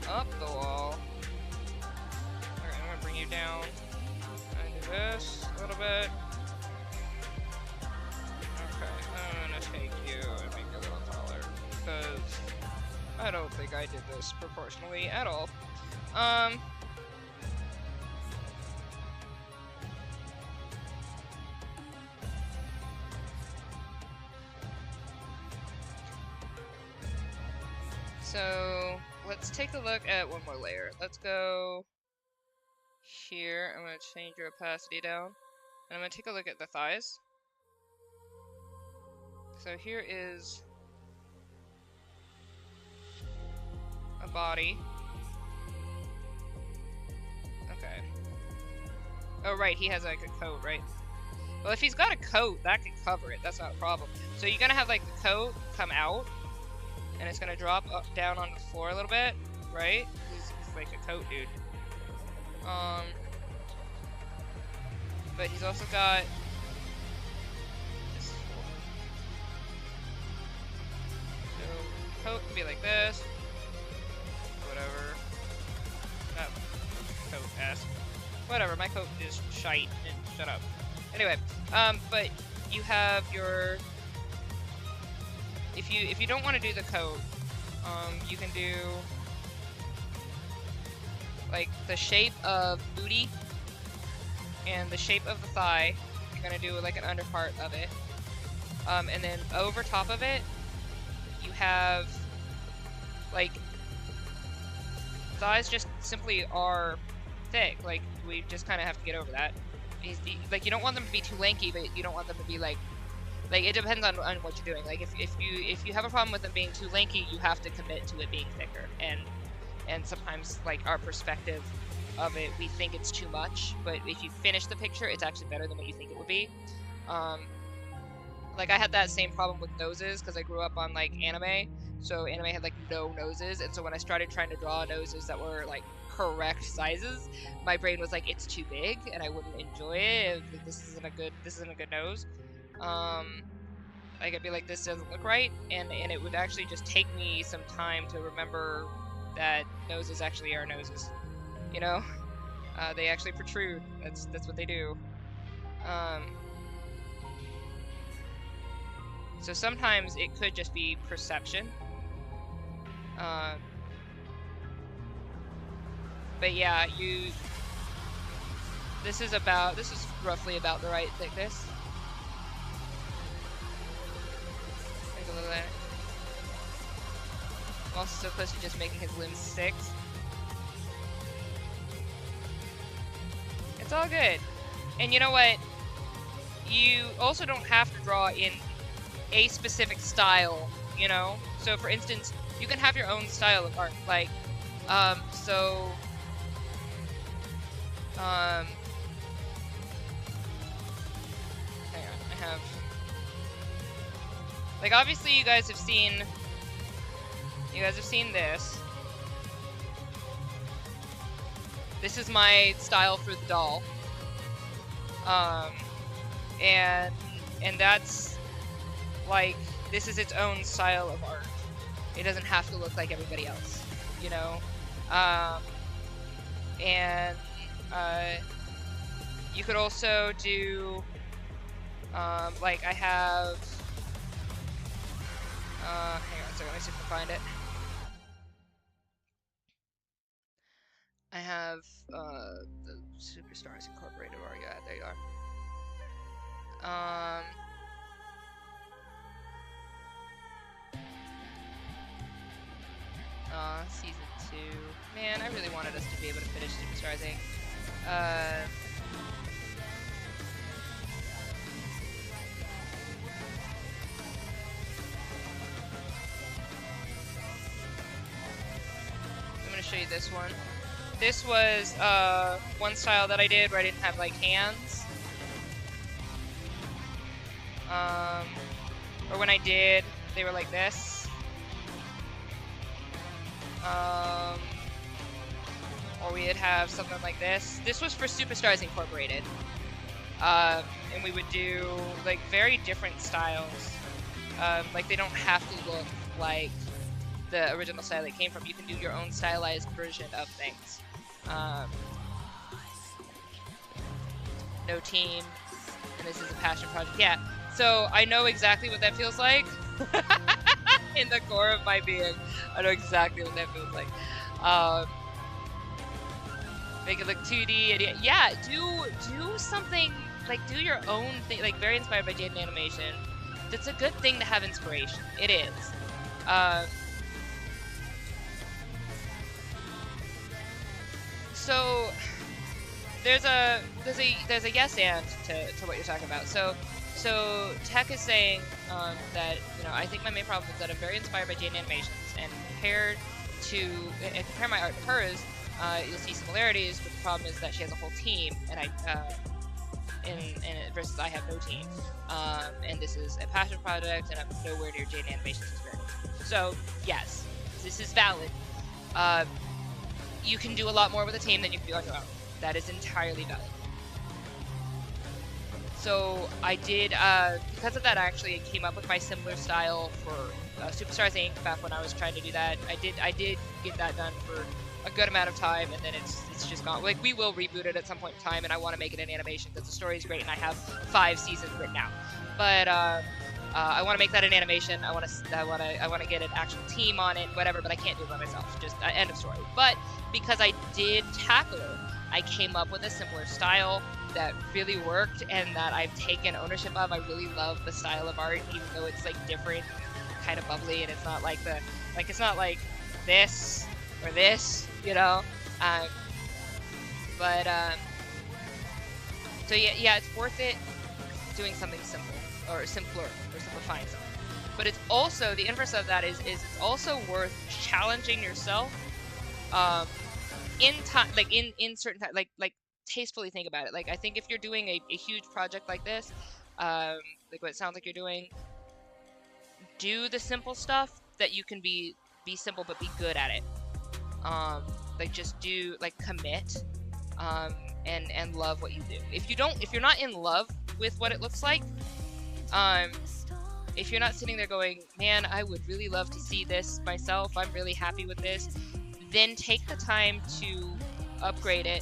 up the wall. Alright, I'm gonna bring you down. And do this a little bit. Okay, I'm gonna take you and make you a little taller. Because I don't think I did this proportionally at all. So let's take a look at one more layer. Let's go here. I'm going to change your opacity down. And I'm going to take a look at the thighs. So here is a body. Okay. Oh, right, he has like a coat, right? Well, if he's got a coat, that could cover it. That's not a problem. So you're gonna have like the coat come out, and it's gonna drop down on the floor a little bit, right? He's like a coat dude. But he's also got this. So coat can be like this. Whatever. Not coat-esque. Whatever, my coat is shite, and shut up. Anyway, but you have your... If you don't want to do the coat, you can do like the shape of booty and the shape of the thigh you're gonna do like an underpart of it, and then over top of it, you have like the eyes just simply are thick. Like we just kind of have to get over that. Like you don't want them to be too lanky, but you don't want them to be like it depends on what you're doing. Like if you have a problem with them being too lanky, you have to commit to it being thicker. And sometimes like our perspective of it, we think it's too much, but if you finish the picture, it's actually better than what you think it would be. Like I had that same problem with noses because I grew up on like anime, so anime had like no noses, and so when I started trying to draw noses that were like correct sizes, my brain was like, it's too big, and I wouldn't enjoy it. This isn't a good nose. Like I'd be like, this doesn't look right, and it would actually just take me some time to remember that noses actually are noses, you know. They actually protrude. That's what they do. So sometimes it could just be perception. But yeah, this is roughly about the right thickness. Take a look at it. I'm also so close to just making his limbs 6. It's all good. And you know what? You also don't have to draw in a specific style, you know? So for instance, you can have your own style of art. Like, hang on, I have, like, obviously you guys have seen this. This is my style for the doll. And that's, like, this is its own style of art. It doesn't have to look like everybody else, you know? You could also do, like I have, hang on a second, let me see if I can find it. I have, the Superstars Incorporated, or yeah, there you are. Season 2. Man, I really wanted us to be able to finish Superstars Inc. I'm gonna show you this one. This was one style that I did where I didn't have like hands. Or when I did, they were like this. Or we'd have something like this. This was for Superstars Incorporated. And we would do like very different styles. Like they don't have to look like the original style they came from. You can do your own stylized version of things. No team, and this is a passion project. Yeah, so I know exactly what that feels like. In the core of my being, I know exactly what that feels like. Make it look 2D, and yeah, do something, like do your own thing, like very inspired by Jaden Animation. It's a good thing to have inspiration. It is. So there's a yes and to what you're talking about. So Tech is saying that, you know, I think my main problem is that I'm very inspired by Jaden Animations, and compare my art to hers, you'll see similarities, but the problem is that she has a whole team, and versus I have no team. And this is a passion project, and I'm nowhere near Jaden Animations' experience. So yes, this is valid. You can do a lot more with a team than you can do on your own. That is entirely valid. So I did, because of that, I actually came up with my similar style for Superstars Inc. back when I was trying to do that. I did get that done for a good amount of time, and then it's just gone. Like, we will reboot it at some point in time, and I want to make it an animation because the story is great, and I have 5 seasons written out. But I want to make that an animation. I want to get an actual team on it, whatever. But I can't do it by myself. Just end of story. But because I did tackle it, I came up with a similar style. that really worked and that I've taken ownership of. I really love the style of art, even though it's like different, kind of bubbly, and it's not like it's not like this or this, you know. Um, but so yeah, it's worth it doing something simple or simpler or simplifying something. But it's also, the inverse of that is it's also worth challenging yourself in time, like in certain time, like tastefully think about it. Like, I think if you're doing a huge project like this, like what it sounds like you're doing, do the simple stuff that you can be simple but be good at it. Like just do, like, commit, and love what you do. If you're not in love with what it looks like, if you're not sitting there going, man, I would really love to see this myself, I'm really happy with this, then take the time to upgrade it,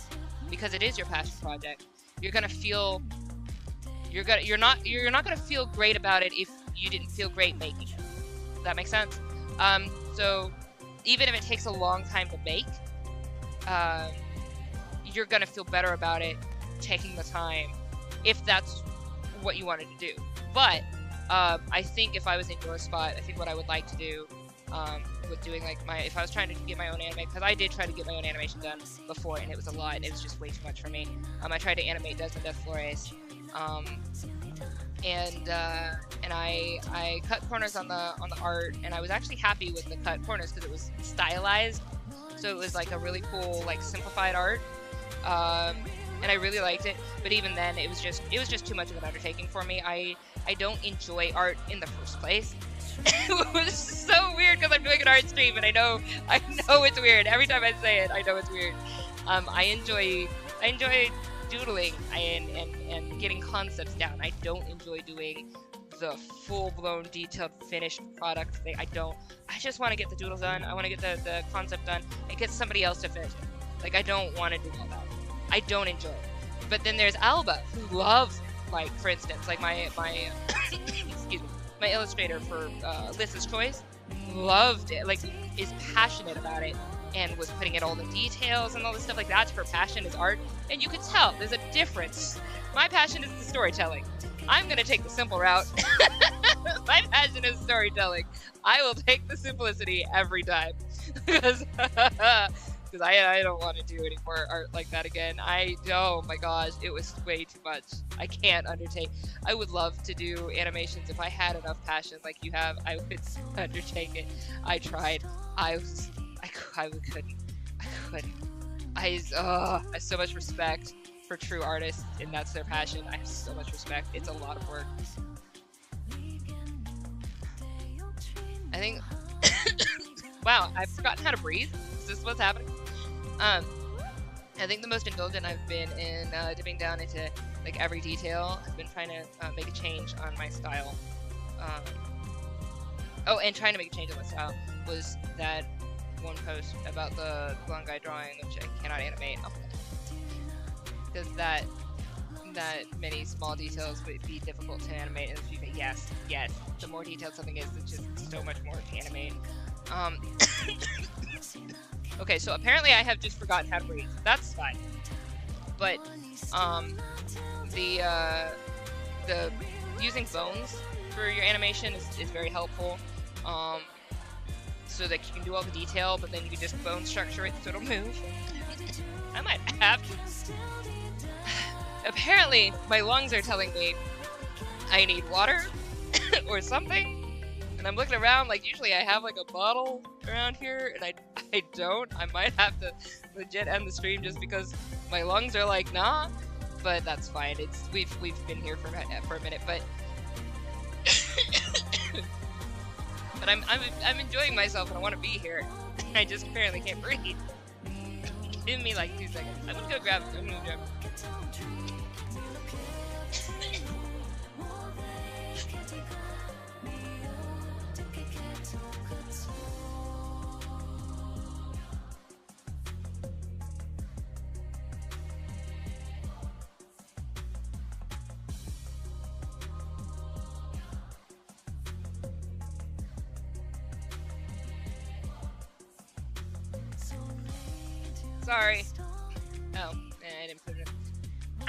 because it is your passion project. You're not gonna feel great about it if you didn't feel great making it. Does that make sense? So even if it takes a long time to make, you're gonna feel better about it taking the time, if that's what you wanted to do. But I think if I was in your spot, I think what I would like to do, with doing, like, if I was trying to get my own anime, because I did try to get my own animation done before, and it was a lot, and it was just way too much for me. I tried to animate Desmond Death Flores, and I cut corners on the art, and I was actually happy with the cut corners because it was stylized, so it was like a really cool, like, simplified art, and I really liked it. But even then, it was just too much of an undertaking for me. I don't enjoy art in the first place. It was so weird because I'm doing an art stream, and I know it's weird. Every time I say it, I know it's weird. I enjoy doodling and getting concepts down. I don't enjoy doing the full-blown, detailed, finished product thing. I just want to get the doodle done. I want to get the concept done and get somebody else to finish it. Like, I don't want to do all that. I don't enjoy it. But then there's Alba, who loves, like, for instance, like my excuse me, my illustrator for Liz's Choice, loved it, like, is passionate about it, and was putting in all the details and all this stuff. Like, that's her passion, is art, and you can tell there's a difference. My passion is the storytelling. I'm gonna take the simple route. My passion is storytelling. I will take the simplicity every time, because I don't want to do any more art like that again. Oh my gosh, it was way too much. I can't undertake. I would love to do animations if I had enough passion like you have. I would undertake it. I tried. I couldn't. I have so much respect for true artists, and that's their passion. I have so much respect. It's a lot of work. I think. Wow, I've forgotten how to breathe. Is this what's happening? I think the most indulgent I've been in dipping down into, like, every detail. I've been trying to make a change on my style. And trying to make a change on my style was that one post about the blonde guy drawing, which I cannot animate. Because that many small details would be difficult to animate in the future. Yes. The more detailed something is, it's just so much more to animate. Okay, so apparently I have just forgotten how to breathe. That's fine. But the using bones for your animation is very helpful. So that you can do all the detail, but then you can just bone structure it so it'll move. I might have to. Apparently, my lungs are telling me I need water or something. And I'm looking around, like, usually I have, like, a bottle around here, and I don't. I might have to legit end the stream just because my lungs are like, nah. But that's fine. We've been here for a minute, but but I'm enjoying myself, and I want to be here. I just apparently can't breathe. Give me like 2 seconds. I'm gonna go grab. Sorry. Oh, I didn't put it in.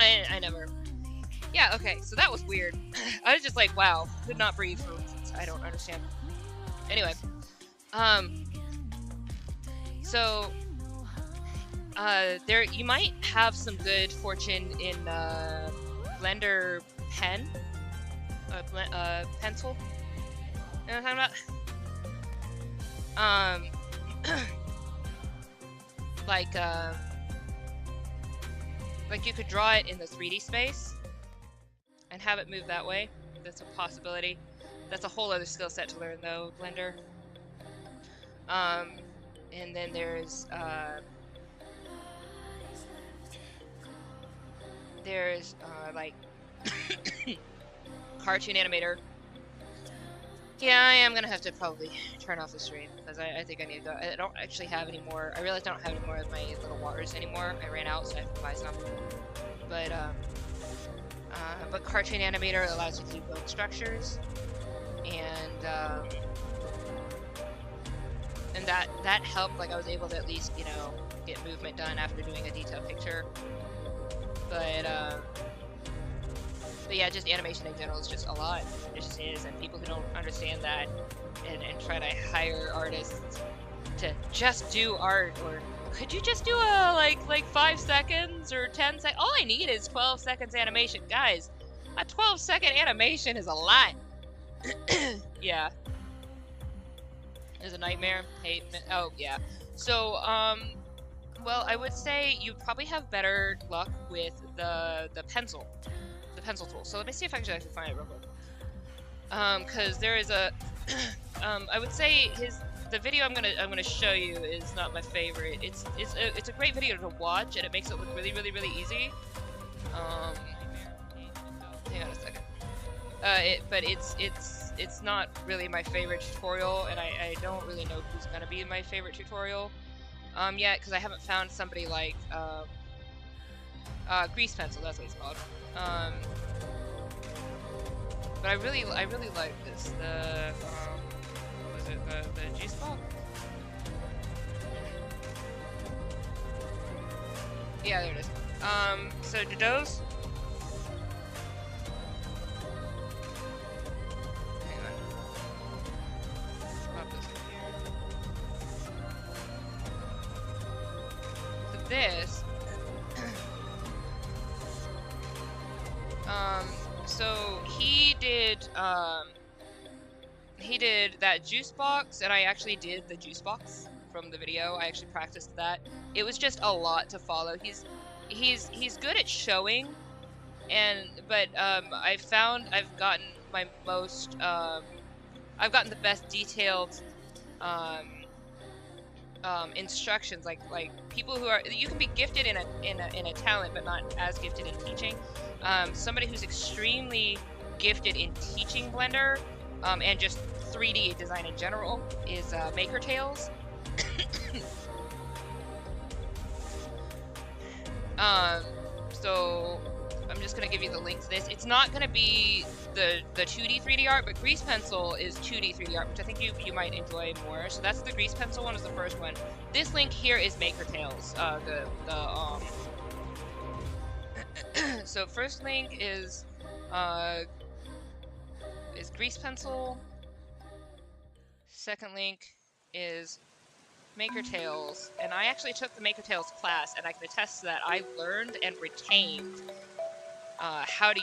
I never. Yeah, okay, so that was weird. I was just like, wow, could not breathe for reasons I don't understand. Anyway, so there you might have some good fortune in Blender pen, pencil. You know what I'm talking about? Like you could draw it in the 3D space and have it move that way. That's a possibility. That's a whole other skill set to learn though, Blender. And then there's like cartoon animator. Yeah, I am gonna have to probably turn off the stream because I think I need to go. I don't actually have any more. I realized I don't have any more of my little waters anymore. I ran out, so I have to buy some. But cartoon animator allows you to do bone structures, and that helped. Like I was able to at least get movement done after doing a detailed picture. But yeah, just animation in general is just a lot. It just is, and people who don't understand that and try to hire artists to just do art, or could you just do a like 5 seconds or 10 seconds? All I need is 12 seconds animation, guys. A 12-second animation is a lot. Yeah, it's a nightmare. Oh yeah. So well, I would say you probably have better luck with the pencil tool. So let me see if I can actually find it real quick. Because there is a I would say the video I'm gonna show you is not my favorite. It's a great video to watch, and it makes it look really easy. Hang on a second. But it's not really my favorite tutorial, and I don't really know who's gonna be my favorite tutorial yet, because I haven't found somebody like Grease Pencil. That's what it's called. But I really like this. What was it? The juice ball? Yeah, there it is. So Dodos. Hang on. Pop this in here. So this. So he did that juice box, and I actually did the juice box from the video. I actually practiced that. It was just a lot to follow. He's good at showing, but I've gotten my most I've gotten the best detailed instructions, like people who are, you can be gifted in a talent but not as gifted in teaching. Somebody who's extremely gifted in teaching Blender and just 3D design in general is Maker Tales. So I'm just gonna give you the link to this. It's not gonna be the 2D 3D art, but Grease Pencil is 2D 3D art, which I think you might enjoy more. So that's the Grease Pencil one, is the first one. This link here is Maker Tales. So first link is Grease Pencil. Second link is Maker Tales, and I actually took the Maker Tales class, and I can attest to that. I learned and retained how to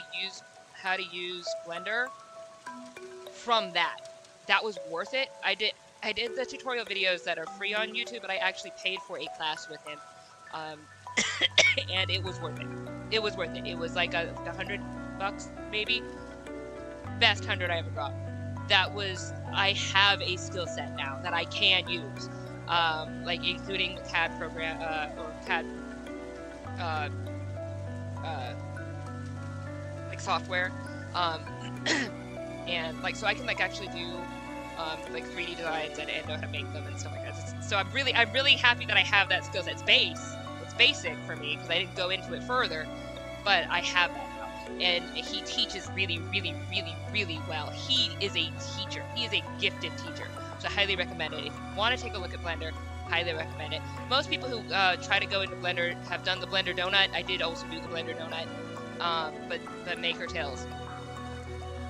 use Blender from that. That was worth it. I did the tutorial videos that are free on YouTube, but I actually paid for a class with him, and it was worth it. It was worth it. It was like $100 maybe. Best 100 I ever got. That was, I have a skill set now that I can use, like including the CAD program or CAD like software, and like so I can like actually do like 3D designs and know how to make them and stuff like that. So I'm really happy that I have that skill set. It's basic for me because I didn't go into it further, but I have that now. And he teaches really well. He is a teacher. He is a gifted teacher. So I highly recommend it. If you want to take a look at Blender, highly recommend it. Most people who try to go into Blender have done the Blender Donut. I did also do the Blender Donut. but Maker Tales.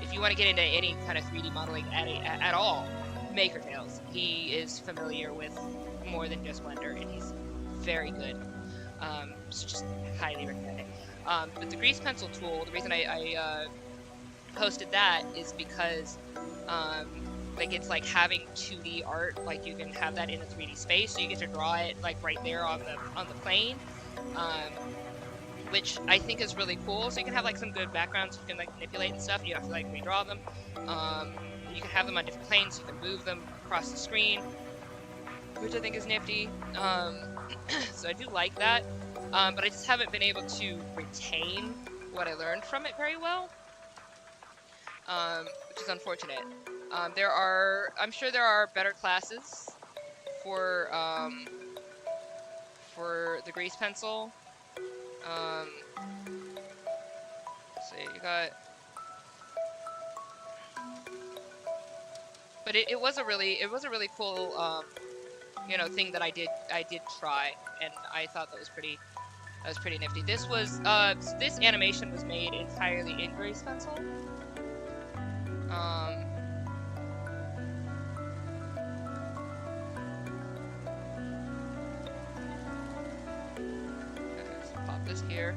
If you want to get into any kind of 3D modeling at all, Maker Tales. He is familiar with more than just Blender, and he's very good. So just highly recommend it. But the grease pencil tool, the reason I posted that is because like it's like having 2D art, like you can have that in a 3D space, so you get to draw it like right there on the plane, which I think is really cool. So you can have like some good backgrounds you can like manipulate and stuff. You don't have to like redraw them. You can have them on different planes, so you can move them across the screen, which I think is nifty. So I do like that, but I just haven't been able to retain what I learned from it very well, which is unfortunate. I'm sure there are better classes for the grease pencil. Let's see, you got, but it was a really cool you know, thing that I did try, and I thought that was pretty nifty. This was this animation was made entirely in grease pencil. Let's pop this here.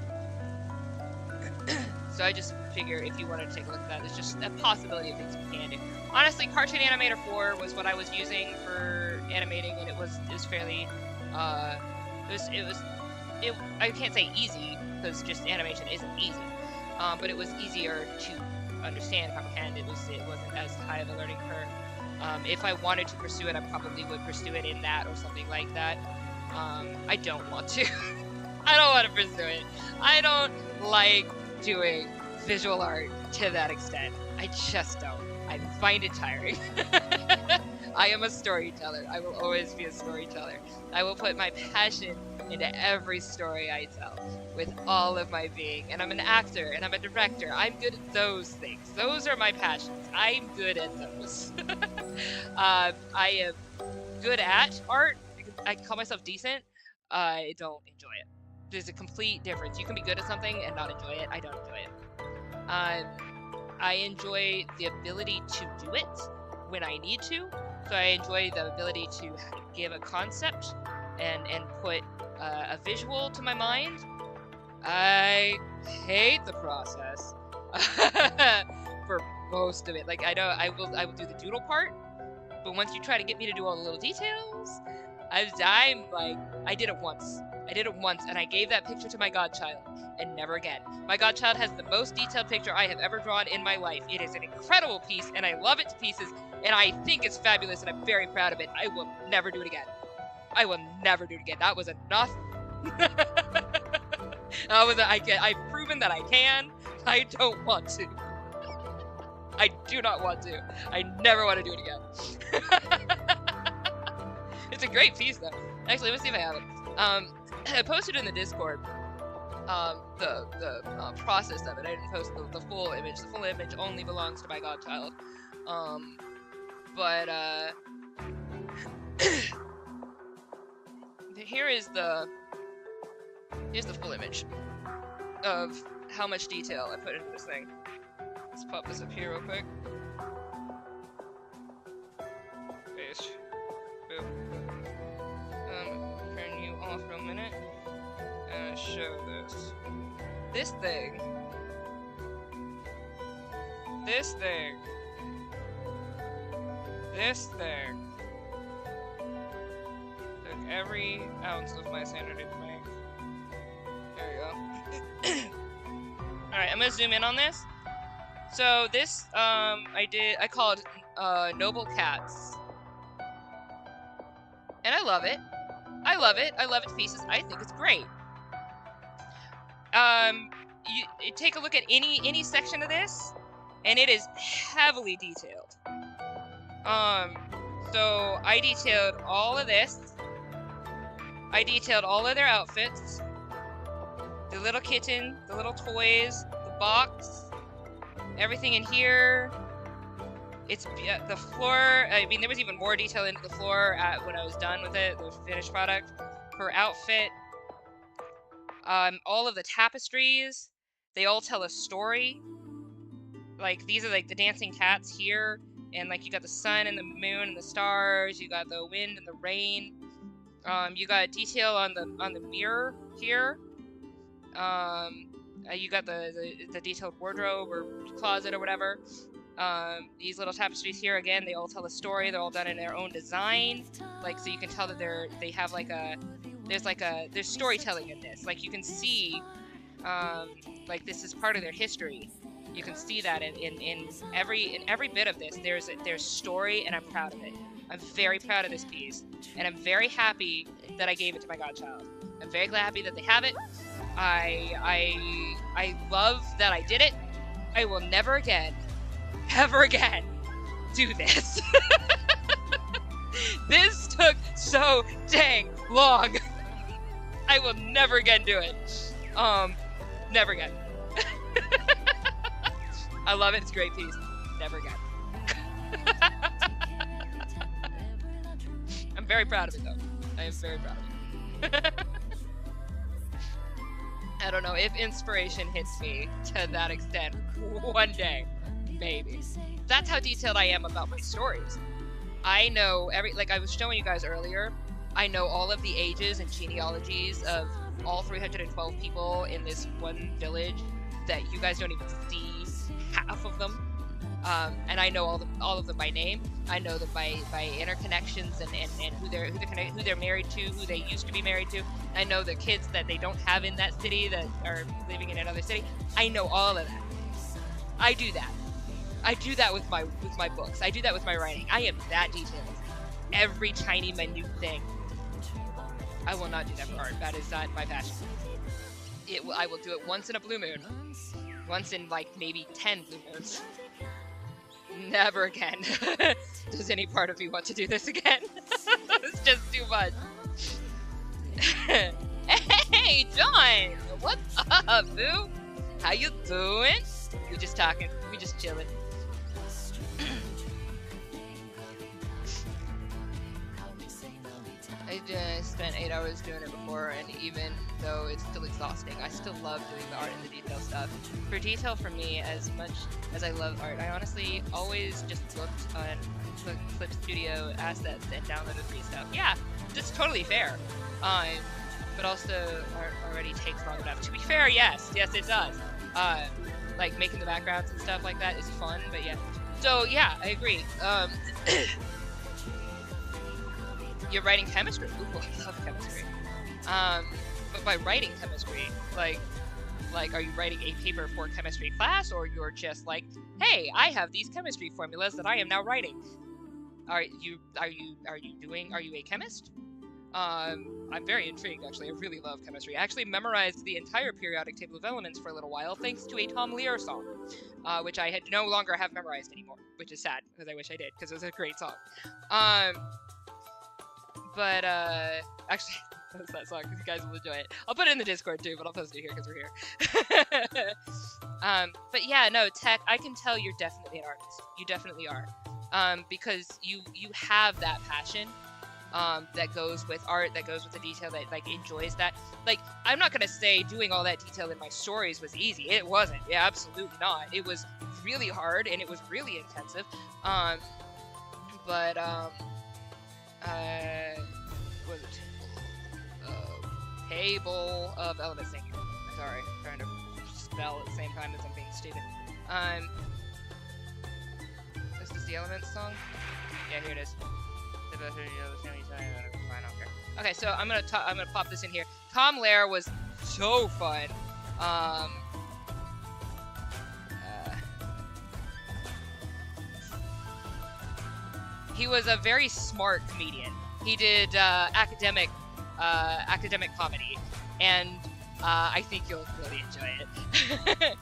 So I just figure if you want to take a look at that, it's just a possibility of things you can do. Honestly, Cartoon Animator 4 was what I was using for animating, and it was fairly I can't say easy, because just animation isn't easy, but it was easier to understand, comprehend. It wasn't as high of a learning curve. If I wanted to pursue it, I probably would pursue it in that or something like that. I don't want to. I don't want to pursue it. I don't like doing visual art to that extent. I just don't. I find it tiring. I am a storyteller. I will always be a storyteller. I will put my passion into every story I tell with all of my being. And I'm an actor and I'm a director. I'm good at those things. Those are my passions. I'm good at those. I am good at art. I call myself decent. I don't enjoy it. There's a complete difference. You can be good at something and not enjoy it. I don't enjoy it. I enjoy the ability to do it when I need to. So I enjoy the ability to give a concept and put a visual to my mind. I hate the process for most of it. Like I know I will do the doodle part, but once you try to get me to do all the little details, I'm like, I did it once, and I gave that picture to my godchild, and never again. My godchild has the most detailed picture I have ever drawn in my life. It is an incredible piece, and I love it to pieces, and I think it's fabulous, and I'm very proud of it. I will never do it again. I will never do it again. That was enough. I've proven that I can. I don't want to. I do not want to. I never want to do it again. It's a great piece, though. Actually, let me see if I have it. I posted in the Discord the process of it. I didn't post the full image. The full image only belongs to my godchild. But here's the full image of how much detail I put into this thing. Let's pop this up here real quick. Paste. Boop. Turn you off for a minute and show this. This thing. Took every ounce of my sanity to make. There we go. Alright, I'm gonna zoom in on this. So this, I called Noble Cats. And I love it. I love it to pieces. I think it's great. You take a look at any section of this, and it is heavily detailed. So I detailed all of this. I detailed all of their outfits. The little kitten, the little toys, the box, everything in here. It's the floor. I mean, there was even more detail into the floor when I was done with it, the finished product. Her outfit. All of the tapestries. They all tell a story. Like, these are like the dancing cats here, and like you got the sun and the moon and the stars, you got the wind and the rain. You got detail on the mirror here. You got the detailed wardrobe or closet or whatever. These little tapestries here, again, they all tell a story. They're all done in their own design, like, so you can tell that they have like there's storytelling in this. Like, you can see, like, this is part of their history. You can see that in every bit of this. There's story, and I'm proud of it. I'm very proud of this piece, and I'm very happy that I gave it to my godchild. I'm very happy that they have it. I love that I did it. I will never again, ever again, do this. This took so dang long. I will never again do it. Never again. I love it. It's a great piece. Never again. I'm very proud of it, though. I am very proud of it. I don't know if inspiration hits me to that extent one day, maybe. That's how detailed I am about my stories. I know like I was showing you guys earlier, I know all of the ages and genealogies of all 312 people in this one village that you guys don't even see half of them. And I know all of them by name. I know them by interconnections and who they're married to, who they used to be married to. I know the kids that they don't have in that city that are living in another city. I know all of that. I do that. I do that with my books. I do that with my writing. I am that detailed. Every tiny minute thing. I will not do that for art. That is not my passion. I will do it once in a blue moon. Once in like maybe 10 blue moons. Never again does any part of me want to do this again. It's just too much. Hey, John! What's up, boo? How you doing? We just talking. We just chilling. I spent 8 hours doing it before, and even though it's still exhausting, I still love doing the art and the detail stuff. For detail, for me, as much as I love art, I honestly always just looked on Clip Studio assets and downloaded free stuff. Yeah, that's totally fair. But also, art already takes long enough. To be fair, yes it does. Like making the backgrounds and stuff like that is fun, but yeah. So yeah, I agree. You're writing chemistry. Ooh, I love chemistry. But by writing chemistry, like, are you writing a paper for chemistry class, or you're just like, hey, I have these chemistry formulas that I am now writing? Are you a chemist? I'm very intrigued, actually. I really love chemistry. I actually memorized the entire periodic table of elements for a little while, thanks to a Tom Lear song, which I no longer have memorized anymore, which is sad, because I wish I did, because it was a great song. But, actually, post that song because you guys will enjoy it. I'll put it in the Discord too, but I'll post it here because we're here. But yeah, no, Tech, I can tell you're definitely an artist. You definitely are. Because you have that passion, that goes with art, that goes with the detail, that, like, enjoys that. Like, I'm not gonna say doing all that detail in my stories was easy. It wasn't. Yeah, absolutely not. It was really hard, and it was really intensive. Was it table of elements? Thank you. Sorry, I'm trying to spell at the same time as I'm being stupid. This is the elements song. Yeah, here it is. Okay, so I'm gonna pop this in here. Tom Lear was so fun. He was a very smart comedian. He did academic comedy, and I think you'll really enjoy it.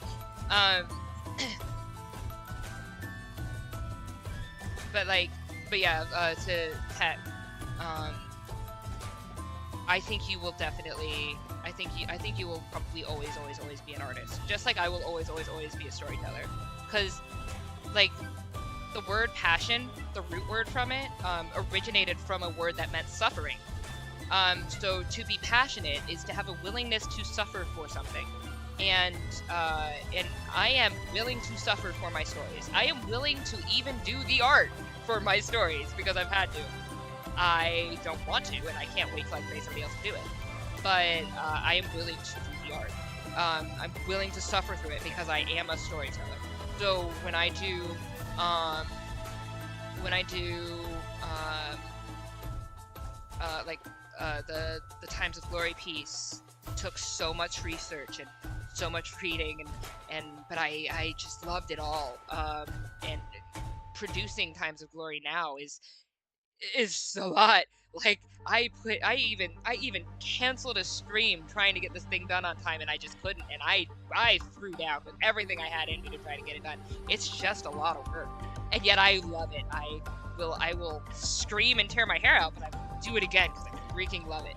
But yeah, to Tech, I think you will definitely. I think you will probably always be an artist, just like I will always be a storyteller, because, like, the word passion, the root word from it, originated from a word that meant suffering. So to be passionate is to have a willingness to suffer for something. And I am willing to suffer for my stories. I am willing to even do the art for my stories because I've had to. I don't want to, and I can't wait till I pay somebody else to do it. But I am willing to do the art. I'm willing to suffer through it because I am a storyteller. So when I do the Times of Glory piece took so much research and so much reading, but I just loved it all. And producing Times of Glory now is a lot. Like I even canceled a stream trying to get this thing done on time, and I just couldn't, and I threw down with everything I had in me to try to get it done. It's just a lot of work, and yet I love it. I will scream and tear my hair out, but I will do it again because I freaking love it.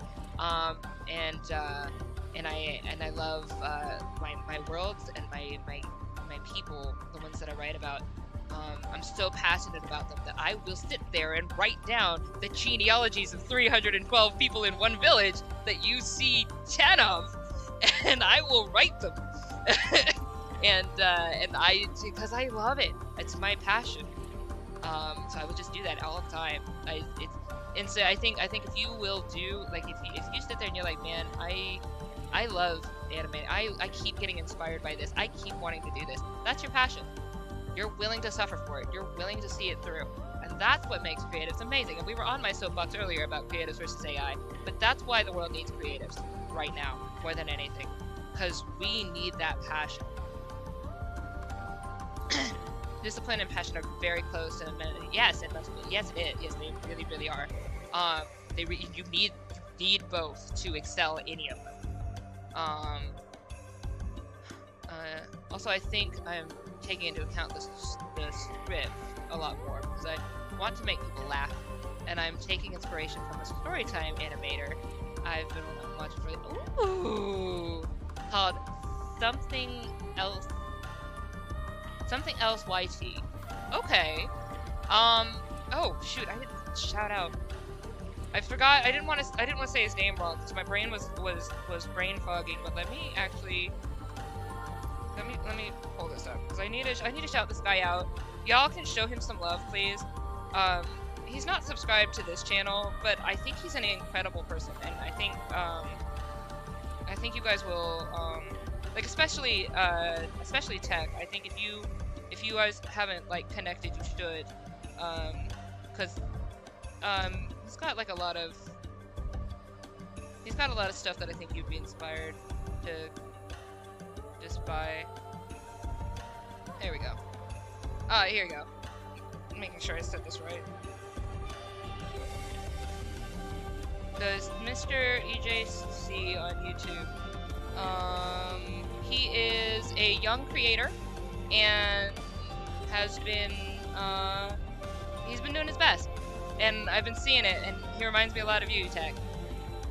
And I love my worlds and my people, the ones that I write about. I'm so passionate about them that I will sit there and write down the genealogies of 312 people in one village that you see 10 of, and I will write them. and because I love it. It's my passion. So I would just do that all the time. So I think if you will do, like, if you sit there and you're like, man, I love anime. I keep getting inspired by this. I keep wanting to do this. That's your passion. You're willing to suffer for it. You're willing to see it through. And that's what makes creatives amazing. And we were on my soapbox earlier about creatives versus AI, but that's why the world needs creatives right now more than anything, because we need that passion. Discipline and passion are very close, and yes, it is. Yes, they really, really are. You need both to excel any of them. Also, I think I'm taking into account the script a lot more because I want to make people laugh, and I'm taking inspiration from a storytime animator I've been watching for called Something Else YT. Okay. Oh shoot, I didn't shout out. I forgot. I didn't want to say his name wrong because my brain was brain fogging. But let me pull this up because I need to shout this guy out. Y'all can show him some love, please. He's not subscribed to this channel, but I think he's an incredible person, and I think you guys will like, especially Tech. I think if you guys haven't like connected, you should, because he's got like a lot of stuff that I think you'd be inspired to just by. There we go. Here we go. I'm making sure I said this right. Does Mr. EJC on YouTube? He is a young creator and has been he's been doing his best, and I've been seeing it, and he reminds me a lot of you, Tech.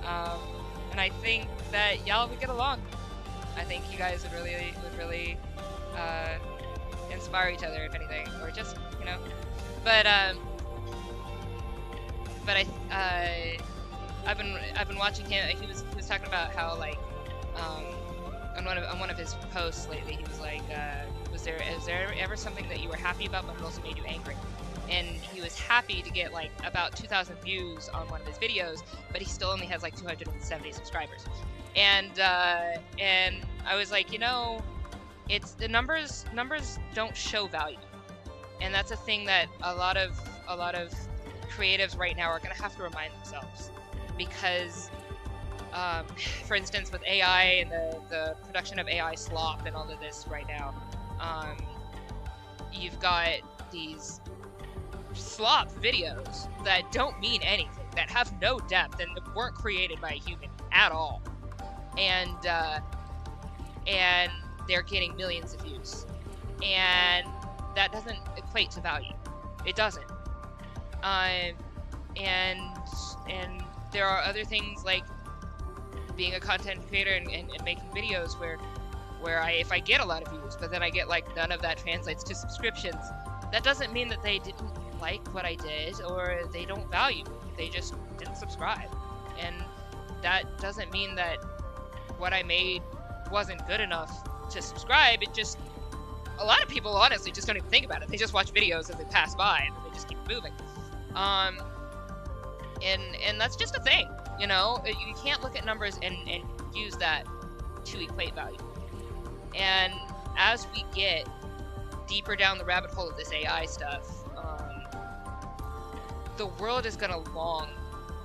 And I think that y'all would get along. I think you guys would really inspire each other, if anything, or just, you know. But I've been watching him. He was talking about how, like, on one of his posts lately, he was like, is there ever something that you were happy about but it also made you angry? And he was happy to get like about 2,000 views on one of his videos, but he still only has like 270 subscribers. And I was like, you know, it's the numbers don't show value, and that's a thing that a lot of creatives right now are gonna have to remind themselves, because for instance, with AI and the production of AI slop and all of this right now, you've got these slop videos that don't mean anything, that have no depth, and weren't created by a human at all, and they're getting millions of views, and that doesn't equate to value. It doesn't. And there are other things like being a content creator and making videos where if I get a lot of views, but then I get like none of that translates to subscriptions, that doesn't mean that they didn't like what I did or they don't value me. They just didn't subscribe. And that doesn't mean that what I made wasn't good enough to subscribe. It just, a lot of people honestly just don't even think about it. They just watch videos as they pass by and they just keep moving. And that's just a thing, you know. You can't look at numbers and use that to equate value. And as we get deeper down the rabbit hole of this AI stuff, the world is going to long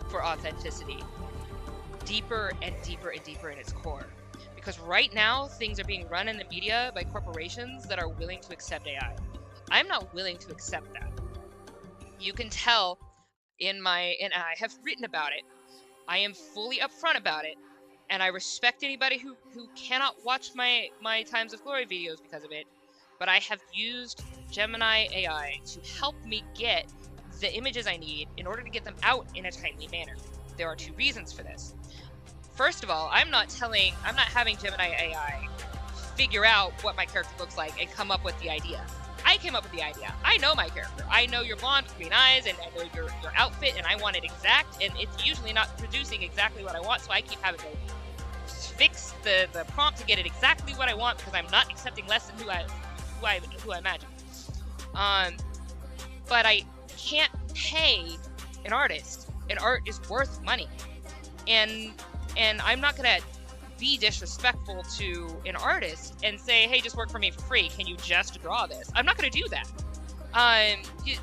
for authenticity deeper and deeper and deeper in its core. Because right now, things are being run in the media by corporations that are willing to accept AI. I'm not willing to accept that. You can tell and I have written about it. I am fully upfront about it, and I respect anybody who cannot watch my Times of Glory videos because of it. But I have used Gemini AI to help me get the images I need in order to get them out in a timely manner. There are two reasons for this. First of all, I'm not having Gemini AI figure out what my character looks like and come up with the idea. I came up with the idea. I know my character. I know you're blonde with green eyes, and I know your outfit, and I want it exact, and it's usually not producing exactly what I want, so I keep having to fix the prompt to get it exactly what I want, because I'm not accepting less than who I imagine. But I can't pay an artist. An art is worth money, and I'm not gonna be disrespectful to an artist and say, hey, just work for me for free. Can you just draw this? I'm not gonna do that.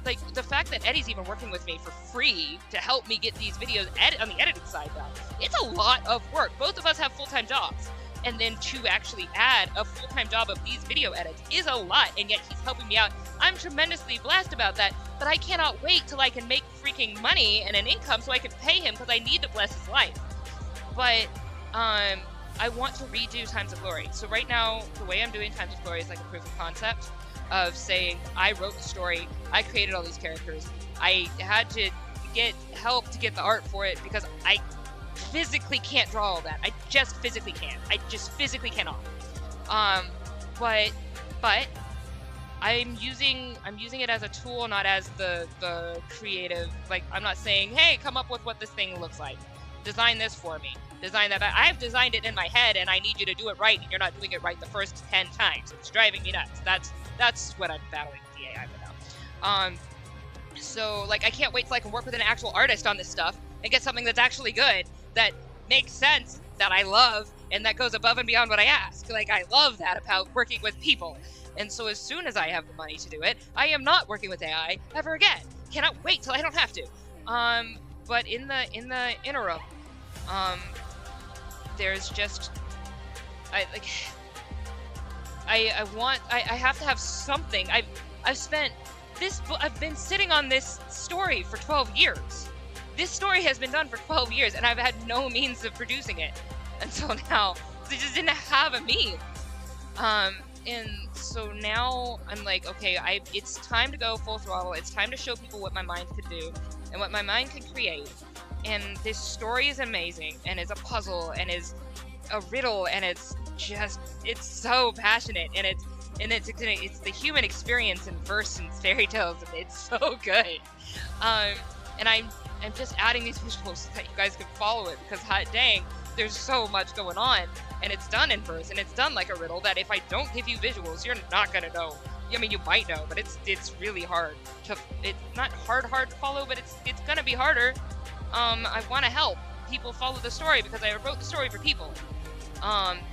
Like the fact that Eddie's even working with me for free to help me get these videos on the editing side done, it's a lot of work. Both of us have full-time jobs, and then to actually add a full-time job of these video edits is a lot, and yet he's helping me out. I'm tremendously blessed about that, but I cannot wait till I can make freaking money and an income so I can pay him, because I need to bless his life. But I want to redo Times of Glory. So right now, the way I'm doing Times of Glory is like a proof of concept of saying, I wrote the story, I created all these characters, I had to get help to get the art for it because I physically can't draw all that. I just physically can't. I just physically cannot. But I'm using it as a tool, not as the creative. Like, I'm not saying, hey, come up with what this thing looks like. Design this for me. Design that. I've designed it in my head, and I need you to do it right, and you're not doing it right the first 10 times. It's driving me nuts. That's what I'm battling with the AI right now. So, like, I can't wait till I can work with an actual artist on this stuff and get something that's actually good, that makes sense, that I love, and that goes above and beyond what I ask. Like, I love that about working with people. And so as soon as I have the money to do it, I am not working with AI ever again. Cannot wait till I don't have to. But in the interim, there's just, I have to have something. I've been sitting on this story for 12 years. This story has been done for 12 years, and I've had no means of producing it until now. So I just didn't have a means. And so now I'm like, okay, it's time to go full throttle. It's time to show people what my mind could do and what my mind can create. And this story is amazing, and is a puzzle, and is a riddle, and it's so passionate, and it's the human experience in verse and fairy tales, and it's so good. And I'm just adding these visuals so that you guys can follow it, because hot dang, there's so much going on, and it's done in verse, and it's done like a riddle that if I don't give you visuals, you're not gonna know. I mean, you might know, but it's really hard to. It's not hard to follow, but it's gonna be harder. I want to help people follow the story because I wrote the story for people.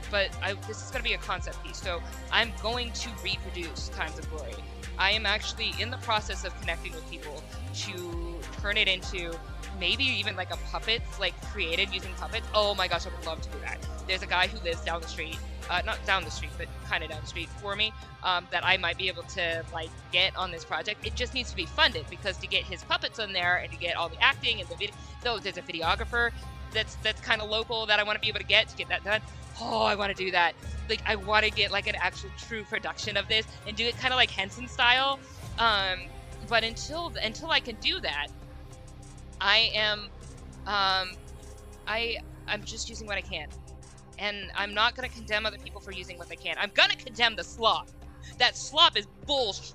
But this is going to be a concept piece, so I'm going to reproduce Times of Glory. I am actually in the process of connecting with people to turn it into maybe even like a puppet, like created using puppets. Oh my gosh, I would love to do that. There's a guy who lives down the street, not down the street, but kind of down the street for me, that I might be able to like get on this project. It just needs to be funded, because to get his puppets in there and to get all the acting and the video, there's a videographer that's kind of local that I want to be able to get that done. Oh, I want to do that. Like, I want to get like an actual true production of this and do it kind of like Henson style. But until I can do that, I'm just using what I can. And I'm not going to condemn other people for using what they can. I'm going to condemn the slop. That slop is bullshit.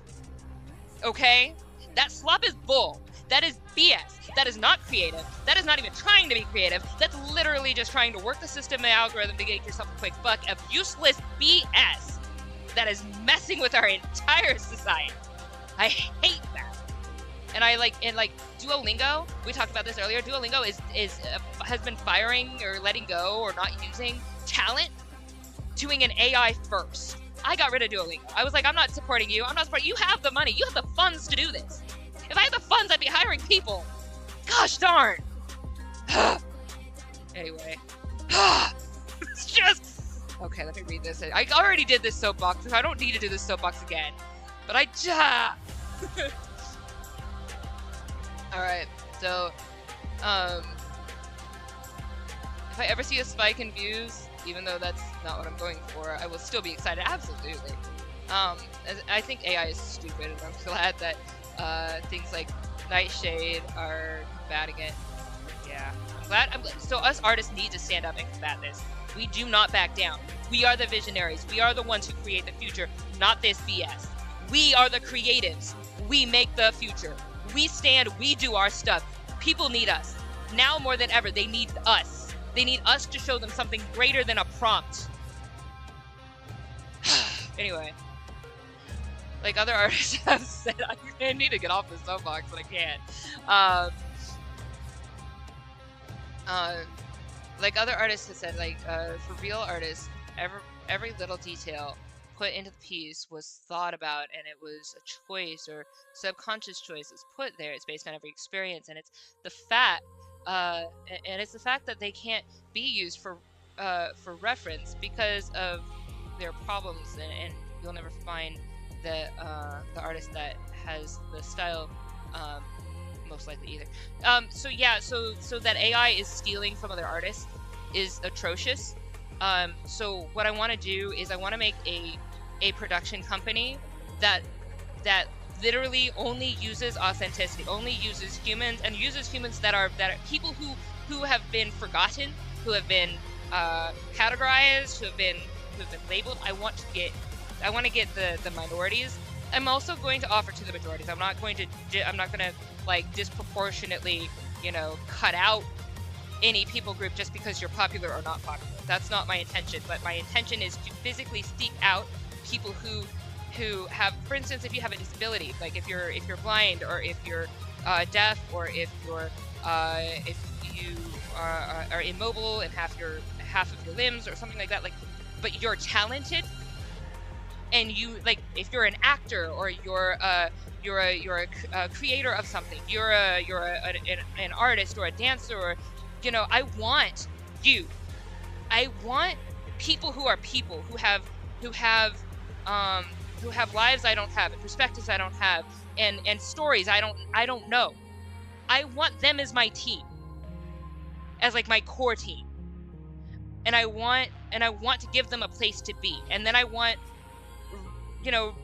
Okay? That slop is bull. That is BS. That is not creative. That is not even trying to be creative. That's literally just trying to work the system and algorithm to get yourself a quick buck of useless BS that is messing with our entire society. I hate that. And Duolingo, we talked about this earlier, Duolingo has been firing or letting go or not using talent, doing an AI first. I got rid of Duolingo. I was like, I'm not supporting you. I'm not supporting you. You have the money. You have the funds to do this. If I had the funds, I'd be hiring people. Gosh darn. Anyway. It's just... Okay, let me read this. I already did this soapbox, so I don't need to do this soapbox again. But I just... Alright, so... if I ever see a spike in views, even though that's not what I'm going for, I will still be excited. Absolutely. I think AI is stupid, and I'm glad that things like Nightshade are combating it. Yeah, I'm glad. So us artists need to stand up and combat this. We do not back down. We are the visionaries. We are the ones who create the future, not this BS. We are the creatives. We make the future. We stand, we do our stuff. People need us. Now more than ever, they need us. They need us to show them something greater than a prompt. Anyway. Like other artists have said, I need to get off this soapbox, but I can't. Like other artists have said, like for real artists, every little detail put into the piece was thought about, and it was a choice or subconscious choice that's put there. It's based on every experience, and it's the fact, that they can't be used for reference because of their problems, and you'll never find the artist that has the style, most likely either. So that AI is stealing from other artists is atrocious. So what I want to do is I want to make a production company that literally only uses authenticity, only uses humans, and uses humans that are people who have been forgotten, who have been categorized, who have been labeled. I want to get the minorities. I'm also going to offer to the majorities. I'm not going to like disproportionately, cut out any people group just because you're popular or not popular. That's not my intention. But my intention is to physically seek out people who have, for instance, if you have a disability, like if you're blind, or if you're deaf, or if you are immobile and half of your limbs or something like that, like, but you're talented, and you, like, if you're an actor, or you're a creator of something, you're an artist or a dancer, or I want people who are people who have lives I don't have, and perspectives I don't have, and stories I don't know. I want them as my team, as like my core team, and I want to give them a place to be. And then I want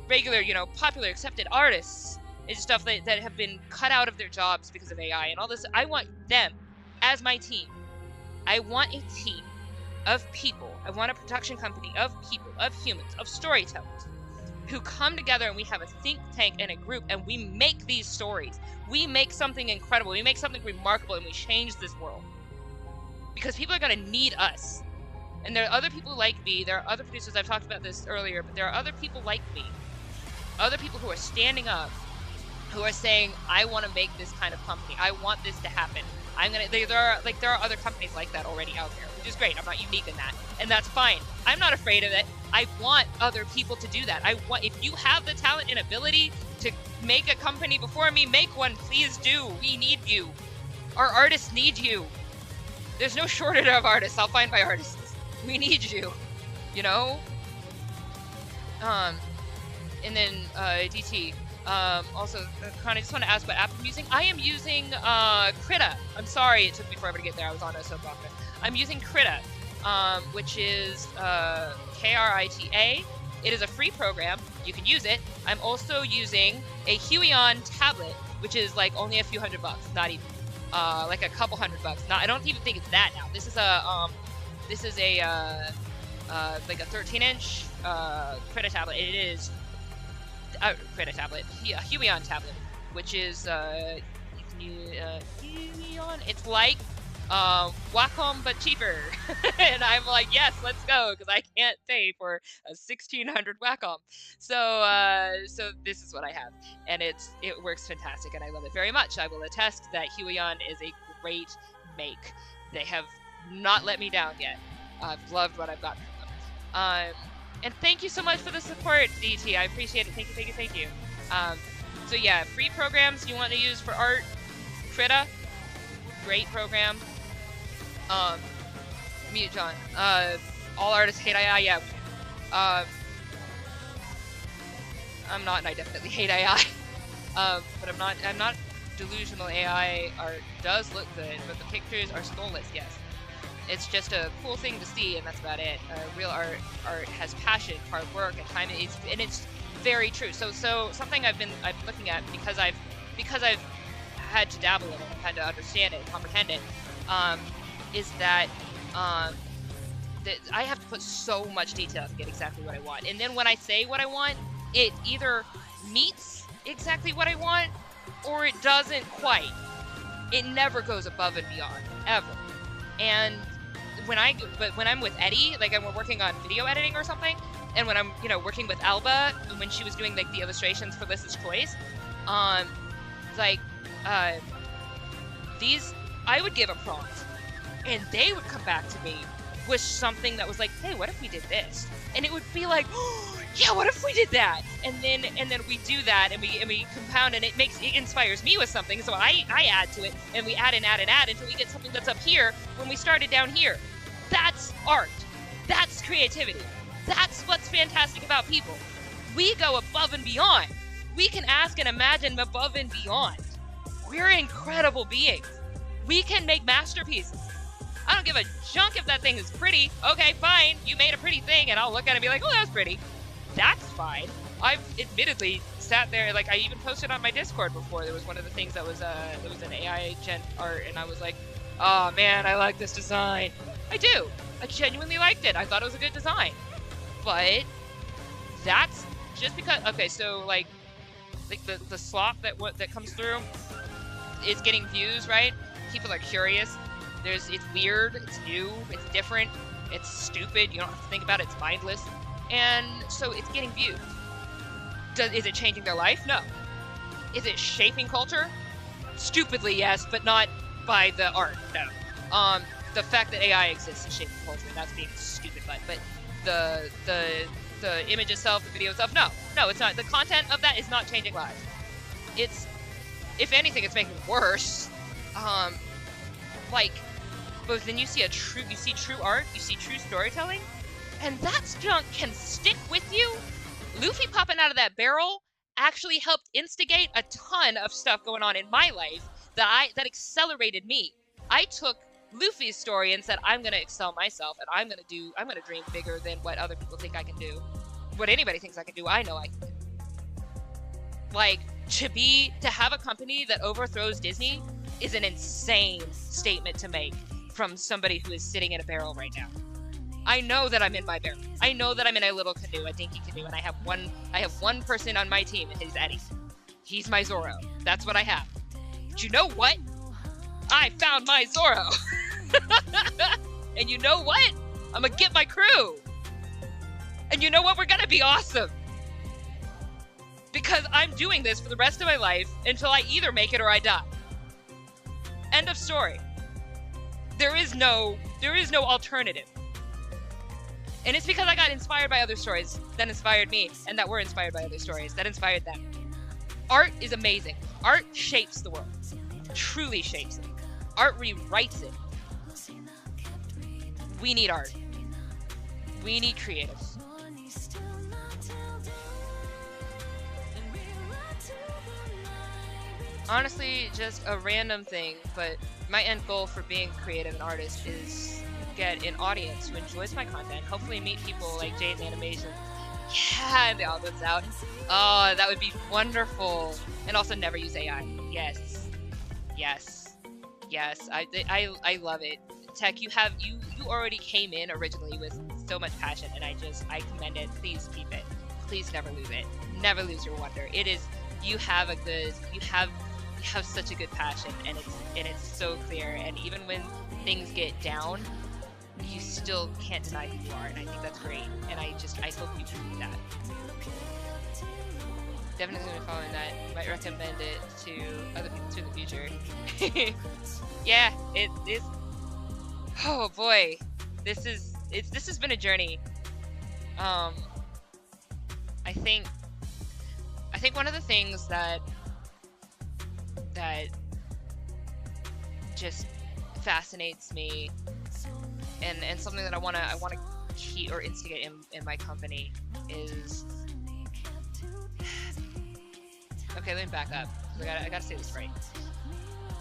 regular, popular, accepted artists and stuff that have been cut out of their jobs because of AI and all this. I want them as my team. I want a team of people. I want a production company of people, of humans, of storytellers who come together, and we have a think tank and a group, and we make these stories. We make something incredible. We make something remarkable, and we change this world. Because people are going to need us. And there are other people like me. There are other producers. I've talked about this earlier, but there are other people like me. Other people who are standing up, who are saying, I want to make this kind of company. I want this to happen. There are other companies like that already out there, which is great. I'm not unique in that, and that's fine. I'm not afraid of it. I want other people to do that. If you have the talent and ability to make a company before me, make one. Please do. We need you. Our artists need you. There's no shortage of artists. I'll find my artists. We need you. And then DT. Also, Connie, I just want to ask what app I'm using. I am using Krita. I'm sorry it took me forever to get there. I was on a soapbox. I'm using Krita, which is Krita. It is a free program. You can use it. I'm also using a Huion tablet, which is like only a few $100, not even like a couple $100. I don't even think it's that now. This is a like a 13-inch Krita tablet. It is. Krita tablet, a Huion tablet, which is Huion. It's like Wacom but cheaper. And I'm like, yes, let's go, because I can't pay for a 1600 Wacom. So this is what I have, and it works fantastic, and I love it very much. I will attest that Huion is a great make. They have not let me down yet. I've loved what I've gotten from them. And thank you so much for the support, DT. I appreciate it. Thank you. So yeah, free programs you want to use for art, Krita, great program. Mute John. All artists hate AI. Yeah. I'm not, and I definitely hate AI. But I'm not delusional. AI art does look good, but the pictures are soulless. Yes. It's just a cool thing to see, and that's about it. Real art has passion, hard work, and time. It's very true. So something I've been looking at because I've had to dabble in it, I've had to understand it, comprehend it, is that I have to put so much detail to get exactly what I want. And then when I say what I want, it either meets exactly what I want or it doesn't quite. It never goes above and beyond, ever. And when I'm with Eddie, like we're working on video editing or something, and when I'm working with Alba, when she was doing like the illustrations for Liz's Choice, these I would give a prompt, and they would come back to me with something that was like, hey, what if we did this? And it would be like, oh, yeah, what if we did that? And then we do that, and we compound, and it inspires me with something. So I add to it, and we add until we get something that's up here when we started down here. That's art. That's creativity. That's what's fantastic about people. We go above and beyond. We can ask and imagine above and beyond. We're incredible beings. We can make masterpieces. I don't give a junk if that thing is pretty. Okay, fine. You made a pretty thing, and I'll look at it and be like, oh, that's pretty. That's fine. I've admittedly sat there, like I even posted on my Discord before. There was one of the things that was an AI gen art, and I was like, oh man, I like this design. I do. I genuinely liked it. I thought it was a good design. But that's just because, okay, so like the slop that comes through is getting views, right? People are curious. It's weird, it's new, it's different, it's stupid, you don't have to think about it, it's mindless. And so it's getting views. Is it changing their life? No. Is it shaping culture? Stupidly, yes, but not by the art, no. The fact that AI exists is shaping culture, that's being a stupid butt. But the image itself, the video itself, no, it's not. The content of that is not changing lives. It's, if anything, it's making it worse. But then you see true art, you see true storytelling, and that junk can stick with you. Luffy popping out of that barrel actually helped instigate a ton of stuff going on in my life that accelerated me. I took Luffy's story and said, I'm gonna excel myself, and I'm gonna dream bigger than what other people think I can do. What anybody thinks I can do, I know I can do. Like, to have a company that overthrows Disney is an insane statement to make from somebody who is sitting in a barrel right now. I know that I'm in my barrel. I know that I'm in a little canoe, a dinky canoe, and I have one person on my team, and he's Eddie. He's my Zoro. That's what I have. But you know what? I found my Zoro. And you know what? I'm gonna get my crew. And you know what? We're gonna be awesome. Because I'm doing this for the rest of my life until I either make it or I die. End of story. There is no alternative. And it's because I got inspired by other stories that inspired me, and that were inspired by other stories that inspired them. Art is amazing. Art shapes the world. Truly shapes it. Art rewrites it. We need art. We need creatives. Honestly, just a random thing, but my end goal for being creative and artist is get an audience who enjoys my content, hopefully meet people like Jade's animations. Yeah, and the album's out. Oh, that would be wonderful. And also never use AI. Yes. Yes. Yes. I love it. Tech, you already came in originally with so much passion, and I commend it. Please keep it. Please never lose it. Never lose your wonder. It is, you have have such a good passion, and it's so clear. And even when things get down, you still can't deny who you are, and I think that's great. And I hope you can do that. Definitely gonna be following that. Might recommend it to other people too in the future. Yeah, it is. Oh boy, this has been a journey. I think one of the things that just fascinates me, and something that I wanna keep or instigate in my company is, okay, let me back up. I gotta say this right.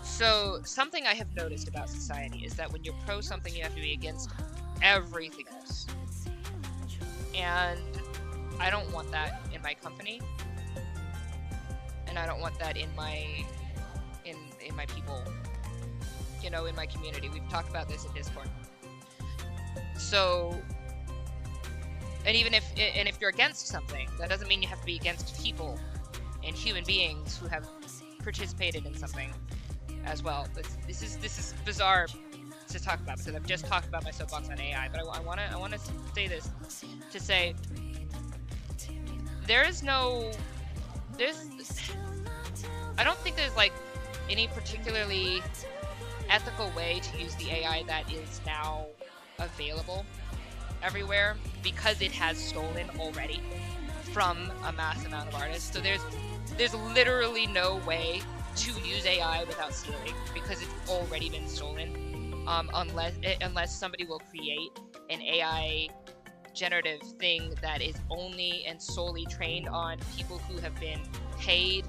So something I have noticed about society is that when you're pro something, you have to be against everything else. And I don't want that in my company. And I don't want that in my people. You know, in my community. We've talked about this in Discord. So, and even if you're against something, that doesn't mean you have to be against people and human beings who have participated in something as well. This is bizarre to talk about because I've just talked about my soapbox on AI, but I want to say this to say I don't think there's like any particularly ethical way to use the AI that is now available everywhere, because it has stolen already from a mass amount of artists. So there's literally no way to use AI without stealing, because it's already been stolen, unless somebody will create an AI generative thing that is only and solely trained on people who have been paid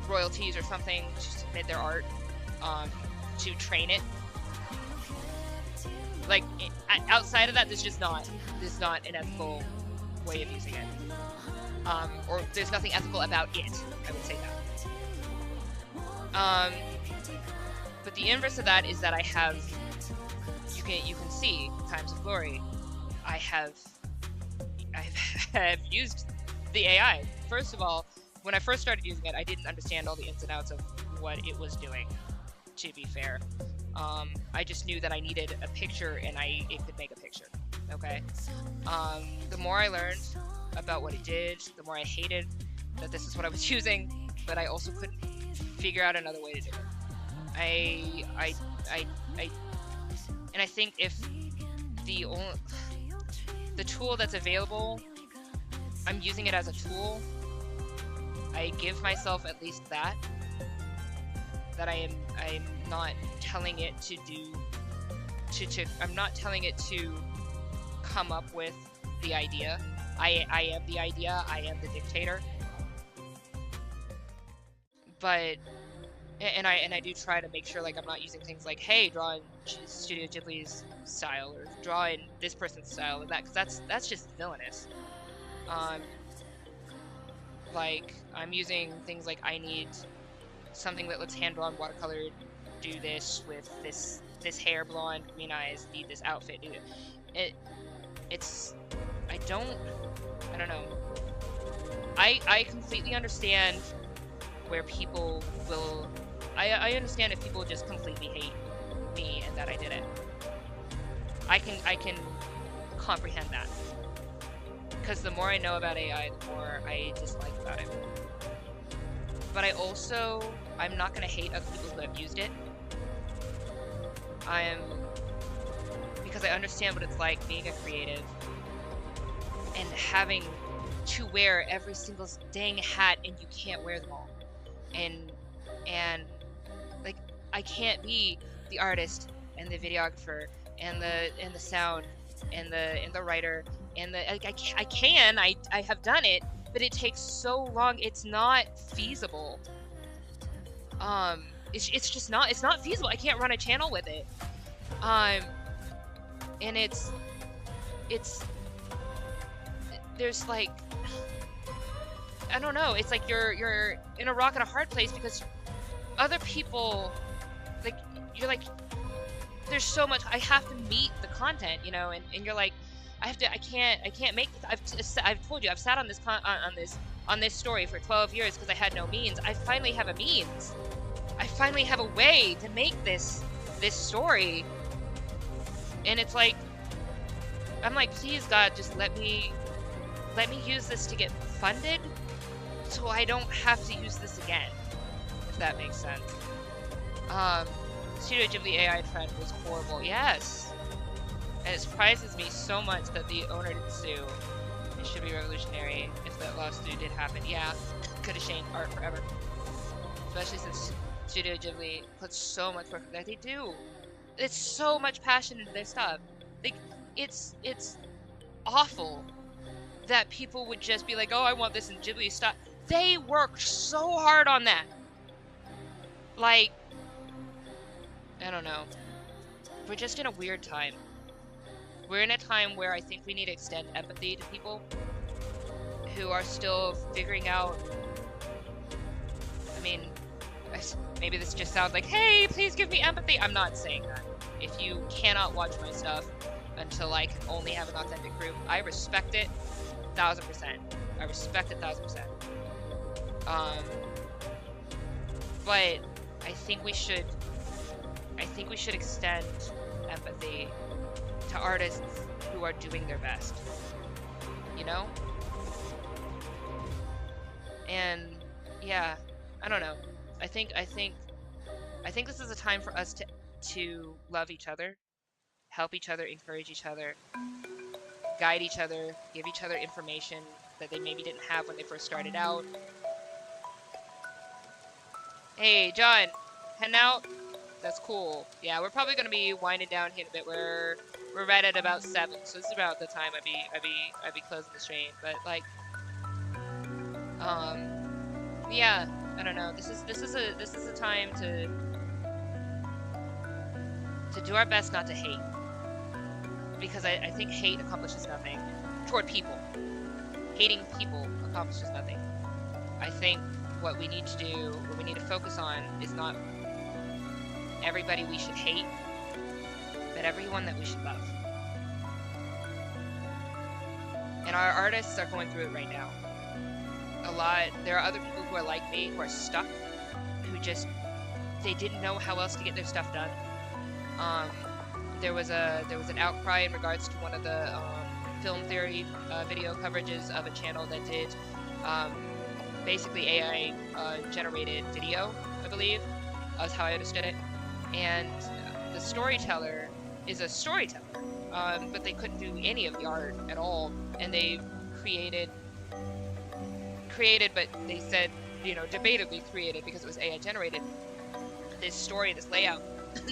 royalties or something to submit their art to train it. Like, outside of that, this is not an ethical way of using it. Or there's nothing ethical about it, I would say that. But the inverse of that is that I have, you can see Times of Glory. I have used the AI. First of all, when I first started using it, I didn't understand all the ins and outs of what it was doing, to be fair. I just knew that I needed a picture and it could make a picture, okay? The more I learned about what it did, the more I hated that this is what I was using, but I also couldn't figure out another way to do it. And I think if the tool that's available, I'm using it as a tool, I give myself at least that I'm not telling it to do, I'm not telling it to come up with the idea. I am the idea, I am the dictator. But, and I do try to make sure, like, I'm not using things like, hey, draw in Studio Ghibli's style, or draw in this person's style, or that, because that's just villainous. Like, I'm using things like, I need something that looks hand-drawn, watercolored, do this with this hair, blonde, green eyes, need this outfit, do it. I don't know. I completely understand where people will, I understand if people just completely hate me and that I did it. I can comprehend that. Because the more I know about AI, the more I dislike about it. But I'm not going to hate other people who have used it. Because I understand what it's like being a creative and having to wear every single dang hat, and you can't wear them all. And like, I can't be the artist and the videographer and the sound and the writer and I have done it, but it takes so long. It's not feasible. It's just not. It's not feasible. I can't run a channel with it. And it's there's like, I don't know. It's like you're in a rock and a hard place, because other people, like, you're like, there's so much. I have to meet the content, and you're like, I can't make. I've told you, I've sat on this on this story for 12 years because I had no means. I finally have a means. I finally have a way to make this story. And it's like, I'm like, please God, just let me use this to get funded so I don't have to use this again, if that makes sense. Studio Ghibli AI trend was horrible. Yes. And it surprises me so much that the owner didn't sue. It should be revolutionary if that lawsuit did happen. Yeah, could have changed art forever. Especially since Studio Ghibli puts so much work that they do. It's so much passion into their stuff. Like, it's awful that people would just be like, oh, I want this in Ghibli stuff. They worked so hard on that. Like, I don't know. We're just in a weird time. We're in a time where I think we need to extend empathy to people who are still figuring out. I mean, maybe this just sounds like, hey, please give me empathy. I'm not saying that. If you cannot watch my stuff until I can only have an authentic group, I respect it 1,000%. I respect it 1,000%. But I think we should extend empathy to artists who are doing their best, you know? And yeah, I don't know. I think this is a time for us to love each other, help each other, encourage each other, guide each other, give each other information that they maybe didn't have when they first started out. Hey, John, heading out? That's cool. Yeah, we're probably gonna be winding down here in a bit. We're right at about 7, so this is about the time I'd be closing the stream. But like, yeah, I don't know. This is a time to do our best not to hate, because I think hate accomplishes nothing toward people. Hating people accomplishes nothing. I think what we need to do, what we need to focus on, is not everybody we should hate, but everyone that we should love. And our artists are going through it right now. There are other people who are like me, who are stuck, who just, they didn't know how else to get their stuff done. There was an outcry in regards to one of the film theory video coverages of a channel that did basically AI generated video, I believe, is how I understood it. And the storyteller is a storyteller, but they couldn't do any of the art at all, and they created, but they said, you know, debatably created, because it was AI generated, this story, this layout,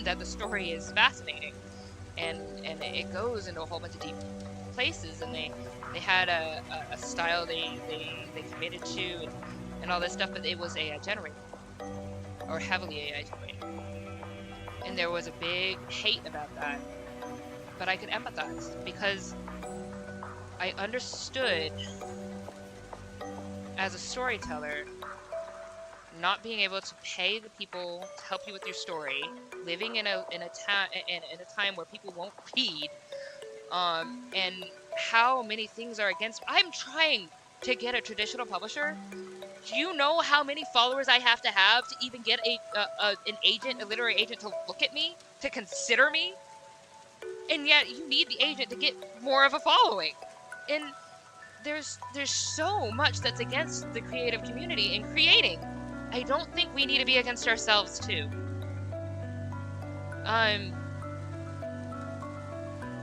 that the story is fascinating, and it goes into a whole bunch of deep places, and they had a style they committed to, and all this stuff, but it was AI generated, or heavily AI generated. And there was a big hate about that, but I could empathize, because I understood, as a storyteller, not being able to pay the people to help you with your story, living in a time where people won't read, and how many things are against. I'm trying to get a traditional publisher. Do you know how many followers I have to even get an agent, a literary agent, to look at me, to consider me? And yet you need the agent to get more of a following. And there's so much that's against the creative community in creating. I don't think we need to be against ourselves too.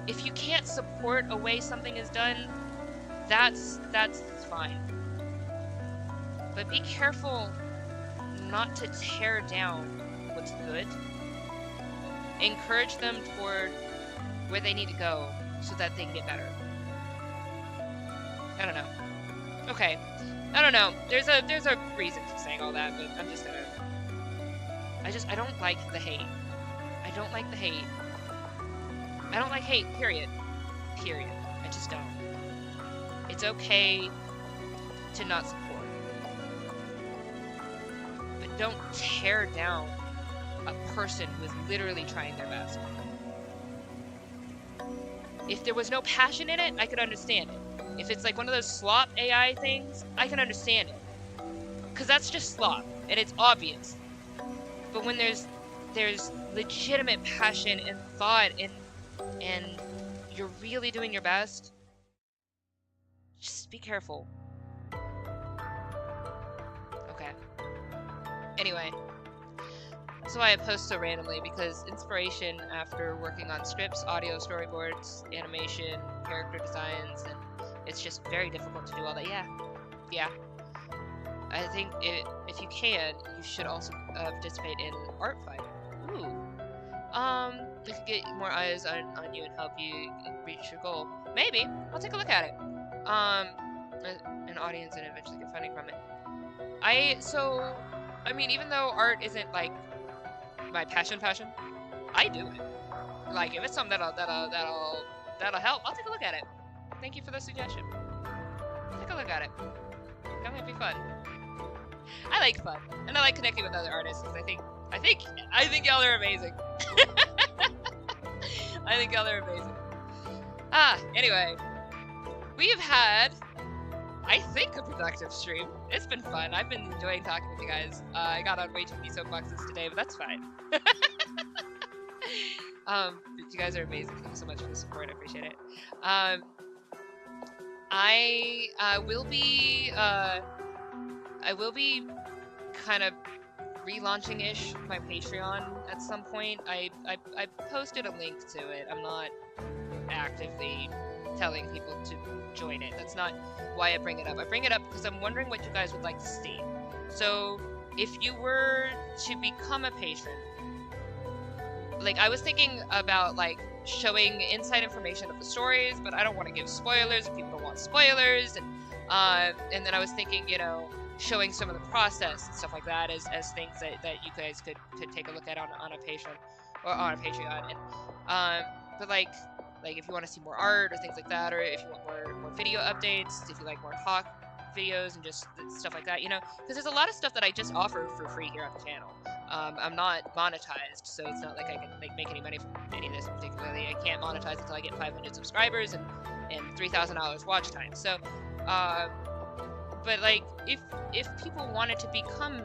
If you can't support a way something is done, that's fine. But be careful not to tear down what's good. Encourage them toward where they need to go so that they can get better. I don't know. Okay. I don't know. There's a reason for saying all that, but I'm just gonna... I don't like the hate. I don't like the hate. I don't like hate, period. Period. I just don't. It's okay to not support. But don't tear down a person who is literally trying their best. If there was no passion in it, I could understand it. If it's like one of those slop AI things, I can understand it. Because that's just slop, and it's obvious. But when there's legitimate passion and thought and you're really doing your best, just be careful. Okay. Anyway. So I post so randomly because inspiration after working on scripts, audio storyboards, animation, character designs, and it's just very difficult to do all that. Yeah. I think if you can, you should also participate in Art Fighter. Ooh. They could get more eyes on you and help you reach your goal. Maybe. I'll take a look at it. An audience and eventually get funding from it. I mean, even though art isn't like my passion, I do it. Like, if it's something that'll help, I'll take a look at it. Thank you for the suggestion. Take a look at it. That might be fun. I like fun, and I like connecting with other artists. I think y'all are amazing. I think y'all are amazing. Anyway, we've had, I think, a productive stream. It's been fun. I've been enjoying talking with you guys. I got on way too many soapboxes today, but that's fine. But you guys are amazing. Thank you so much for the support. I appreciate it. I will be kind of relaunching-ish my Patreon at some point. I posted a link to it. I'm not actively telling people to join it. That's not why I bring it up. I bring it up because I'm wondering what you guys would like to see. So if you were to become a patron, like, I was thinking about like showing inside information of the stories, but I don't want to give spoilers if people don't want spoilers, and then I was thinking, you know, showing some of the process and stuff like that as things that you guys could take a look at on a Patreon or on a Patreon. And but like if you want to see more art or things like that, or if you want more video updates, if you like more talk videos and just stuff like that, you know, because there's a lot of stuff that I just offer for free here on the channel. I'm not monetized, so it's not like I can make any money from any of this particularly. I can't monetize until I get 500 subscribers and $3,000 watch time. So, but like, if people wanted to become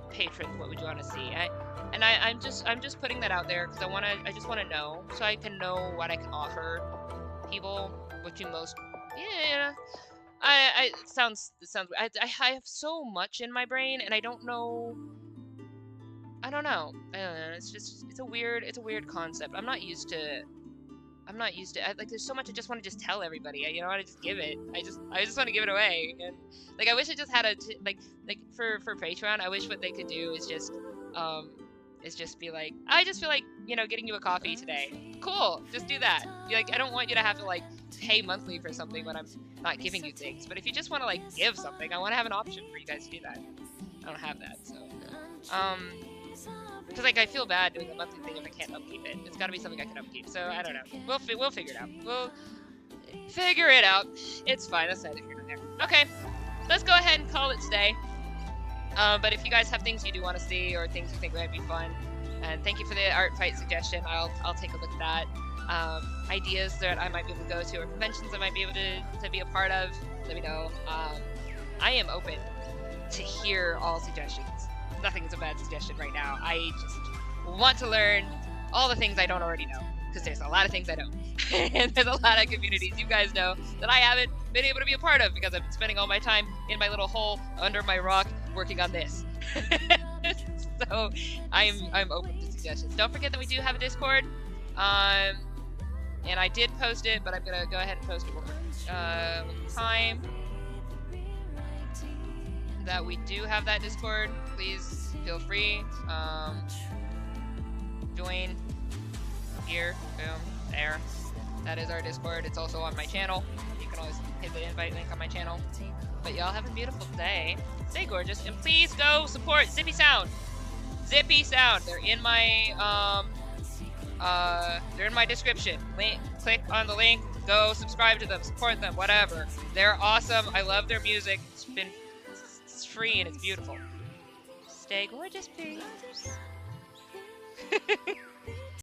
patrons, what would you want to see? I'm just putting that out there because I just want to know, so I can know what I can offer people, which you most, yeah. It sounds. I have so much in my brain, and I don't know. It's a weird concept. I'm not used to. Like, there's so much I just want to just tell everybody. You know, I want to just give it. I just want to give it away. And like, I wish I just had like for Patreon. I wish what they could do is just be like, I just feel like, you know, getting you a coffee today. Cool, just do that. Like, I don't want you to have to like pay monthly for something when I'm not giving you things. But if you just want to like give something, I want to have an option for you guys to do that. I don't have that, so because like, I feel bad doing a monthly thing if I can't upkeep it. It's got to be something I can upkeep. So I don't know. We'll figure it out. We'll figure it out. It's fine. That's neither here nor there. Okay, let's go ahead and call it today. But if you guys have things you do want to see or things you think might be fun, and thank you for the art fight suggestion. I'll take a look at that. Ideas that I might be able to go to, or conventions I might be able to be a part of, let me know. I am open to hear all suggestions. Nothing is a bad suggestion right now. I just want to learn all the things I don't already know, because there's a lot of things I don't. And there's a lot of communities you guys know that I haven't been able to be a part of because I've been spending all my time in my little hole under my rock working on this. So I'm open to suggestions. Don't forget that we do have a Discord. And I did post it, but I'm gonna go ahead and post it one more time. That we do have that Discord. Please feel free. Join here. Boom. There. That is our Discord. It's also on my channel. You can always hit the invite link on my channel. But y'all have a beautiful day. Stay gorgeous, and please go support Zippy Sound. Zippy Sound. They're in my description. Click on the link. Go subscribe to them. Support them. Whatever. They're awesome. I love their music. It's free and it's beautiful. Stay gorgeous, Peeps.